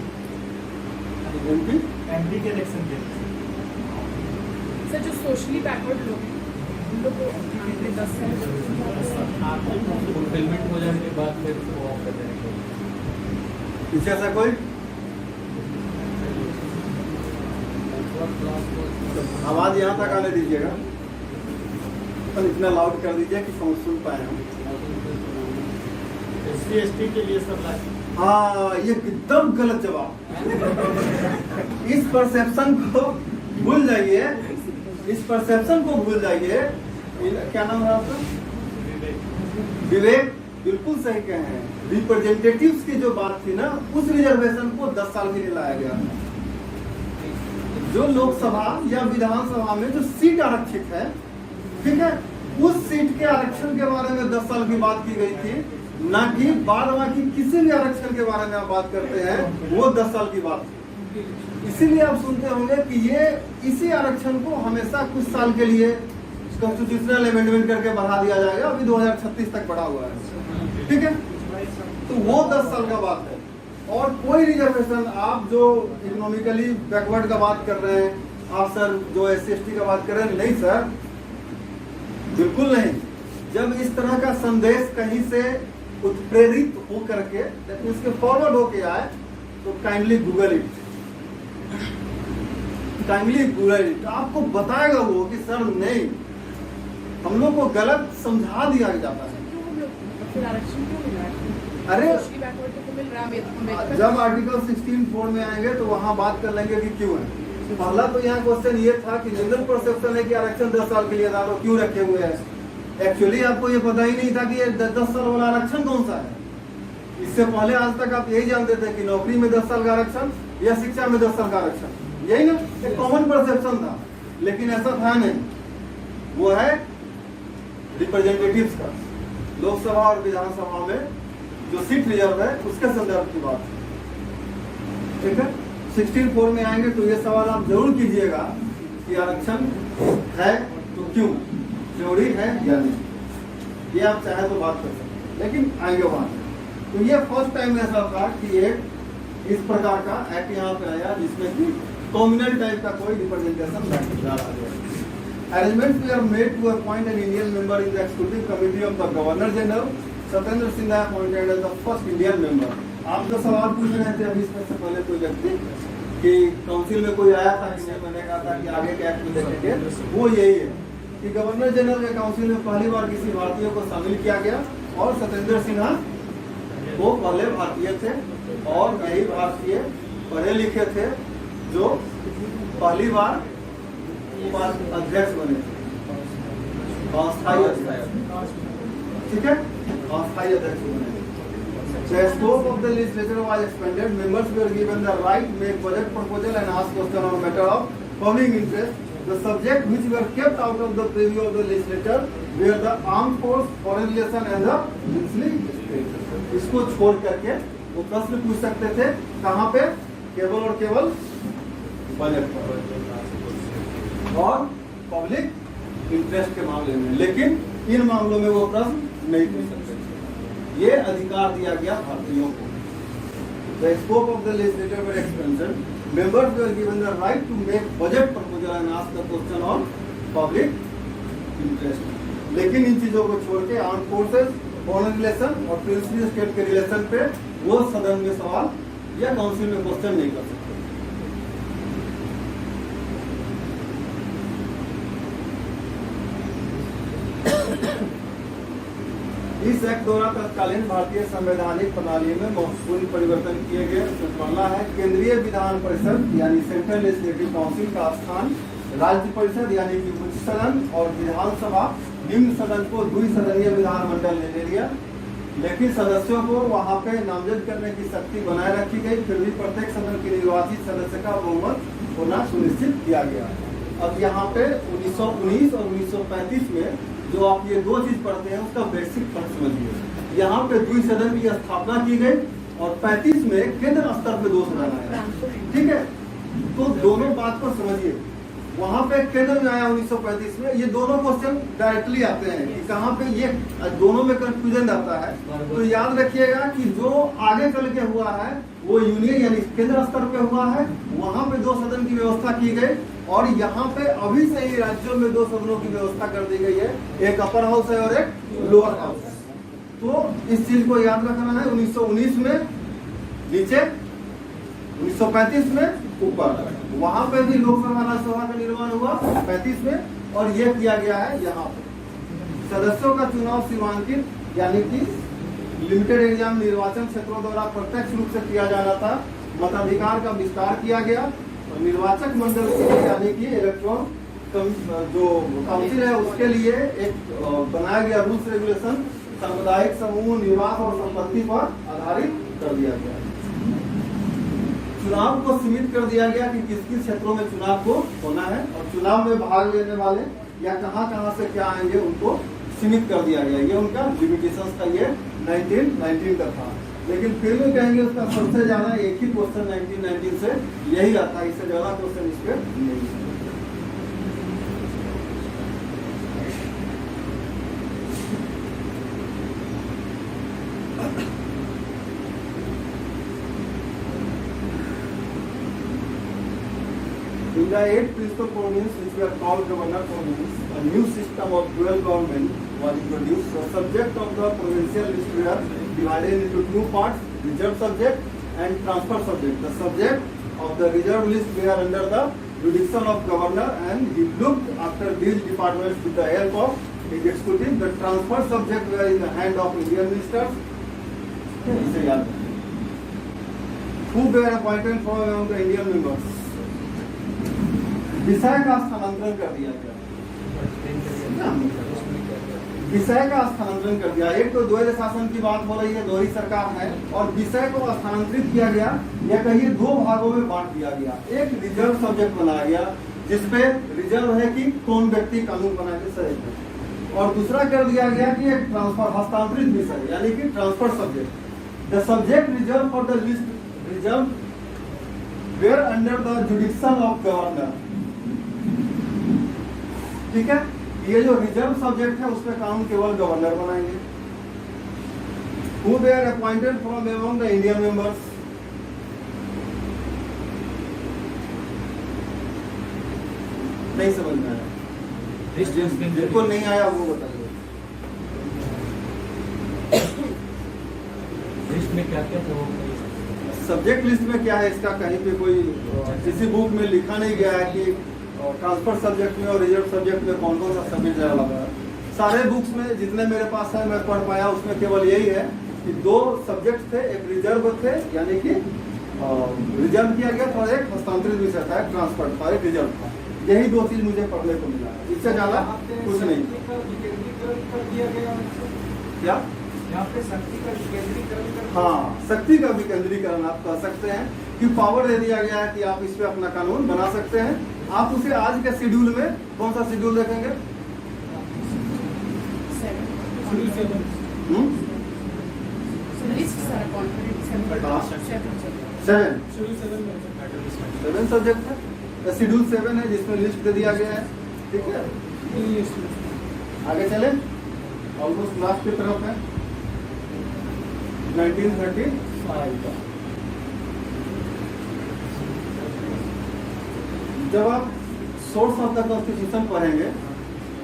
के इलेक्शन के लिए सर जो सोशली बैकवर्ड लोग हैं उन लोग को 10 साल फुलफिलमेंट हो जाने के बाद फिर वो ऑफ कर देंगे। पीछे ऐसा कोई आवाज यहाँ तक आने दीजिएगा, तो इतना लाउड कर दीजिए कि सुन पाए हम। SC/ST के लिए सब लाए। हाँ, ये एकदम गलत जवाब। इस परसेप्शन को भूल जाइए, इस परसेप्शन को भूल जाइए। क्या नाम है आपका? विवेक, बिल्कुल सही कहे हैं। रिप्रेजेंटेटिव्स की जो बात थी ना, उस रिजर्वेशन को 10 साल के लिए लाया गया था। जो लोकसभा या विधानसभा में जो सीट आरक्षित है, ठीक है, उस सीट के आरक्षण के बारे में 10 साल की बात की गई थी, ना कि बाद बाकी किसी भी आरक्षण के बारे में आप बात करते हैं वो 10 साल की बात थी। इसीलिए आप सुनते होंगे कि ये इसी आरक्षण को हमेशा कुछ साल के लिए कॉन्स्टिट्यूशनल अमेंडमेंट करके बढ़ा दिया जाएगा। अभी 2036 तक बढ़ा हुआ है, ठीक है। तो वो 10 साल का बात है। और कोई रिजर्वेशन आप जो इकोनॉमिकली बैकवर्ड का बात कर रहे हैं, आप सर जो SC/ST का बात कर रहे हैं, नहीं सर, बिल्कुल नहीं। जब इस तरह का संदेश कहीं से उत्प्रेरित हो करके इसके फॉरवर्ड होके आए तो kindly Google it, kindly Google it. आपको बताएगा वो कि सर नहीं, हम लोग को गलत समझा दिया जाता है। फिर आरक्षण क्यों मिल रहा है? अरे सोशली बैकवर्ड को मिल रहा है। जब आर्टिकल 16(4) में आएंगे तो वहाँ बात कर लेंगे कि क्यों है। पहला तो यहाँ क्वेश्चन ये था कि जनरल परसेप्शन है कि आरक्षण 10 साल के लिए था, तो क्यों रखे हुए हैं? एक्चुअली आपको ये पता ही नहीं था कि ये 10 साल वाला आरक्षण कौन सा है। इससे पहले आज तक आप यही जानते थे कि नौकरी में 10 साल का आरक्षण या शिक्षा में 10 साल का आरक्षण, यही ना एक कॉमन परसेप्शन था। लेकिन ऐसा था नहीं, वो है रिप्रेजेंटेटिव्स का। लोकसभा और विधानसभा में जो सीट रिजर्व है उसके संदर्भ की बात है, ठीक है। 16(4) में आएंगे तो ये सवाल आप जरूर कीजिएगा कि आरक्षण है तो क्यों, जरूरी है या नहीं। ये आप चाहे तो बात कर सकते हैं, लेकिन आएंगे वहां। तो ये फर्स्ट टाइम ऐसा था कि एक इस प्रकार का एक्ट यहाँ पे आया जिसमें कि कम्युनल टाइप का कोई रिप्रेजेंटेशन डाला गया। Arrangements were made to appoint an Indian member in the executive committee of the Governor General. Satyendra Sinha appointed as the first Indian member. आप जो सवाल पूछ रहे थे अभी इसमें से पहले कोई व्यक्ति कि काउंसिल में कोई आया था कि मैंने कहा था कि आगे क्या एक्ट देखेंगे, वो यही है कि गवर्नर जनरल के काउंसिल में पहली बार किसी भारतीय को शामिल किया गया और सत्येंद्र सिन्हा वो पहले भारतीय थे और यही भारतीय पढ़े लिखे थे जो पहली बार अध्यक्ष बने थे, अस्थायी अध्यक्ष, ठीक है, अस्थायी अध्यक्ष बने। The scope of the legislature was expanded. Members were given the right to make budget proposal and ask questions on matter of public interest. The subject which were kept out of the preview of the legislature were the armed force, foreign relation and the princely state. इसको छोड़ करके वो प्रश्न पूछ सकते थे कहाँ पे, केवल और केवल बजट पर और पब्लिक इंटरेस्ट के मामले में, लेकिन इन मामलों में वो प्रश्न नहीं पूछ सकते। ये अधिकार दिया गया भारतीयों को। The scope of the legislature were expanded. Members were given the right to make budget proposal and ask the question on public interest. लेकिन इन चीजों को छोड़ के आर्म फोर्सेस, फॉरेन रिलेशन और प्रिंसिपल स्टेट के रिलेशन पे वो सदन में सवाल या काउंसिल में क्वेश्चन नहीं कर सकते। इस एक्ट द्वारा तत्कालीन भारतीय संवैधानिक प्रणाली में महत्वपूर्ण परिवर्तन किए गए। पहला है केंद्रीय विधान परिषद यानी सेंट्रल लेजिस्लेटिव काउंसिल का स्थान राज्य परिषद यानी कि उच्च सदन और विधानसभा निम्न सदन को द्विसदनीय विधानमंडल ने ले लिया, लेकिन सदस्यों को वहां पे नामजद करने की शक्ति बनाए रखी गई। फिर भी प्रत्येक सदन के निर्वाचित सदस्य का बहुमत होना सुनिश्चित किया गया। अब यहाँ पे 1919 और 1935 में जो आप ये दो चीज पढ़ते हैं उसका बेसिक फर्क समझिए। यहाँ पे द्विसदन की स्थापना की गई और 35 में केंद्र स्तर पे 2 सदन आया, ठीक है। तो दोनों बात को समझिए। वहां पे केंद्र में आया 1935 में, ये दोनों क्वेश्चन डायरेक्टली आते हैं कि कहाँ पे ये दोनों में कंफ्यूजन रहता है। तो याद रखिएगा कि जो आगे चल के हुआ है वो यूनियन यानी केंद्र स्तर पे हुआ है, वहां पे 2 सदन की व्यवस्था की गई और यहाँ पे अभी से ही राज्यों में 2 सदनों की व्यवस्था कर दी गई है, एक अपर हाउस है और एक लोअर हाउस है। तो इस चीज को याद रखना है। 1919 में नीचे, 1935 में ऊपर, वहां पे भी लोकसभा राज्यसभा का निर्माण हुआ 35 में और यह किया गया है यहाँ पे। सदस्यों का चुनाव सीमांकित यानी कि लिमिटेड एग्जाम निर्वाचन क्षेत्रों द्वारा प्रत्यक्ष रूप से किया जाना था। मताधिकार का विस्तार किया गया। निर्वाचक मंडल के लिए यानी कि इलेक्ट्रॉन जो काउंसिल है उसके लिए एक बनाया गया रूल्स रेगुलेशन सामुदायिक समूह, निवास और संपत्ति पर आधारित कर दिया गया। चुनाव को सीमित कर दिया गया कि किस किस क्षेत्रों में चुनाव को होना है और चुनाव में भाग लेने वाले या कहां से क्या आएंगे उनको सीमित कर दिया गया। ये उनका लिमिटेशन था, ये 1919 का था। लेकिन फिर भी कहेंगे उसका सबसे ज्यादा एक ही क्वेश्चन 1919 से यही आता है, इससे ज्यादा क्वेश्चन इस पे नहीं है। In the 8 principal provinces which were called governor provinces, a new system of dual government was introduced. The subject of the provincial list were divided into 2 parts: reserve subject and transfer subject. The subject of the reserve list were under the jurisdiction of governor and he looked after these departments with the help of the executive. The transfer subject were in the hand of Indian ministers. इसे याद रखें। Who were appointed from among the Indian members? विषय का स्थानांतरण कर दिया गया। विषय का स्थानांतरण कर दिया। एक तो द्वैध शासन की बात हो रही है, दोहरी सरकार है और विषय को स्थानांतरित किया गया या कहिए 2 भागों में बांट दिया गया। एक रिजर्व सब्जेक्ट बनाया गया जिसपे रिजर्व है कि कौन व्यक्ति कानून बना के सही, और दूसरा कर दिया गया कि एक ट्रांसफर हस्तांतरित विषय यानी कि transfer subject. The subject reserve for the list reserve were under the jurisdiction of governor, ठीक है। ये जो रिजर्व सब्जेक्ट है उसमें कानून केवल गवर्नर बनाएंगे। Who were appointed from among the Indian members? नहीं समझ में आया। जिनको नहीं आया वो बताइए। लिस्ट में क्या क्या था वो? सब्जेक्ट लिस्ट में क्या है इसका कहीं पे कोई किसी बुक में लिखा नहीं गया है कि ट्रांसफर सब्जेक्ट में और रिजर्व सब्जेक्ट में कौन कौन सा सब्जेक्ट जाएगा। सारे बुक्स में जितने मेरे पास है मैं पढ़ पाया उसमें केवल यही है कि 2 सब्जेक्ट थे, एक रिजर्व थे यानी कि रिजर्व किया गया था, एक हस्तांतरित विषय था, ट्रांसफर था, एक रिजर्व था। यही 2 चीज मुझे पढ़ने को मिला, इससे ज्यादा कुछ नहीं। क्या यहाँ पे शक्ति का विकेंद्रीकरण कर, हाँ, शक्ति का विकेंद्रीकरण आप कह सकते हैं कि पावर दे दिया गया है कि आप इस पे अपना कानून बना सकते हैं। आप उसे आज के शेड्यूल में कौन सा शेड्यूल देखेंगे? 7 सब्जेक्ट है, शेड्यूल 7 है जिसमें लिस्ट दे दिया गया है। ठीक है, आगे चले, ऑलमोस्ट लास्ट की तरफ है 1935 का। जब आप सोर्स ऑफ द कॉन्स्टिट्यूशन पढ़ेंगे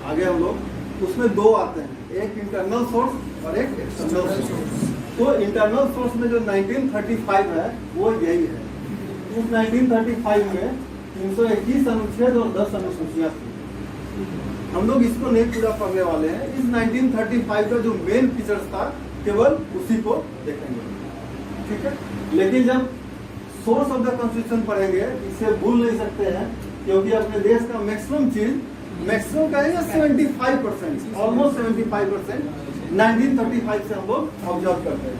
आगे हम लोग, उसमें 2 आते हैं, एक इंटरनल सोर्स और एक एक्सटर्नल सोर्स। तो इंटरनल सोर्स में जो 1935 है वो यही है। उस 1935 में 321 अनुच्छेद और 10 अनुसूचियां थी। हम लोग इसको नहीं पूरा पढ़ने वाले हैं। इस 1935 का जो मेन फीचर्स था केवल उसी को देखेंगे। ठीक है, लेकिन जब सोर्स ऑफ द कॉन्स्टिट्यूशन पढ़ेंगे इसे भूल नहीं सकते हैं, क्योंकि अपने देश का मैक्सिमम चीज, मैक्सिमम कहेंगे 75%, ऑलमोस्ट 75% 1935 से हम लोग ऑब्जर्व करते हैं।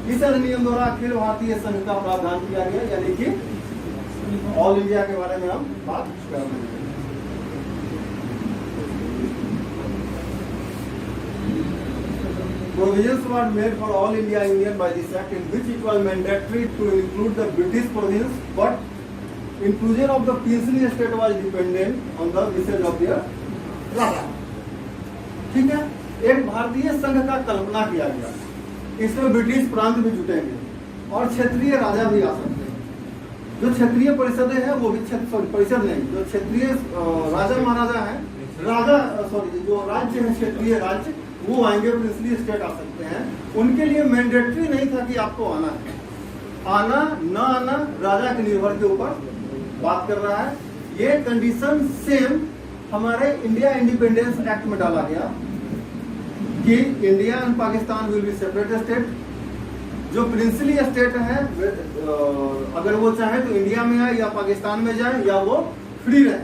इस अधिनियम द्वारा अखिल भारतीय संघ का प्रावधान किया गया, यानी कि ऑल इंडिया के बारे में हम बात कर रहे हैं। Provisions were made for all India Union by this Act, in which it was mandatory to include the British province, but inclusion of the princely state was dependent on the wishes of their राजा। ठीक है, एक भारतीय संघ का कल्पना किया गया, इसमें British प्रांत भी जुटेंगे और क्षेत्रीय राजा भी आ सकते हैं। जो क्षेत्रीय परिषदें हैं वो भी परिषद नहीं, जो क्षेत्रीय राजा महाराजा हैं, जो राज्य है क्षेत्रीय राज्य, वो आएंगे, प्रिंसली स्टेट आ सकते हैं। उनके लिए मैंडेटरी नहीं था कि आपको आना है, आना न आना राजा के निर्भर के ऊपर बात कर रहा है। ये कंडीशन सेम हमारे इंडिया इंडिपेंडेंस एक्ट में डाला गया कि India and Pakistan will be separate state. जो प्रिंसली स्टेट है अगर वो चाहे तो इंडिया में आए या पाकिस्तान में जाए या वो फ्री रहे।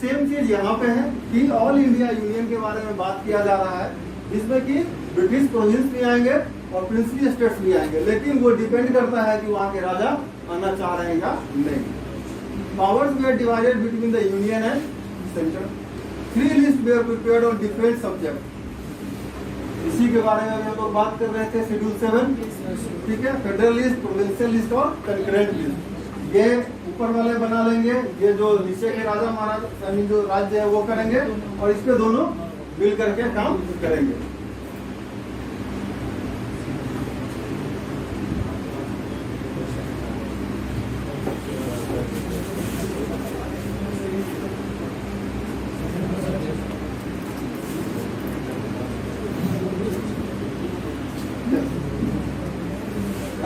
सेम चीज यहाँ पे है कि ऑल इंडिया यूनियन के बारे में बात किया जा रहा है, जिसमें कि ब्रिटिश प्रोविंस भी आएंगे और प्रिंसली स्टेट्स भी आएंगे, लेकिन वो डिपेंड करता है कि वहाँ के राजा आना चाह रहे हैं या नहीं। Powers way divided between the union and centre. 3 list way prepared on different subject. इसी के बारे में हम लोग बात कर रहे थे, शेड्यूल 7। ठीक है, फेडरल लिस्ट, प्रोविंशियल लिस्ट और कंकरेंट लिस्ट। ये ऊपर वाले बना लेंगे, ये जो नीचे के राजा महाराजा यानी जो राज्य है वो करेंगे, और इस पे दोनों मिल करके काम करेंगे।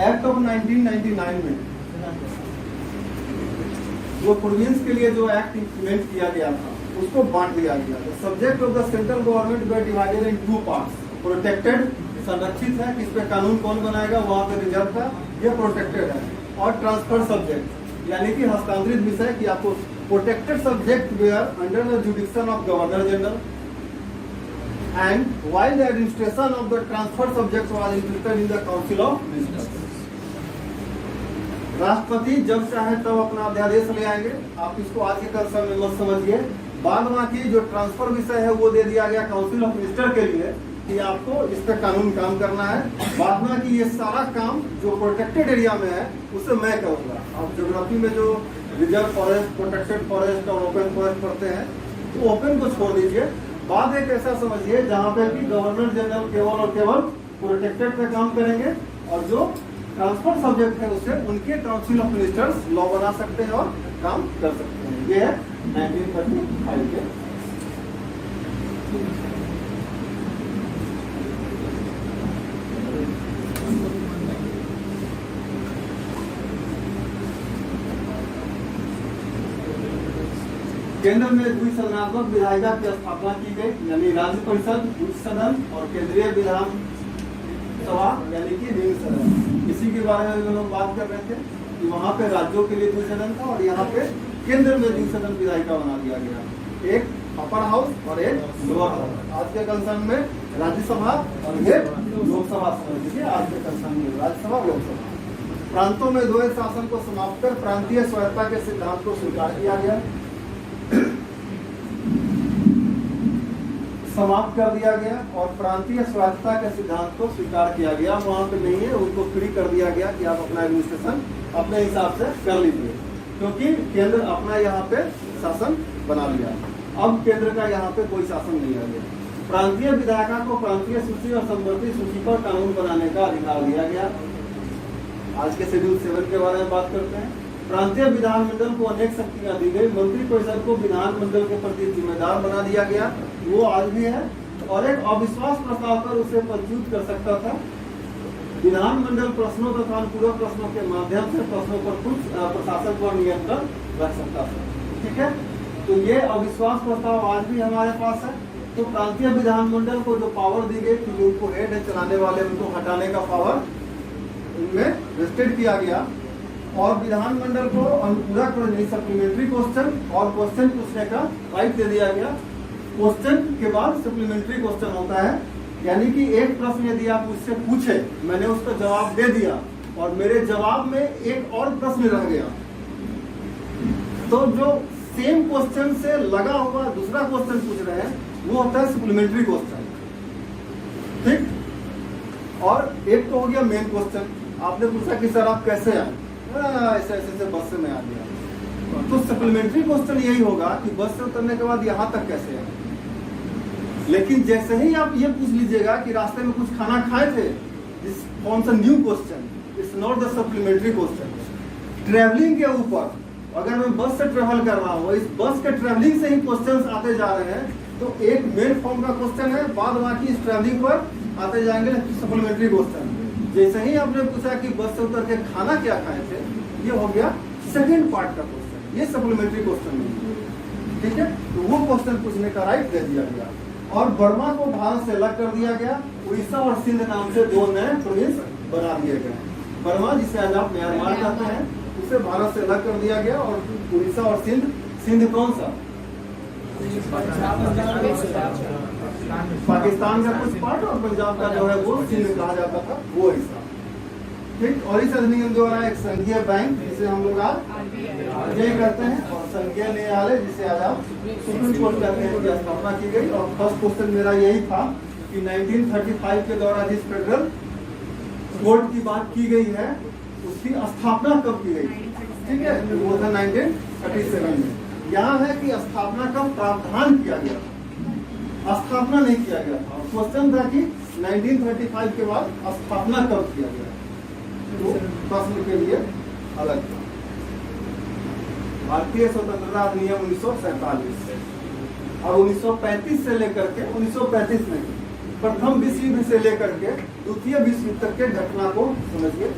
एक्ट ऑफ 1999 में वो प्रोविंस के लिए जो एक्ट इम्प्लीमेंट किया गया था उसको बांट दिया गया। Subject of the central government way divided in 2 parts. Protected संरक्षित है, किस पे कानून कौन बनाएगा, वहाँ पे रिजर्व का, ये प्रोटेक्टेड है। और ट्रांसफर सब्जेक्ट यानी कि हस्तांतरित विषय की आपको protected subject were under the jurisdiction of governor general and while the administration of the transfer subject was included in the council of ministers. राष्ट्रपति जब चाहे तब अपना अध्यादेश ले आएंगे। आप इसको आज के कंसर्न में मत समझिए। बाद बाकी जो ट्रांसफर विषय है वो दे दिया गया काउंसिल ऑफ मिनिस्टर के लिए कि आपको इस पर कानून काम करना है। बाद बाकी ये सारा काम जो प्रोटेक्टेड एरिया में है उसे मैं करूँगा। आप ज्योग्राफी में जो रिजर्व फॉरेस्ट, प्रोटेक्टेड फॉरेस्ट और ओपन फॉरेस्ट पढ़ते हैं तो ओपन को छोड़ दीजिए। बात एक ऐसा समझिए जहाँ पे कि गवर्नर जनरल केवल और केवल प्रोटेक्टेड पे काम करेंगे और जो ट्रांसफर सब्जेक्ट है उसे उनके काउंसिल ऑफ मिनिस्टर्स लॉ बना सकते हैं और काम कर सकते हैं। ये है 1935 के केंद्र में द्विसदनात्मक विधायिका की स्थापना की गई, यानी राज्य परिषद उच्च सदन और केंद्रीय विधान सभा यानी कि निम्न सदन। इसी के बारे में लोग बात कर रहे थे कि वहाँ पे राज्यों के लिए द्विसदन था और यहाँ पे केंद्र में द्विसदन विधायिका बना दिया गया, एक अपर हाउस और एक लोअर हाउस। आज के कंसर्न में राज्यसभा और ये लोकसभा, समझिए आज के कंसर्न में राज्यसभा लोकसभा। प्रांतों में द्वैध शासन को समाप्त कर प्रांतीय स्वायत्तता के सिद्धांत को स्वीकार किया गया, समाप्त कर दिया गया और प्रांतीय स्वायत्तता के सिद्धांत को स्वीकार किया गया। वहां पे नहीं है, उनको फ्री कर दिया गया कि आप अपना एडमिनिस्ट्रेशन अपने हिसाब से कर लीजिए, क्योंकि केंद्र अपना यहाँ पे शासन बना लिया। अब केंद्र का यहाँ पे कोई शासन नहीं आ गया। प्रांतीय विधायिका को प्रांतीय सूची और संवर्ती सूची पर कानून बनाने का अधिकार दिया गया। आज के शेड्यूल 7 के बारे में बात करते हैं। प्रांतीय विधानमंडल को अनेक शक्तियां दी गई। मंत्री परिषद को विधानमंडल के प्रति जिम्मेदार बना दिया गया, वो आज भी है, और एक अविश्वास प्रस्ताव पर उसे पंचूत कर सकता था। विधानमंडल प्रश्नों तथा अनुपूरक प्रश्नों के माध्यम से प्रश्नों पर कुछ प्रशासन पर नियंत्रण रख सकता था। ठीक है, तो ये अविश्वास प्रस्ताव आज भी हमारे पास है। तो प्रांतीय विधानमंडल को जो पावर दी गई कि जो उनको हेड है चलाने वाले, उनको हटाने का पावर उनमें वेस्टेड किया गया। और विधानमंडल को अनुपूरक सप्लीमेंट्री क्वेश्चन और क्वेश्चन पूछने का राइट दे दिया गया। क्वेश्चन के बाद सप्लीमेंट्री क्वेश्चन होता है, यानी कि एक प्रश्न यदि आप मुझसे पूछे, मैंने उसका जवाब दे दिया और मेरे जवाब में एक और प्रश्न रह गया, तो जो सेम क्वेश्चन से लगा हुआ दूसरा क्वेश्चन पूछ रहे हैं वो होता है सप्लीमेंट्री क्वेश्चन। ठीक, और एक तो हो गया मेन क्वेश्चन, आपने पूछा कि सर आप कैसे आए, ऐसे ऐसे बस से मैं आ गया, तो सप्लीमेंट्री क्वेश्चन यही होगा कि बस से उतरने के बाद यहाँ तक कैसे आए। लेकिन जैसे ही आप ये पूछ लीजिएगा कि रास्ते में कुछ खाना खाए थे, this forms a new question, it's not the supplementary question. Travelling के ऊपर अगर मैं बस से ट्रेवल कर रहा हूँ, इस बस के ट्रैवलिंग से ही क्वेश्चंस आते जा रहे हैं, तो एक मेन फॉर्म का क्वेश्चन है, बाद बाकी इस ट्रैवलिंग पर आते जाएंगे सप्लीमेंट्री क्वेश्चन। जैसे ही आपने पूछा कि बस से उतर के खाना क्या खाए थे, ये हो गया सेकंड पार्ट का क्वेश्चन, ये सप्लीमेंट्री क्वेश्चन नहीं है। ठीक है, तो वो क्वेश्चन पूछने का राइट दे दिया गया। और बर्मा को भारत से अलग कर दिया गया। उड़ीसा और सिंध नाम से दो नए प्रोविंस बना दिए गए। बर्मा, जिसे आज आप म्यांमार कहते हैं, उसे भारत से अलग कर दिया गया। और उड़ीसा और सिंध, सिंध कौन सा? पाकिस्तान का कुछ पार्ट, और पंजाब का जो है वो सिंध कहा जाता था, वो हिस्सा। ठीक, और इस अधिनियम द्वारा एक संघीय बैंक, जिसे हम लोग आज RBI कहते हैं, और संघीय न्यायालय, जिसे आज आप सुप्रीम कोर्ट कहते हैं, की स्थापना की गई। और फर्स्ट क्वेश्चन मेरा यही था कि 1935 के दौरान जिस फेडरल कोर्ट की बात की गई है, उसकी स्थापना कब की गई? ठीक है, वो था 1937 में। यहाँ है कि स्थापना का प्रावधान किया गया, स्थापना नहीं किया गया था। क्वेश्चन था कि 1935 के बाद स्थापना कब किया गया, तो प्रश्न के लिए अलग था। भारतीय स्वतंत्रता अधिनियम 1947 और 1935 से लेकर के 1935 में प्रथम विश्व युद्ध से लेकर के द्वितीय विश्व युद्ध तक के घटना को समझिए।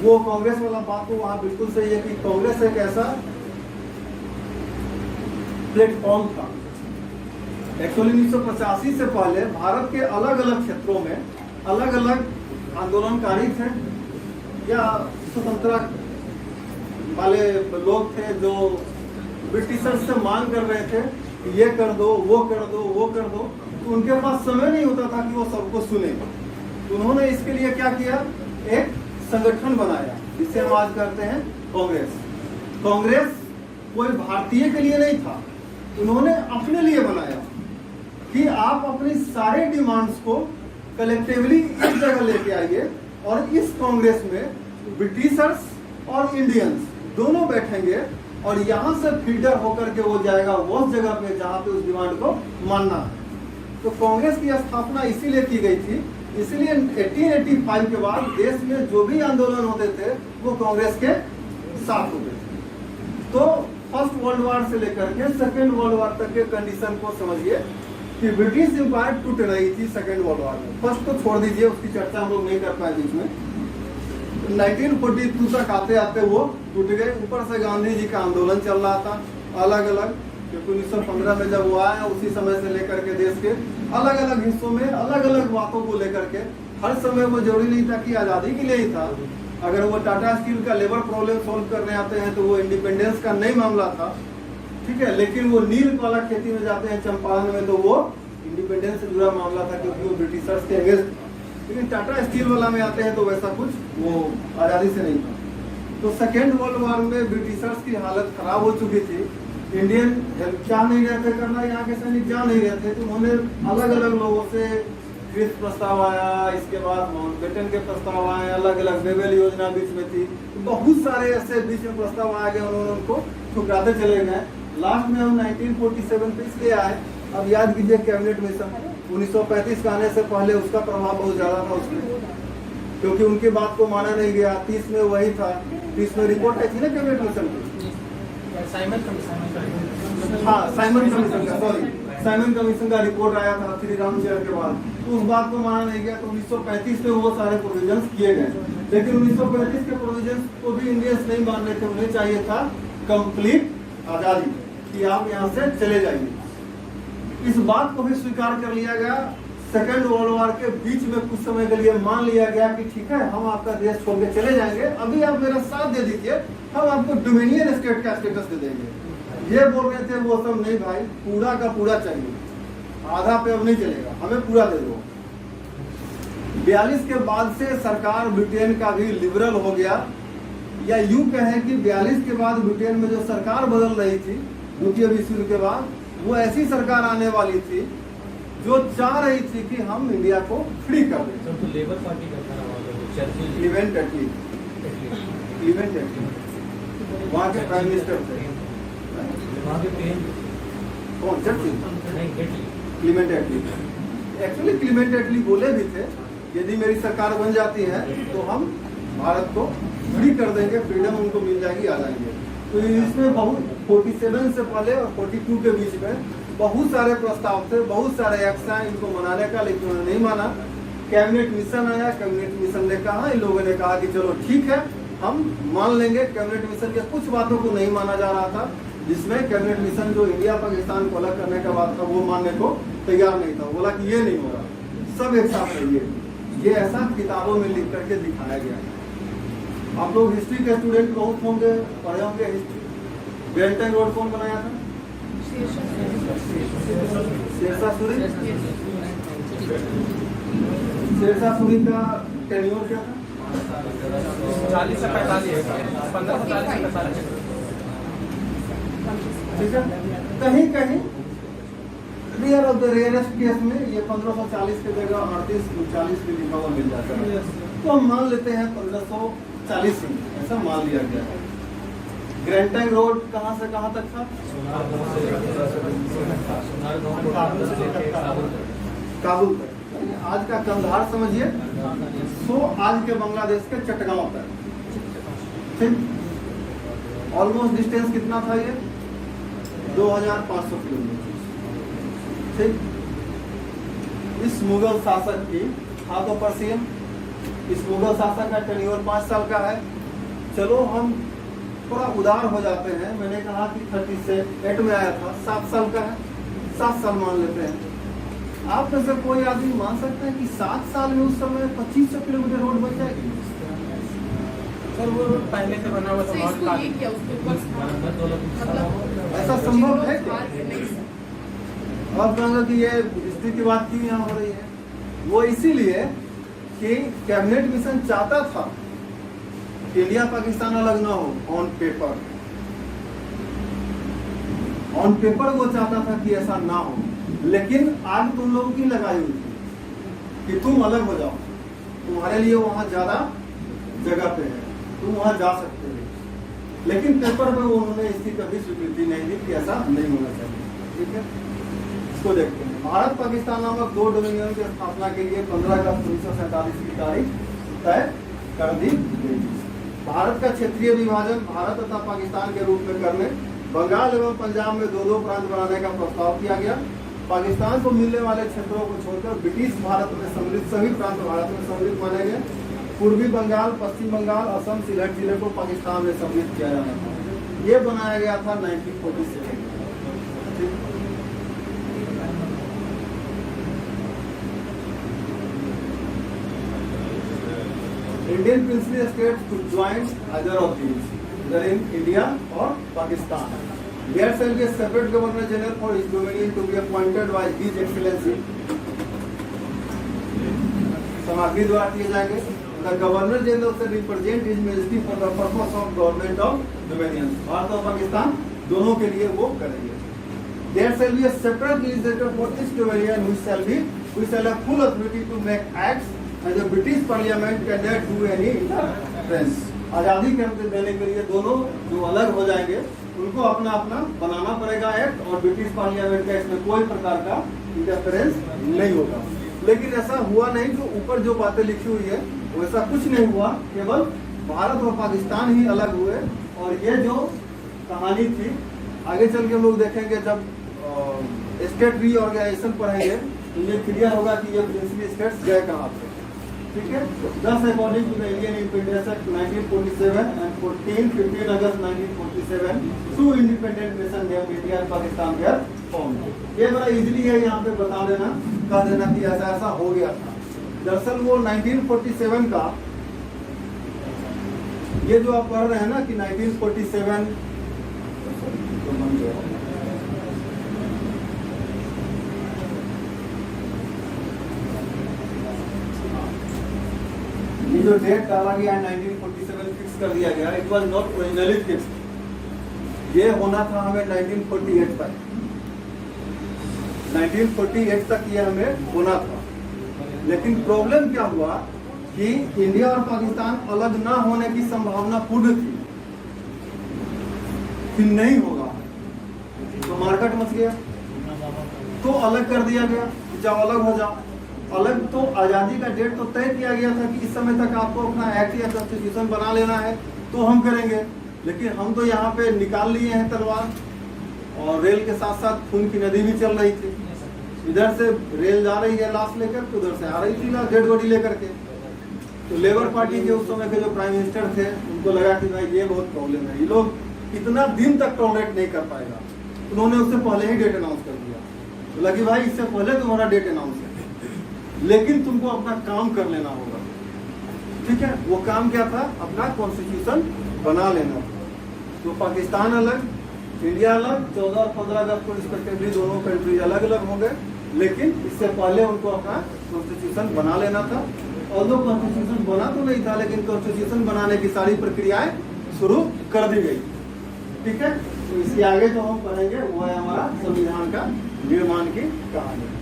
वो कांग्रेस वाला बात तो वहाँ बिल्कुल सही है कि कांग्रेस एक ऐसा प्लेटफॉर्म था। एक्चुअली 1985 से पहले भारत के अलग अलग क्षेत्रों में अलग अलग आंदोलनकारी थे या स्वतंत्रता वाले लोग थे जो ब्रिटिशर्स से मांग कर रहे थे कि ये कर दो, वो कर दो, वो कर दो। तो उनके पास समय नहीं होता था कि वो सबको सुने। तो उन्होंने इसके लिए क्या किया, एक संगठन बनाया जिसे हम आज कहते हैं कांग्रेस। कांग्रेस कोई भारतीय के लिए नहीं था, उन्होंने अपने लिए बनाया कि आप अपनी सारे डिमांड्स को कलेक्टिवली एक जगह लेके आइए, और इस कांग्रेस में ब्रिटिशर्स और इंडियंस दोनों बैठेंगे, और यहाँ से फिल्टर होकर के वो जाएगा उस जगह पे जहाँ पे उस डिमांड को मानना है। तो कांग्रेस की स्थापना इसीलिए की गई थी, इसलिए 1885 के बाद देश में जो भी आंदोलन होते थे वो कांग्रेस के साथ होते थे। तो फर्स्ट वर्ल्ड वॉर से लेकर के सेकेंड वर्ल्ड वॉर तक के कंडीशन को समझिए कि ब्रिटिश एम्पायर टूट रही थी सेकेंड वर्ल्ड वॉर में। फर्स्ट तो छोड़ दीजिए, उसकी चर्चा हम लोग नहीं कर पाए बीच में। 1942 तक आते आते वो टूट गए। ऊपर से गांधी जी का आंदोलन चल रहा था अलग अलग, क्योंकि 1915 में जब वो आया उसी समय से लेकर के देश के अलग अलग हिस्सों में अलग अलग बातों को लेकर के, हर समय वो जरूरी नहीं था कि आज़ादी के लिए ही था। अगर वो टाटा स्टील का लेबर प्रॉब्लम सॉल्व करने आते हैं तो वो इंडिपेंडेंस का नहीं मामला था, ठीक है। लेकिन वो नील वाला खेती में जाते हैं चंपारण में, तो वो इंडिपेंडेंस से जुड़ा मामला था, क्योंकि वो ब्रिटिशर्स के अगेंस्ट। लेकिन टाटा स्टील वाला में आते हैं तो वैसा कुछ वो आज़ादी से नहीं था। तो सेकेंड वर्ल्ड वॉर में ब्रिटिशर्स की हालत खराब हो चुकी थी। इंडियन चाह नहीं रहे थे करना, यहाँ के सैनिक जा नहीं रहे थे, तो उन्होंने अलग अलग लोगों से क्रिस्प प्रस्ताव आया, इसके बाद माउंटबेटन के प्रस्ताव आए, अलग अलग बेबेल योजना बीच में थी, तो बहुत सारे ऐसे बीच में प्रस्ताव आ गए, उन्होंने उनको ठुकराते चले गए। लास्ट में हम 1947 पे इसलिए आए, अब याद कीजिए कैबिनेट मिशन 1935 का आने से पहले उसका प्रभाव बहुत ज्यादा था उसमें, क्योंकि उनकी बात को माना नहीं गया। 30 में वही था, 30 में रिपोर्ट आई थी ना कैबिनेट मिशन की, हाँ साइमन कमीशन का, सॉरी साइमन कमीशन का रिपोर्ट आया था श्री राम चेयर के बाद, तो उस बात को माना नहीं गया। तो 1935 में वो सारे प्रोविजंस किए गए, लेकिन 1935 के प्रोविजंस को भी इंडियंस नहीं मान रहे थे। उन्हें चाहिए था कंप्लीट आजादी, कि आप यहाँ से चले जाइए। इस बात को भी स्वीकार कर लिया गया। सेकेंड वर्ल्ड वॉर के बीच में कुछ समय के लिए मान लिया गया कि ठीक है, हम आपका देश छोड़ के चले जाएंगे, अभी आप मेरा साथ दे दीजिए, हम आपको डोमिनियन स्टेट का स्टेटस दे देंगे। ये बोल रहे थे वो सब, नहीं भाई, पूरा का पूरा चाहिए, आधा पे अब नहीं चलेगा, हमें पूरा दे दो। 42 के बाद से सरकार ब्रिटेन का भी लिबरल हो गया, या यूं कहें कि 42 के बाद ब्रिटेन में जो सरकार बदल रही थी द्वितीय विश्व युद्ध के बाद, वो ऐसी सरकार आने वाली थी जो चाह रही थी कि हम इंडिया को फ्री कर दें। तो लेबर पार्टी का था चर्चिल, क्लीवेंट एटली, क्लीवेंट एटली वहाँ के प्राइम मिनिस्टर थे। वहाँ के पेन कौन? चर्चिल नहीं, एटली, क्लीवेंट एटली। एक्चुअली क्लीवेंट एटली बोले भी थे, यदि मेरी सरकार बन जाती है तो हम भारत को फ्री कर देंगे, फ्रीडम उनको मिल जाएगी, आ जाएंगे। तो इसमें बहुत 47 से पहले और 42 के बीच में बहुत सारे प्रस्ताव थे, बहुत सारे एक्ट आए इनको मनाने का, लेकिन उन्होंने नहीं माना। कैबिनेट मिशन आया, कैबिनेट मिशन ने कहा, इन लोगों ने कहा कि चलो ठीक है, हम मान लेंगे। कैबिनेट मिशन के कुछ बातों को नहीं माना जा रहा था, जिसमें कैबिनेट मिशन जो इंडिया पाकिस्तान को अलग करने का बात था वो मानने को तैयार नहीं था। बोला कि ये नहीं होगा, सब एक साथ रहिए। ये ऐसा किताबों में लिख करके दिखाया गया है। आप लोग हिस्ट्री के स्टूडेंट बहुत होंगे, पढ़े होंगे हिस्ट्री। ग्रैंड रोड कौन बनाया था? शेरशाह सूरी। शेरशाह सूरी का टेन्योर क्या था? 40 से 45, 15 से 40 से 45। ठीक है, कहीं कहीं rare of the rarest case में ये 1540 की जगह 3840 की लिखा हुआ मिल जाता है, तो हम मान लेते हैं 1540 ही, ऐसा मान लिया गया है। ग्रैंड टैंक रोड कहाँ से कहाँ तक था? काबुल तक, आज का कंधार समझिए, सो आज के बांग्लादेश के चटगांव तक। ठीक, ऑलमोस्ट डिस्टेंस कितना था ये? 2500 किलोमीटर। ठीक, इस मुगल शासक की हाथों पर सीएम, इस मुगल शासक का टेन्योर 5 साल का है। चलो हम थोड़ा उदार हो जाते हैं, मैंने कहा कि 30 से 8 में आया था, 7 साल का है, 7 साल मान लेते हैं। आप में से कोई आदमी मान सकते हैं कि 7 साल में उस समय 2500 किलोमीटर रोड बन जाएगी? सर वो रोड पहले से बना हुआ था, से बहुत इसको ये किया उसके ऊपर मतलब ऐसा संभव है क्या? नहीं सर। आप कहेंगे कि ये हिस्ट्री की बात क्यों यहाँ हो रही है? वो इसीलिए कि कैबिनेट मिशन चाहता था कि इंडिया पाकिस्तान अलग ना हो। ऑन पेपर वो चाहता था कि ऐसा ना हो, लेकिन आग तुम लोगों की लगाई हुई थी कि तुम अलग हो जाओ, तुम्हारे लिए वहां ज्यादा जगह पे है, तुम वहां जा सकते हो। लेकिन पेपर पे उन्होंने इसकी कभी स्वीकृति नहीं दी कि ऐसा नहीं होना चाहिए। ठीक है, इसको देखते हैं। भारत पाकिस्तान नामक 2 डोमिनियन की स्थापना के लिए 15 अगस्त 1947 की तारीख तय कर दी गई। भारत का क्षेत्रीय विभाजन भारत तथा पाकिस्तान के रूप में करने, बंगाल एवं पंजाब में 2-2 प्रांत बनाने का प्रस्ताव किया गया। पाकिस्तान को मिलने वाले क्षेत्रों को छोड़कर ब्रिटिश भारत में सम्मिलित सभी प्रांत भारत में सम्मिलित माने गए। पूर्वी बंगाल, पश्चिम बंगाल, असम, सिलहट जिले को पाकिस्तान में सम्मिलित किया जाना था। ये बनाया गया था 1947। Indian princely states could join either of these, either in India or Pakistan. There shall be a separate Governor General for each dominion to be appointed by His Excellency. समाग्री द्वारा किए जाएंगे। The Governor General shall represent His Majesty for the purpose of government of dominions. Bharat और पाकिस्तान दोनों के लिए वो करेंगे। There shall be a separate legislator for each dominion which shall have full authority to make acts. And the British Parliament cannot do any interference. आजादी के देने के लिए दोनों जो अलग हो जाएंगे उनको अपना अपना बनाना पड़ेगा एक्ट, और ब्रिटिश पार्लियामेंट का इसमें कोई प्रकार का इंटरफेरेंस नहीं होगा। लेकिन ऐसा हुआ नहीं, जो ऊपर जो बातें लिखी हुई है वैसा कुछ नहीं हुआ, केवल भारत और पाकिस्तान ही अलग हुए। और ये जो कहानी थी आगे चल के हम लोग देखेंगे, जब स्टेट रीऑर्गेनाइजेशन पढ़ेंगे तो ये क्लियर होगा कि ये प्रिंसिपल स्टेट्स गए कहाँ पे। ठीक है, 10 according to the Indian independence act 1947 and 15 अगस्त 1947 to independent nation name India and Pakistan were formed. ये बड़ा इजीली है यहाँ पे बता देना, कह देना कि ऐसा ऐसा हो गया था। दरअसल वो 1947 का ये जो आप पढ़ रहे हैं ना कि 1947 ये जो डेट डाला गया 1947 फिक्स कर दिया गया, it was not originally fixed. ये होना था हमें 1948 तक, 1948 तक ये हमें होना था। लेकिन प्रॉब्लम क्या हुआ कि इंडिया और पाकिस्तान अलग ना होने की संभावना पूर्ण थी कि नहीं होगा, तो मार्केट मच गया, तो अलग कर दिया गया, जाओ अलग हो जाओ। अलग तो आज़ादी का डेट तो तय किया गया था कि इस समय तक आपको अपना एक्ट या कॉन्स्टिट्यूशन बना लेना है, तो हम करेंगे। लेकिन हम तो यहाँ पे निकाल लिए हैं तलवार, और रेल के साथ साथ खून की नदी भी चल रही थी। इधर से रेल जा रही है लाश लेकर, तो उधर से आ रही थी डेड बॉडी लेकर के। तो लेबर पार्टी के उस समय के जो प्राइम मिनिस्टर थे उनको लगा कि भाई ये बहुत प्रॉब्लम है, ये लोग इतना दिन तक टॉलरेट नहीं कर पाएगा। उन्होंने उससे पहले ही डेट अनाउंस कर दिया, तो लगी भाई इससे पहले तुम्हारा डेट अनाउंस है, लेकिन तुमको अपना काम कर लेना होगा। ठीक है, वो काम क्या था? अपना कॉन्स्टिट्यूशन बना लेना था। तो पाकिस्तान अलग, इंडिया अलग, 14 और 15 अगस्त को रिस्पेक्टिवली दोनों कंट्रीज अलग अलग हो गए। लेकिन इससे पहले उनको अपना कॉन्स्टिट्यूशन बना लेना था। और जो कॉन्स्टिट्यूशन बना तो नहीं था, लेकिन कॉन्स्टिट्यूशन बनाने की सारी प्रक्रियाएं शुरू कर दी गई। ठीक है, तो इसके आगे जो हम पढ़ेंगे वो है हमारा संविधान का निर्माण की कहानी।